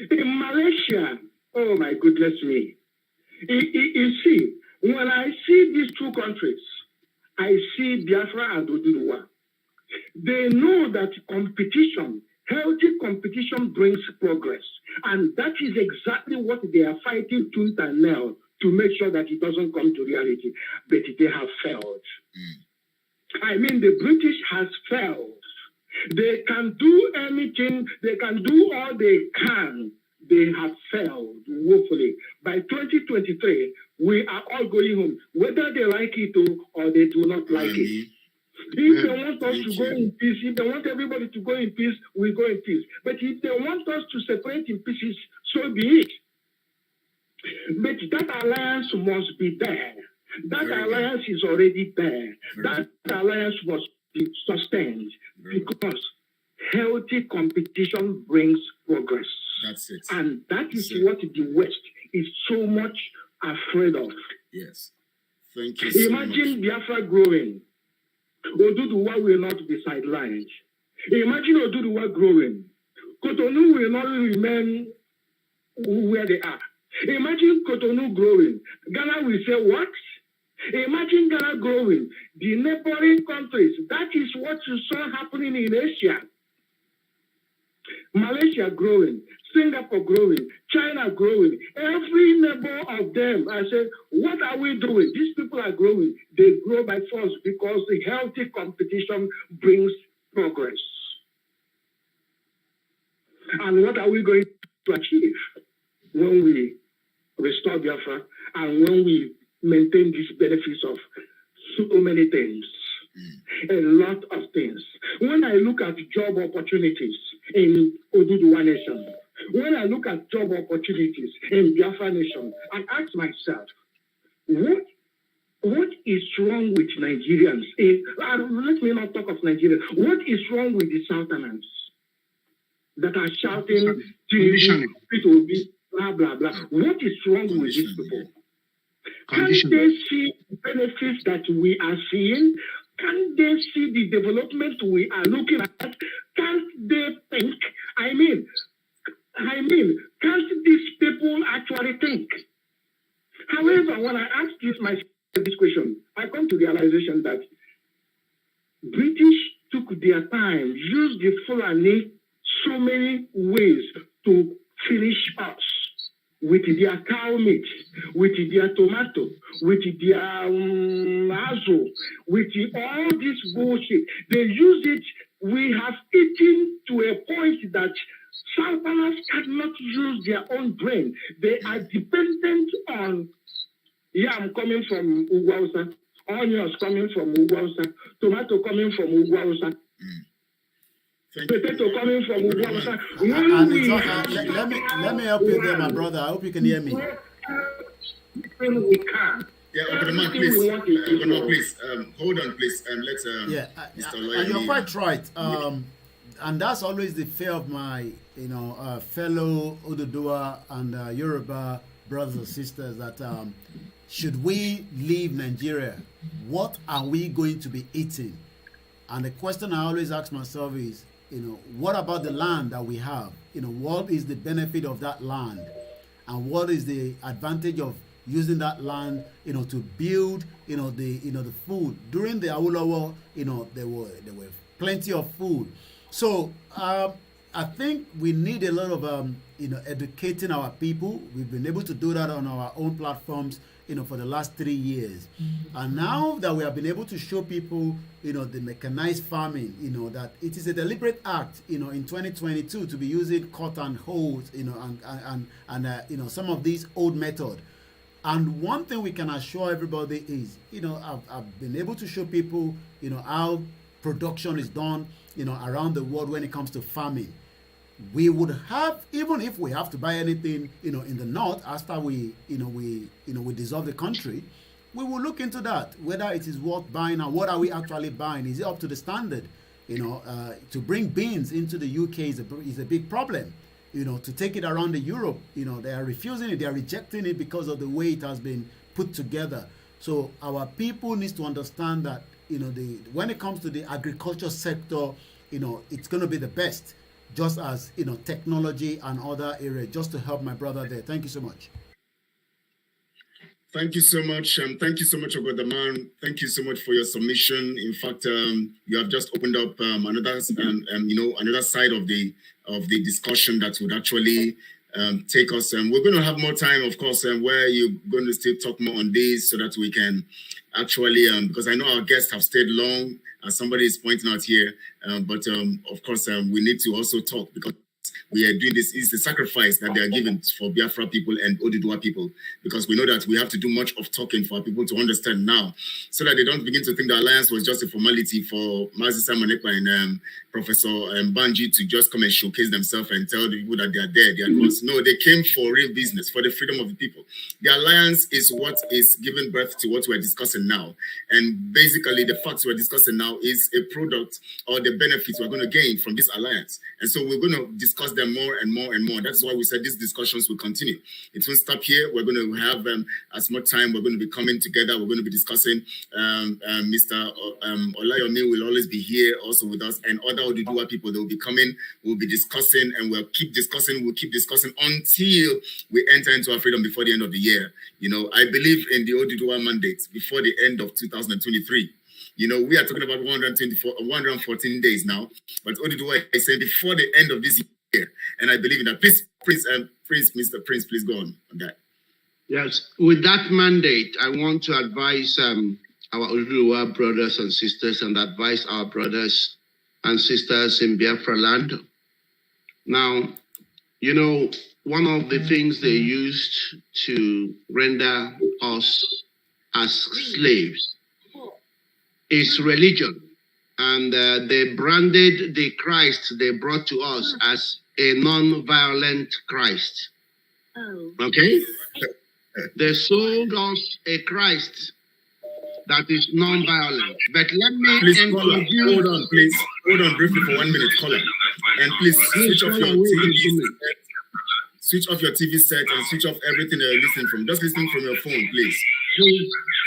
In Malaysia, oh my goodness me. You see, when I see these two countries, I see Biafra and Oduduwa. They know that competition, healthy competition brings progress. And that is exactly what they are fighting tooth and nail to make sure that it doesn't come to reality. But they have failed. I mean, the British has failed. They can do anything, they can do all they can. They have failed woefully. By 2023, we are all going home, whether they like it or they do not like it. If they want us to go in peace, if they want everybody to go in peace, we go in peace. But if they want us to separate in pieces, so be it. But that alliance must be there. That alliance is already there. That alliance must be sustained because healthy competition brings progress. That's it. And that is what the West is so much afraid of. Yes. Thank you so Imagine Biafra growing. Oduduwa will not be sidelined. Imagine Oduduwa growing. Cotonou will not remain where they are. Imagine Cotonou growing. Ghana will say, what? Imagine Ghana growing. The neighboring countries, that is what you saw happening in Asia. Malaysia growing, Singapore growing, China growing, every neighbor of them. I said, what are we doing? These people are growing. They grow by force because the healthy competition brings progress. And what are we going to achieve when we restore Biafra and when we maintain these benefits of so many things? A lot of things. When I look at job opportunities in Oduduwa Nation, when I look at job opportunities in Biafra Nation, I ask myself, what is wrong with Nigerians? Let me not talk of Nigeria. What is wrong with the Southerners that are shouting it will be blah, blah, blah? What is wrong with these people? Can they see the benefits that we are seeing? Can they see the development we are looking at? Can't they think? I mean, can't these people actually think? However, when I ask this question, I come to the realization that British took their time, used the Fulani so many ways to finish us. With their cow meat, with their tomato, with their azo, with all this bullshit. They use it. We have eaten to a point that Southerners cannot use their own brain. They are dependent on yam coming from Ugwausa, onions coming from Ugwausa, tomato coming from Ugwausa. Potato coming from Ugwausa. Let me help you there, my brother. I hope you can hear me. We can. Yeah, Oduduwa, please. Oduduwa, please. Hold on, please. Let's. Mr. And you're quite right. And that's always the fear of my, fellow Oduduwa and Yoruba brothers and sisters that should we leave Nigeria, what are we going to be eating? And the question I always ask myself is, what about the land that we have? What is the benefit of that land? And what is the advantage of using that land, to build, the food? During the Awolowo, there were plenty of food. So I think we need a lot of, educating our people. We've been able to do that on our own platforms, for the last 3 years. And now that we have been able to show people, the mechanized farming, that it is a deliberate act, in 2022 to be using cut and hold, and some of these old methods. And one thing we can assure everybody is, I've been able to show people, how production is done, around the world when it comes to farming. We would have, even if we have to buy anything, in the north after we dissolve the country, we will look into that, whether it is worth buying and what are we actually buying. Is it up to the standard? To bring beans into the UK is a big problem. To take it around the Europe, they are refusing it, they are rejecting it because of the way it has been put together. So our people need to understand that, when it comes to the agriculture sector, it's going to be the best, just as, technology and other areas, just to help my brother there. Thank you so much. Thank you so much. Thank you so much, Ogodaman. Thank you so much for your submission. In fact, you have just opened up another side of the discussion that would actually take us. We're going to have more time, of course, where you're going to still talk more on this so that we can actually, because I know our guests have stayed long, as somebody is pointing out here, but of course, we need to also talk because we are doing this is the sacrifice that they are giving for Biafra people and Oduduwa people, because we know that we have to do much of talking for people to understand now, so that they don't begin to think the alliance was just a formality for Mazi Samonekwa and Professor Banji to just come and showcase themselves and tell the people that they are there. They are the ones. No, they came for real business, for the freedom of the people. The alliance is what is giving birth to what we're discussing now. And basically, the facts we're discussing now is a product or the benefits we're going to gain from this alliance. And so we're going to discuss them more and more and more. That's why we said these discussions will continue. It won't stop here. We're going to have as much time. We're going to be coming together. We're going to be discussing. Mr. Olayomi will always be here also with us, and other Oduduwa people that will be coming. We'll be discussing, and we'll keep discussing. We'll keep discussing until we enter into our freedom before the end of the year. I believe in the Oduduwa mandate before the end of 2023. We are talking about 114 days now, but Oduduwa is saying before the end of this year, and I believe in that. Please, Mr. Prince, please go on that. Yes, with that mandate, I want to advise our Oduduwa brothers and sisters and advise our brothers and sisters in Biafra land. Now, one of the things they used to render us as slaves is religion. And they branded the Christ they brought to us as a non-violent Christ. Okay? They sold us a Christ that is non-violent. But let me introduce... Hold on, please. Hold on briefly for 1 minute, caller. And please switch off your TV set. Switch off your TV set and switch off everything you're listening from. Just listen from your phone, please.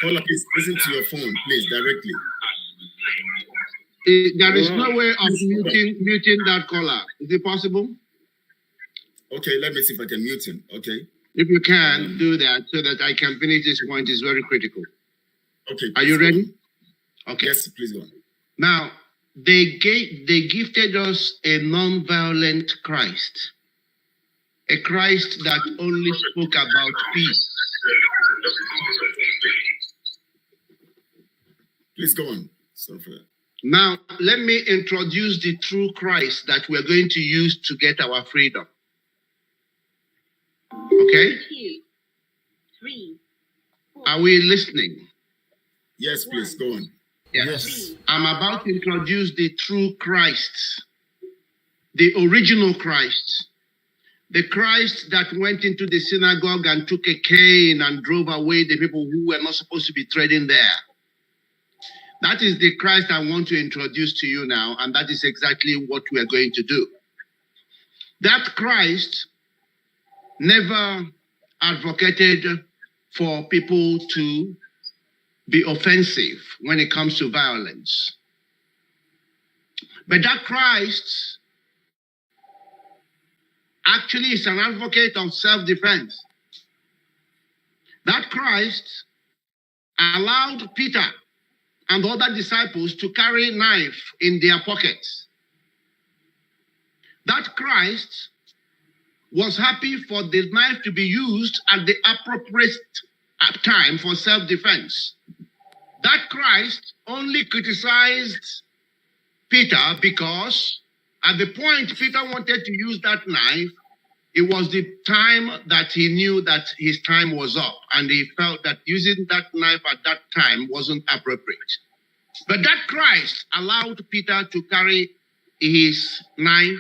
Caller, please listen to your phone, please, directly. There is no way of muting that caller. Is it possible? Okay, let me see if I can mute him. Okay. If you can, do that so that I can finish this point. It's very critical. Okay. Are you ready? Okay. Yes, please go on. Now, they gifted us a non-violent Christ. A Christ that only spoke about peace. Please go on. Sorry for that. Now, let me introduce the true Christ that we're going to use to get our freedom. Okay? 2, 3, 4. Are we listening? Yes, please go on. Yes. I'm about to introduce the true Christ, the original Christ, the Christ that went into the synagogue and took a cane and drove away the people who were not supposed to be treading there. That is the Christ I want to introduce to you now, and that is exactly what we are going to do. That Christ never advocated for people to be offensive when it comes to violence. But that Christ actually is an advocate of self-defense. That Christ allowed Peter and other disciples to carry knife in their pockets. That Christ was happy for the knife to be used at the appropriate time for self-defense. That Christ only criticized Peter because at the point Peter wanted to use that knife, it was the time that he knew that his time was up, and he felt that using that knife at that time wasn't appropriate. But that Christ allowed Peter to carry his knife.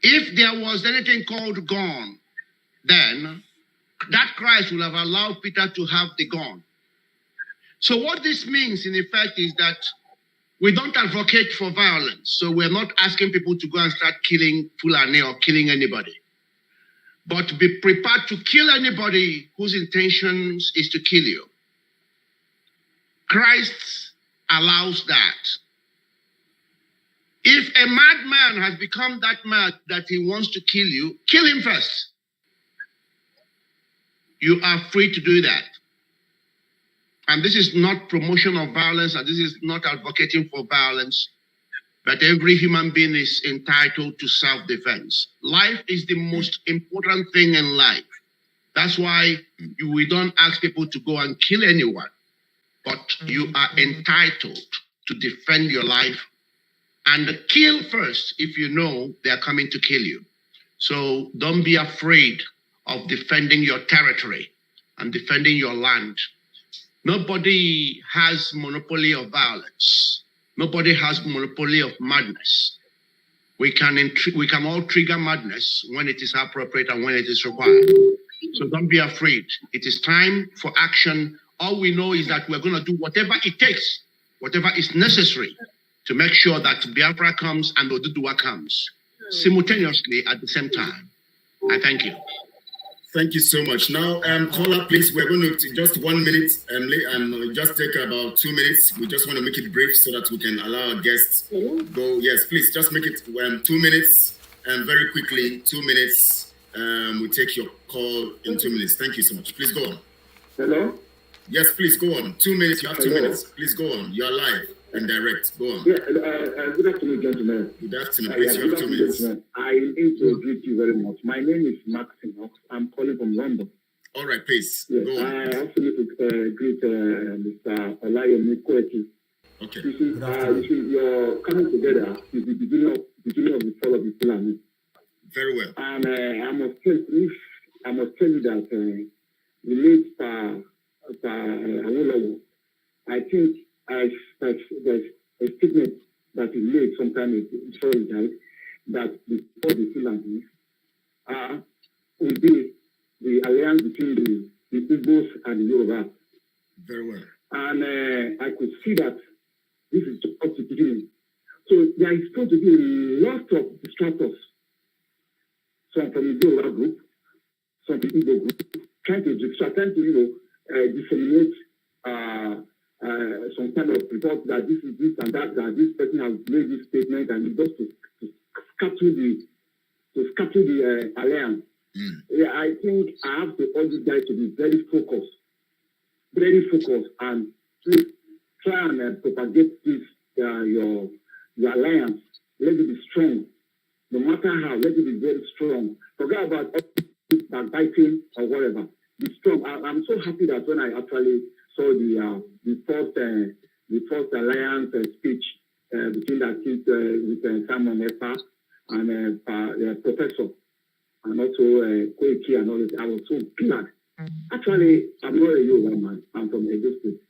If there was anything called gun, then that Christ would have allowed Peter to have the gun. So what this means in effect is that we don't advocate for violence. So we're not asking people to go and start killing Fulani or killing anybody. But be prepared to kill anybody whose intentions is to kill you. Christ allows that. If a madman has become that mad that he wants to kill him first. You are free to do that. And this is not promotion of violence, and this is not advocating for violence, but every human being is entitled to self-defense. Life is the most important thing in life. That's why we don't ask people to go and kill anyone, but you are entitled to defend your life and kill first if you know they are coming to kill you. So don't be afraid of defending your territory and defending your land. Nobody has monopoly of violence. Nobody has monopoly of madness. We can all trigger madness when it is appropriate and when it is required. So don't be afraid. It is time for action. All we know is that we're going to do whatever it takes, whatever is necessary to make sure that Biafra comes and Oduduwa comes simultaneously at the same time. I thank you. Thank you so much. Now, caller, please, we're going to just 1 minute and just take about 2 minutes. We just want to make it brief so that we can allow our guests go. Yes, please, just make it 2 minutes and very quickly, 2 minutes. We take your call in 2 minutes. Thank you so much. Please go on. Hello? Yes, please go on. 2 minutes. You have 2 minutes. Please go on. You are live and direct. Go on. Yeah, good afternoon, gentlemen. Good afternoon. Please, you have 2 minutes. Gentlemen. I need to greet you very much. My name is Maxim Knox. I'm calling from London. All right, please. Yes, Go on. I also need to greet Mr. FOLAYEMI. Okay. You see, you're coming together is the beginning of the fall of the Fulani. Very well. And I must tell you that the late Awolowo, I think there's a statement that he made sometime before he died, that before the Fulani will be the alliance between the Igbos and the Yoruba. Very well. And I could see that this is up to beginning. So there is going to be a lot of distractors. Some from the Yoruba group, some from the Igbo group, trying to disseminate some kind of report that this is this and that this person has made this statement, and just to scatter the alliance. Yeah, I think I have to urge you guys to be very focused, and please try and propagate this your alliance. Let it be strong, no matter how. Let it be very strong. Forget about backbiting or whatever. Be strong. I'm so happy that when I actually saw the first alliance speech between that kid with Simon Epa and Professor, and also KOIKI and all this, I was so glad. Actually, I'm not a Yoruba man. I'm from Edo State,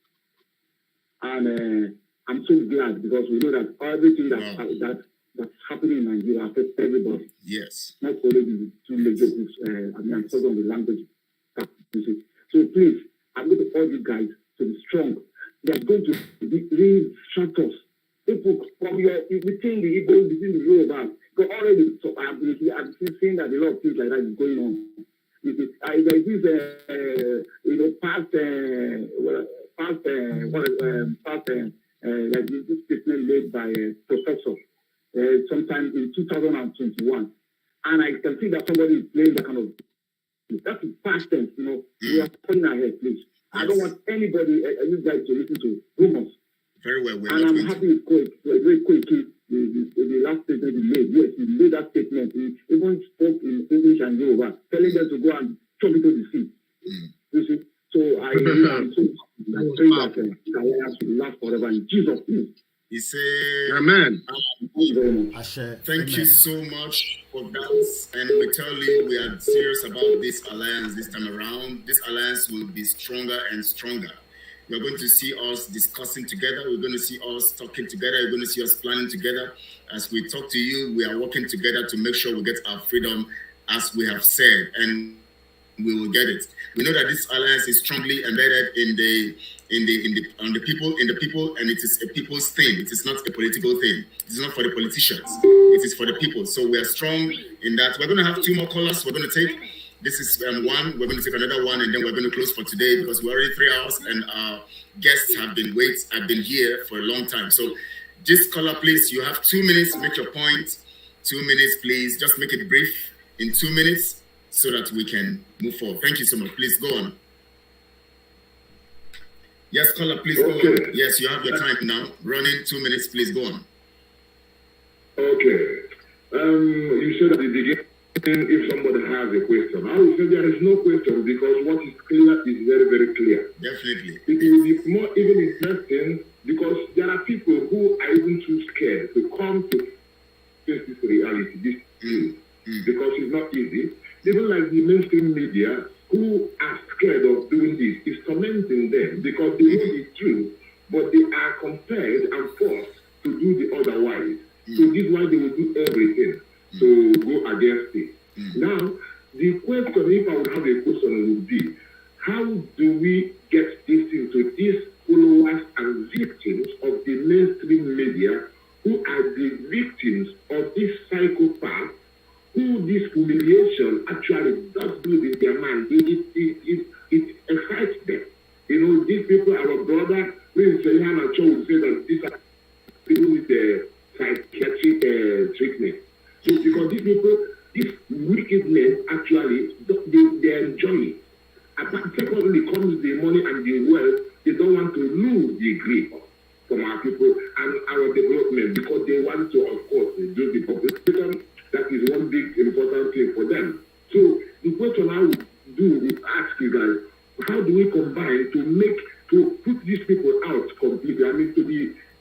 and I'm so glad because we know that everything that's happening in Nigeria affects everybody. Yes. Not only the two major groups. I'm talking on the language. So please, I'm going to urge you guys to be strong. There's going to be real distractors. People from within the Igbo, within the Yoruba. Because already, so I'm seeing that a lot of things like that is going on. There is this statement made by a professor sometime in 2021 and I can see that somebody is playing that kind of. That's past tense, We are putting ahead, please. Yes. I don't want anybody, you guys, to listen to rumors. Very well. And I'm happy with very quickly. The last statement he made, yes, he made that statement. He even spoke in English and Yoruba, telling them to go and chop into the sea. You see? So I pray that alliance will last forever in Jesus' name. He said, Amen. Thank you so much for that. And we tell you, we are serious about this alliance this time around. This alliance will be stronger and stronger. We're going to see us discussing together. We're going to see us talking together. You're going to see us planning together. As we talk to you, we are working together to make sure we get our freedom, as we have said, and we will get it. We know that this alliance is strongly embedded in the people, and it is a people's thing. It is not a political thing. It is not for the politicians. It is for the people. So we are strong in that. We're going to have 2 more callers. We're going to take. This is one. We're going to take another one, and then we're going to close for today because we're already 3 hours, and our guests have been here for a long time. So, just caller, please. You have 2 minutes. Make your point. 2 minutes, please. Just make it brief in 2 minutes so that we can move forward. Thank you so much. Please go on. Yes, caller, please go on. Yes, you have your time now. Running 2 minutes. Please go on. Okay. You said at the beginning. If somebody has a question, I would say there is no question because what is clear is very, very clear. Definitely. It will be more even interesting because there are people who are even too scared to come to face this reality, because it's not easy. Even like the mainstream media who are scared of doing this is tormenting them because they know the truth, but they are compelled and forced to do the otherwise. So this is why they will do everything to go against it. Now, the question, if I would have a question, would be, how do we get this into these followers and victims of the mainstream media who are the victims of this psychopath, who this humiliation actually does do in their mind? It excites them. These people, our brother, when Sayana Cho would say that these are people with psychiatric treatment. So because these people, this wickedness actually, they enjoy it. And secondly comes the money and the wealth. They don't want to lose the grip from our people and our development because they want to, of course, do the population. That is one big important thing for them. So the question I would ask you guys, how do we combine to put these people out completely? I mean,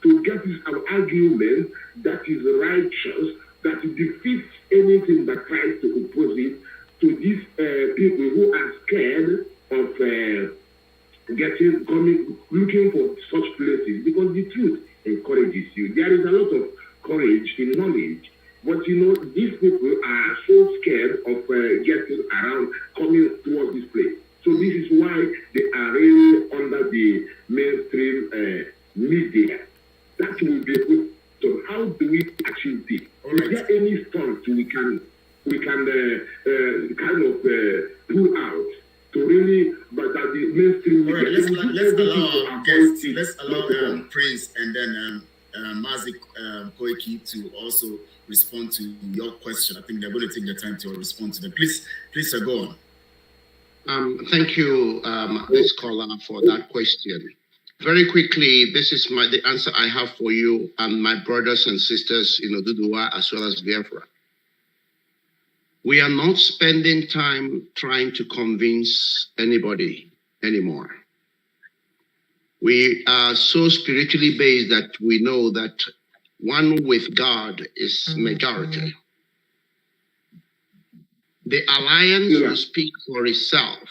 to get this argument that is righteous, that defeats anything that tries to oppose it, to these people who are scared of looking for such places, because the truth encourages you. There is a lot of courage in knowledge, but these people are so scared of getting around, coming towards this place. So this is why they are really under the mainstream media. That will be a good. So how do we achieve this? Is there any stunt we can kind of pull out to really, but that the mainstream media? Let's allow Prince and then Mazi Koiki to also respond to your question. I think they're going to take the time to respond to them. Please, sir, go on. Thank you, this caller, for that question. Very quickly, this is the answer I have for you and my brothers and sisters in Oduduwa as well as Biafra. We are not spending time trying to convince anybody anymore. We are so spiritually based that we know that one with God is majority. The alliance will speak for itself.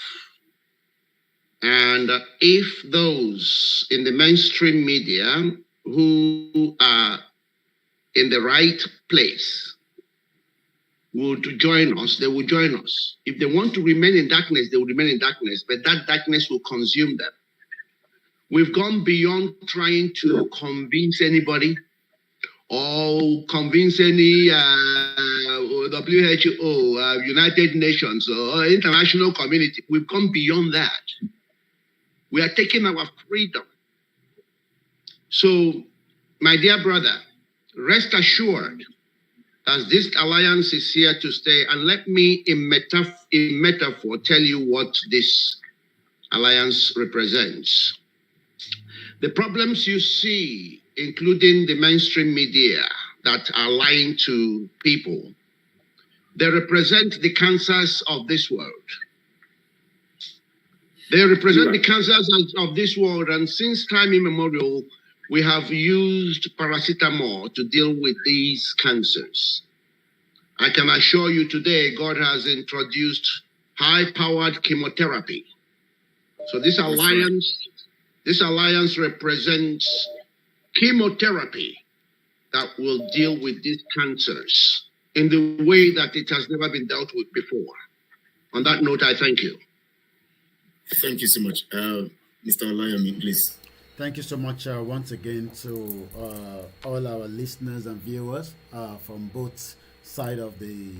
And if those in the mainstream media who are in the right place would join us, they will join us. If they want to remain in darkness, they will remain in darkness, but that darkness will consume them. We've gone beyond trying to convince anybody or convince any WHO, United Nations, or international community. We've gone beyond that. We are taking our freedom. So, my dear brother, rest assured, as this alliance is here to stay. And let me, in metaphor, tell you what this alliance represents. The problems you see, including the mainstream media that are lying to people, they represent the cancers of this world. They represent the cancers of this world, and since time immemorial, we have used paracetamol to deal with these cancers. I can assure you today, God has introduced high-powered chemotherapy. So this alliance represents chemotherapy that will deal with these cancers in the way that it has never been dealt with before. On that note, I thank you. Thank you so much. Mr. Olayemi, please. Thank you so much once again to all our listeners and viewers from both sides of the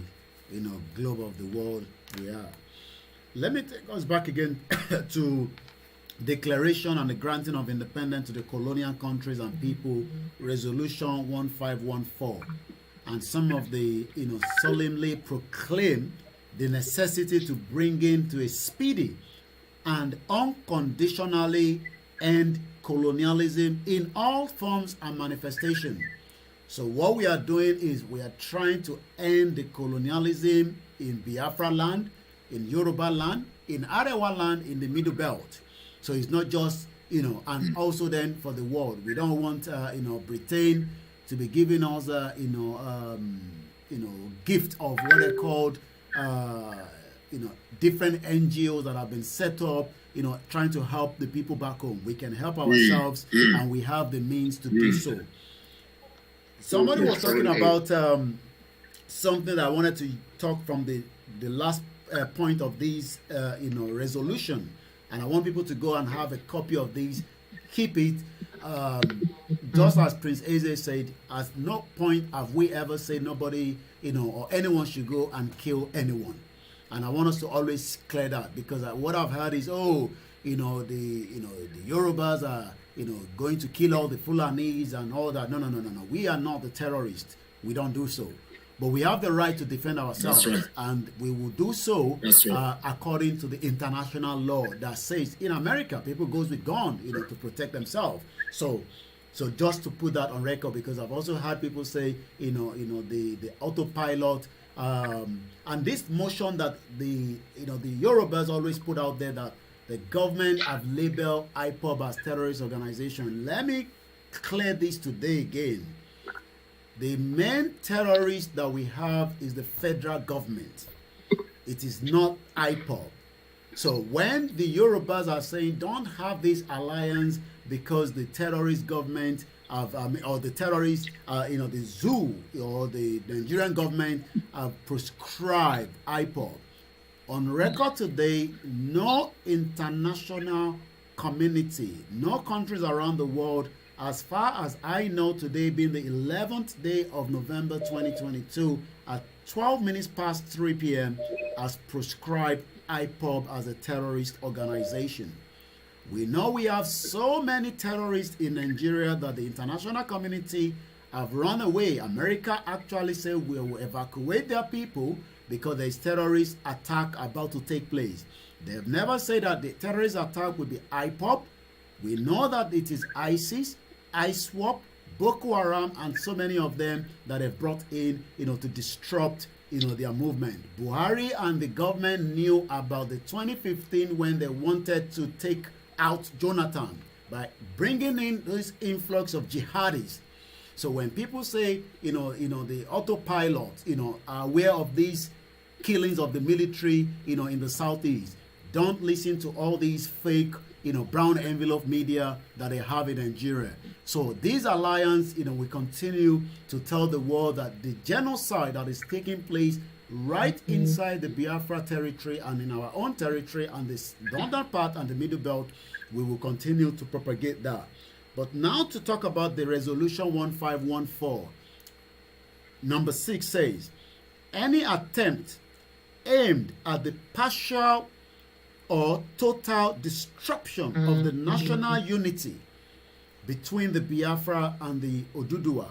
globe of the world we are. Let me take us back again to Declaration on the Granting of Independence to the Colonial Countries and People, Resolution 1514, and some of the solemnly proclaim the necessity to bring into a speedy and unconditionally end colonialism in all forms and manifestation. So what we are doing is we are trying to end the colonialism in Biafra land, in Yoruba land, in Arewa land, in the Middle Belt. So it's not just, and also then for the world. We don't want, Britain to be giving us, gift of what they called, different NGOs that have been set up, trying to help the people back home. We can help ourselves, and we have the means to do so. Somebody was talking about something that I wanted to talk from the last point of this, resolution. And I want people to go and have a copy of these. Keep it. Just as Prince Eze said, at no point have we ever said nobody, or anyone should go and kill anyone. And I want us to always clear that, because what I've heard is, the Yorubas are, going to kill all the Fulanis and all that. No. We are not the terrorists. We don't do so. But we have the right to defend ourselves, right. And we will do so according to the international law that says in America, people goes with gun, to protect themselves. So just to put that on record, because I've also heard people say, the autopilot, and this motion that the Yorubas always put out there that the government have labeled IPOB as terrorist organization. Let me clear this today again. The main terrorist that we have is the federal government. It is not IPOB. So when the Yorubas are saying don't have this alliance because the terrorist government or the terrorists, the zoo or the Nigerian government have prescribed IPOB. On record today, no international community, no countries around the world, as far as I know today, being the 11th day of November 2022 at 12 minutes past 3 p.m. has prescribed IPOB as a terrorist organization. We know we have so many terrorists in Nigeria that the international community have run away. America actually said we will evacuate their people because there is terrorist attack about to take place. They have never said that the terrorist attack will be IPOB. We know that it is ISIS, ISWAP, Boko Haram, and so many of them that have brought in, to disrupt, their movement. Buhari and the government knew about the 2015 when they wanted to take out Jonathan by bringing in this influx of jihadis. So when people say, the autopilot, are aware of these killings of the military, in the southeast, don't listen to all these fake, brown envelope media that they have in Nigeria. So this alliance, we continue to tell the world that the genocide that is taking place right inside the Biafra territory and in our own territory and the northern part and the middle belt, we will continue to propagate that. But now to talk about the resolution 1514, number 6 says, any attempt aimed at the partial or total destruction of the national unity between the Biafra and the Oduduwa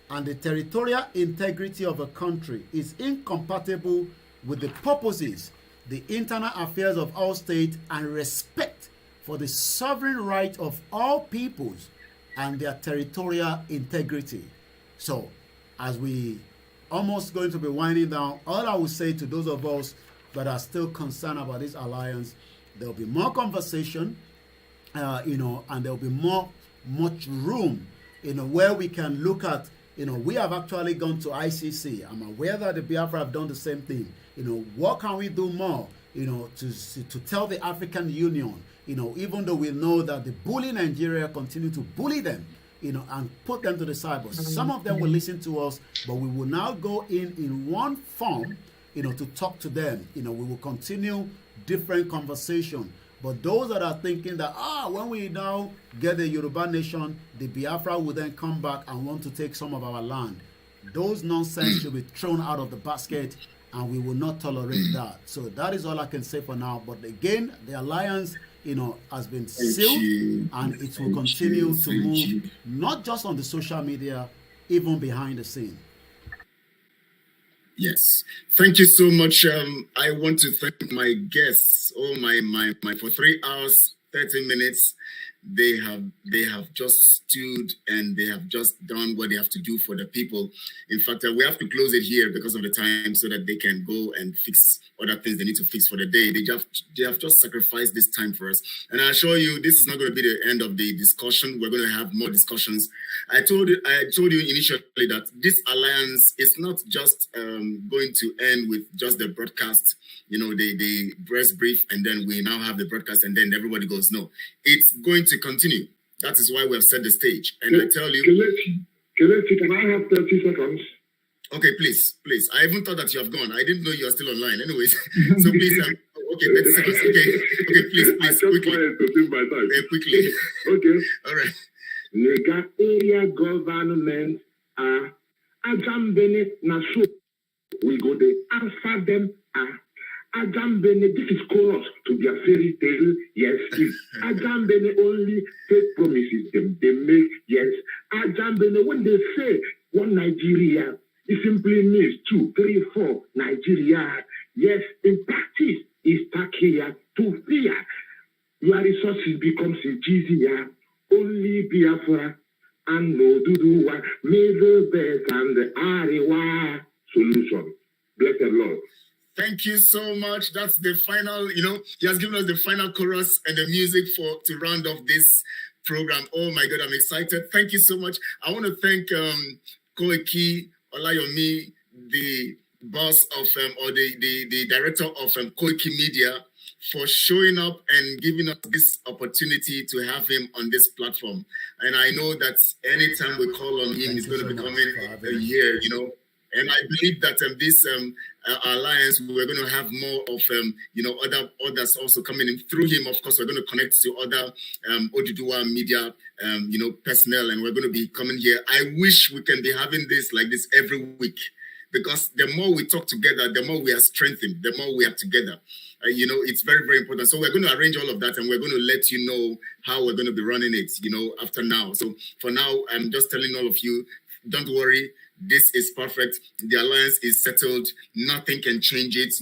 and the territorial integrity of a country is incompatible with the purposes, the internal affairs of all states, and respect for the sovereign right of all peoples and their territorial integrity. So, as we almost going to be winding down, all I will say to those of us that are still concerned about this alliance, there will be more conversation, and there will be much room, where we can look at, we have actually gone to ICC. I'm aware that the Biafra have done the same thing. What can we do more, to tell the African Union, even though we know that the bully Nigeria continue to bully them, and put them to the side. But some of them will listen to us, but we will now go in one form, to talk to them. We will continue different conversation. But those that are thinking that, when we now get the Yoruba nation, the Biafra will then come back and want to take some of our land. Those nonsense should be thrown out of the basket, and we will not tolerate that. So that is all I can say for now. But again, the alliance, has been sealed, and it will continue to move, not just on the social media, even behind the scene. Yes, thank you so much. I want to thank my guests. My for 3 hours, 30 minutes. They have just stood and they have just done what they have to do for the people. In fact, we have to close it here because of the time, so that they can go and fix other things they need to fix for the day. They have just sacrificed this time for us. And I assure you, this is not going to be the end of the discussion. We're going to have more discussions. I told you initially that this alliance is not just going to end with just the broadcast, the press brief, and then we now have the broadcast, and then everybody goes, no. It's going to continue. That is why we have set the stage. And I tell you... Kelechi, can I have 30 seconds? Okay, please. I even thought that you have gone. I didn't know you are still online. Anyways, so please... okay, 30 seconds. Okay, please, quickly. Quickly. Okay. All right. Nega area government are Ajambene Nasu. We go there, answer them. Ajambene, this is chorus to their fairy tale. Yes, Ajambene only take promises they make. Yes, Ajambene, when they say one Nigeria, it simply means 2, 3, 4 Nigeria. Yes, in practice, it's Takia to fear. Your resources becomes easier. Only Biafra and Oduduwa, Middle Belt and the Arewa solution. Blessed Lord. Thank you so much. That's the final, he has given us the final chorus and the music to round off this program. Oh my God, I'm excited. Thank you so much. I want to thank Koiki Olayomi, the boss of, or the director of KOIKIMEDIA, for showing up and giving us this opportunity to have him on this platform. And I know that anytime we call on him, he's going to be coming a year, And I believe that this alliance, we're going to have more of, others also coming in through him. Of course, we're going to connect to other Oduduwa media, personnel, and we're going to be coming here. I wish we can be having this like this every week, because the more we talk together, the more we are strengthened, the more we are together. It's very, very important. So we're going to arrange all of that, and we're going to let you know how we're going to be running it, after now. So for now, I'm just telling all of you, don't worry. This is perfect. The alliance is settled. Nothing can change it.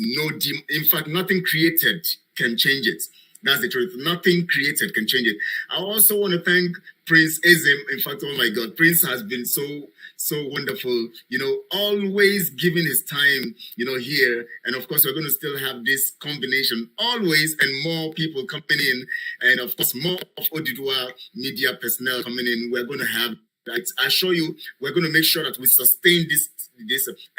In fact, nothing created can change it. That's the truth. Nothing created can change it. I also want to thank Prince Ezem. In fact, oh my God, Prince has been so wonderful, always giving his time, here. And of course, we're going to still have this combination always, and more people coming in. And of course, more of Oduduwa media personnel coming in. We're going to have, I assure you, we're going to make sure that we sustain this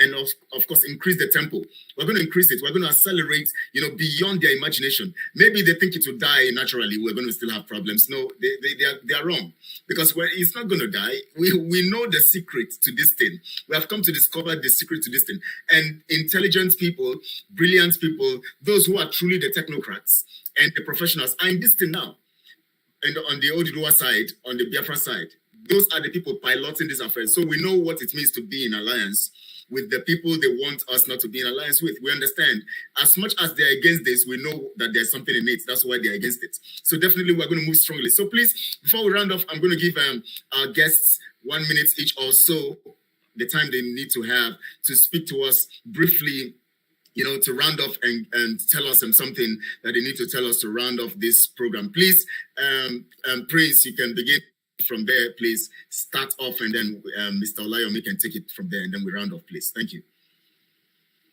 and of course increase the tempo. We're going to increase it. We're going to accelerate, beyond their imagination. Maybe they think it will die naturally. We're going to still have problems. No, they are wrong, because it's not going to die. We know the secret to this thing. We have come to discover the secret to this thing. And intelligent people, brilliant people, those who are truly the technocrats and the professionals are in this thing now. And on the Oduduwa side, on the Biafra side, those are the people piloting this affair. So we know what it means to be in alliance with the people they want us not to be in alliance with. We understand. As much as they're against this, we know that there's something in it. That's why they're against it. So definitely we're going to move strongly. So please, before we round off, I'm going to give our guests 1 minute each or so the time they need to have to speak to us briefly, to round off and tell us something that they need to tell us to round off this program. Please, Prince, you can begin from there. Please start off, and then Mr. Olayomi can take it from there, and then we round off, please. Thank you.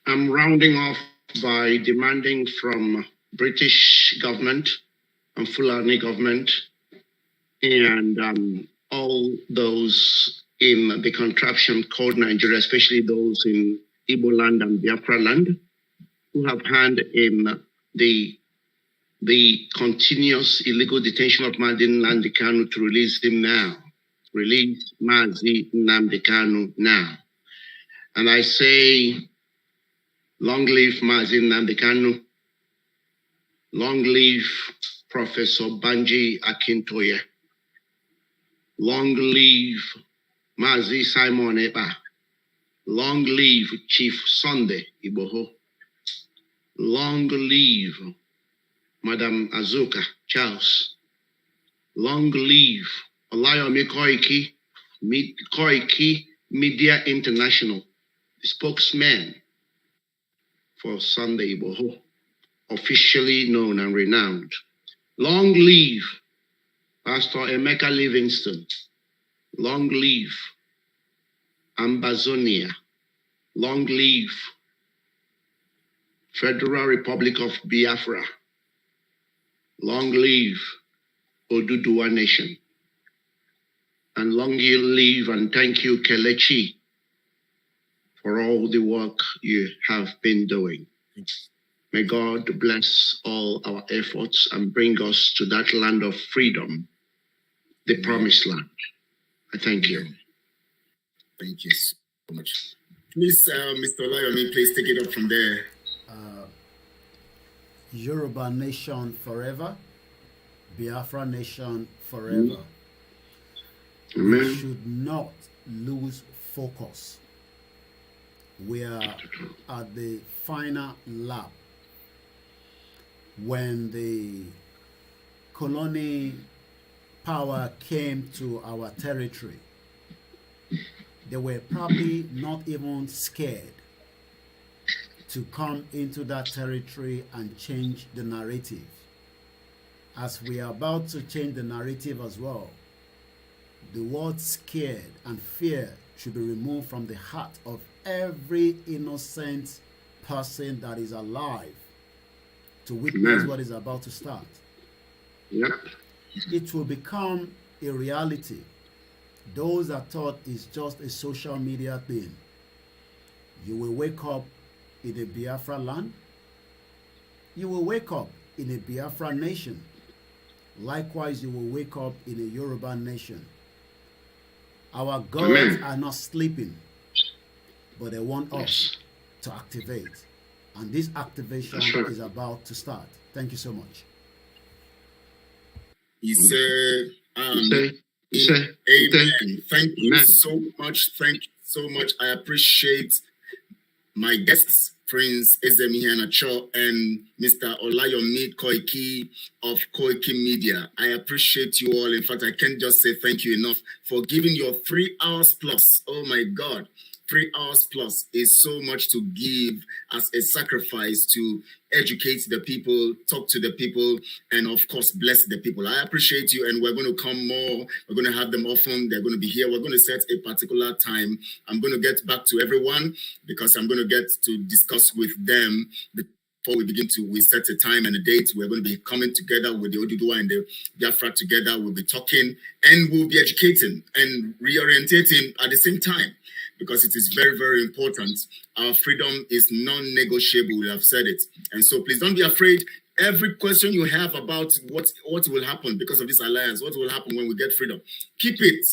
I'm rounding off by demanding from British government and Fulani government and all those in the contraption called Nigeria, especially those in Igbo land and Biafra land, who have hand in the continuous illegal detention of Mazi Nnamdi Kanu to release him now. Release Mazi Nnamdi Kanu now. And I say, long live Mazi Nnamdi Kanu. Long live Professor Banji Akintoye. Long live Mazi Simon Eba. Long live Chief Sunday IGBOHO. Long live Madam Azuka Charles. Long live Olayomi KOIKIMEDIA International, the spokesman for Sunday IGBOHO, officially known and renowned. Long live Pastor Emeka Livingston. Long live Ambazonia. Long live Federal Republic of Biafra. Long live Oduduwa Nation. And long live and thank you, Kelechi, for all the work you have been doing. May God bless all our efforts and bring us to that land of freedom, the promised land. I thank you. Thank you so much. Please, Mr. Olayomi, please take it up from there. Yoruba nation forever, Biafra nation forever. Amen. We should not lose focus. We are at the final lap. When the colony power came to our territory, they were probably not even scared to come into that territory and change the narrative. As we are about to change the narrative as well, the word scared and fear should be removed from the heart of every innocent person that is alive to witness what is about to start. Yep. It will become a reality. Those that thought it's just a social media thing, you will wake up in a Biafra land. You will wake up in a Biafra nation. Likewise, you will wake up in a Yoruba nation. Our gods are not sleeping, but they want us to activate. And this activation is about to start. Thank you so much. He said, amen. Thank you so much. Thank you so much. I appreciate my guests, Prince Ezemianacho and Mr. Olayomi Koiki of KOIKIMEDIA. I appreciate you all. In fact, I can't just say thank you enough for giving your 3 hours plus. Oh my God. 3 hours plus is so much to give as a sacrifice to educate the people, talk to the people, and of course, bless the people. I appreciate you, and we're going to come more. We're going to have them often. They're going to be here. We're going to set a particular time. I'm going to get back to everyone because I'm going to get to discuss with them before we set a time and a date. We're going to be coming together with the Oduduwa and the Biafra together. We'll be talking and we'll be educating and reorientating at the same time, because it is very, very important. Our freedom is non-negotiable. We have said it. And so please don't be afraid. Every question you have about what will happen because of this alliance, what will happen when we get freedom, keep it.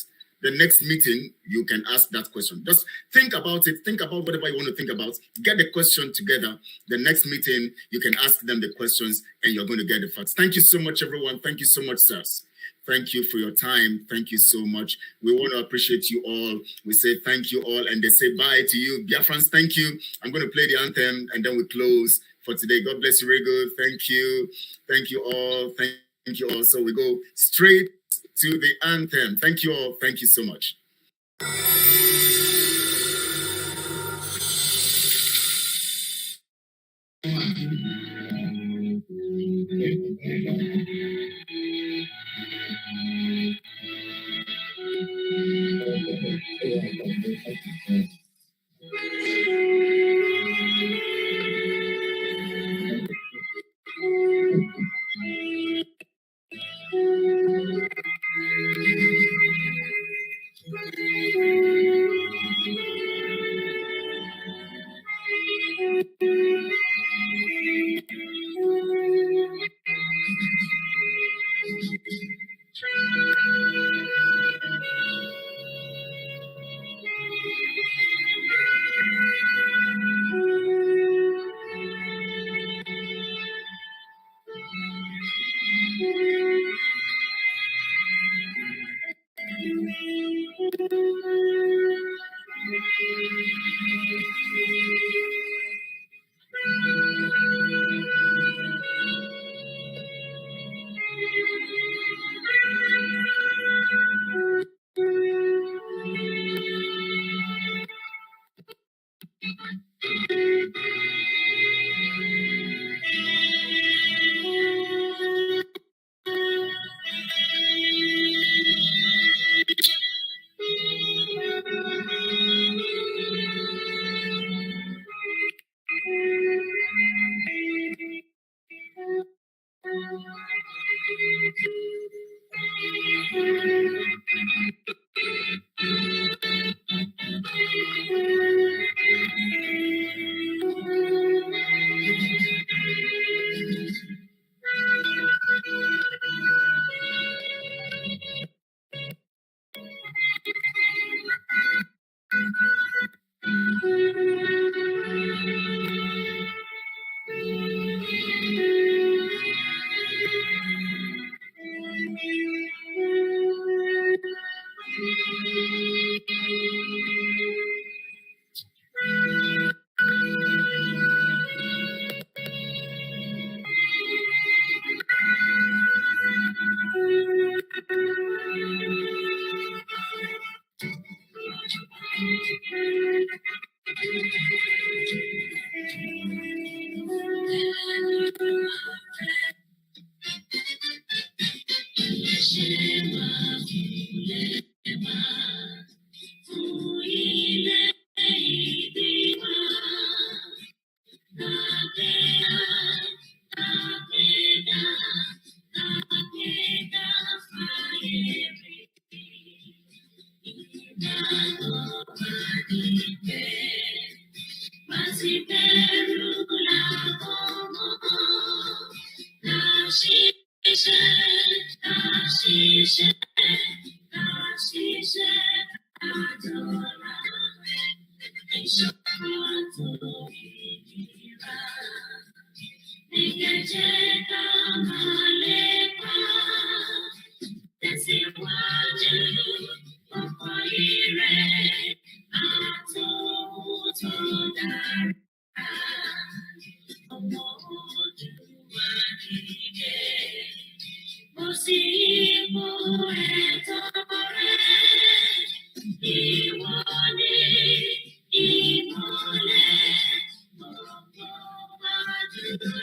The next meeting, you can ask that question. Just think about it. Think about whatever you want to think about. Get the question together. The next meeting, you can ask them the questions and you're going to get the facts. Thank you so much, everyone. Thank you so much, sirs. Thank you for your time. Thank you so much. We want to appreciate you all. We say thank you all, and they say bye to you. Biafrans, thank you. I'm going to play the anthem, and then we close for today. God bless you, very good. Thank you. Thank you all. Thank you all. So we go straight to the anthem. Thank you all. Thank you so much.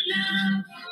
Love.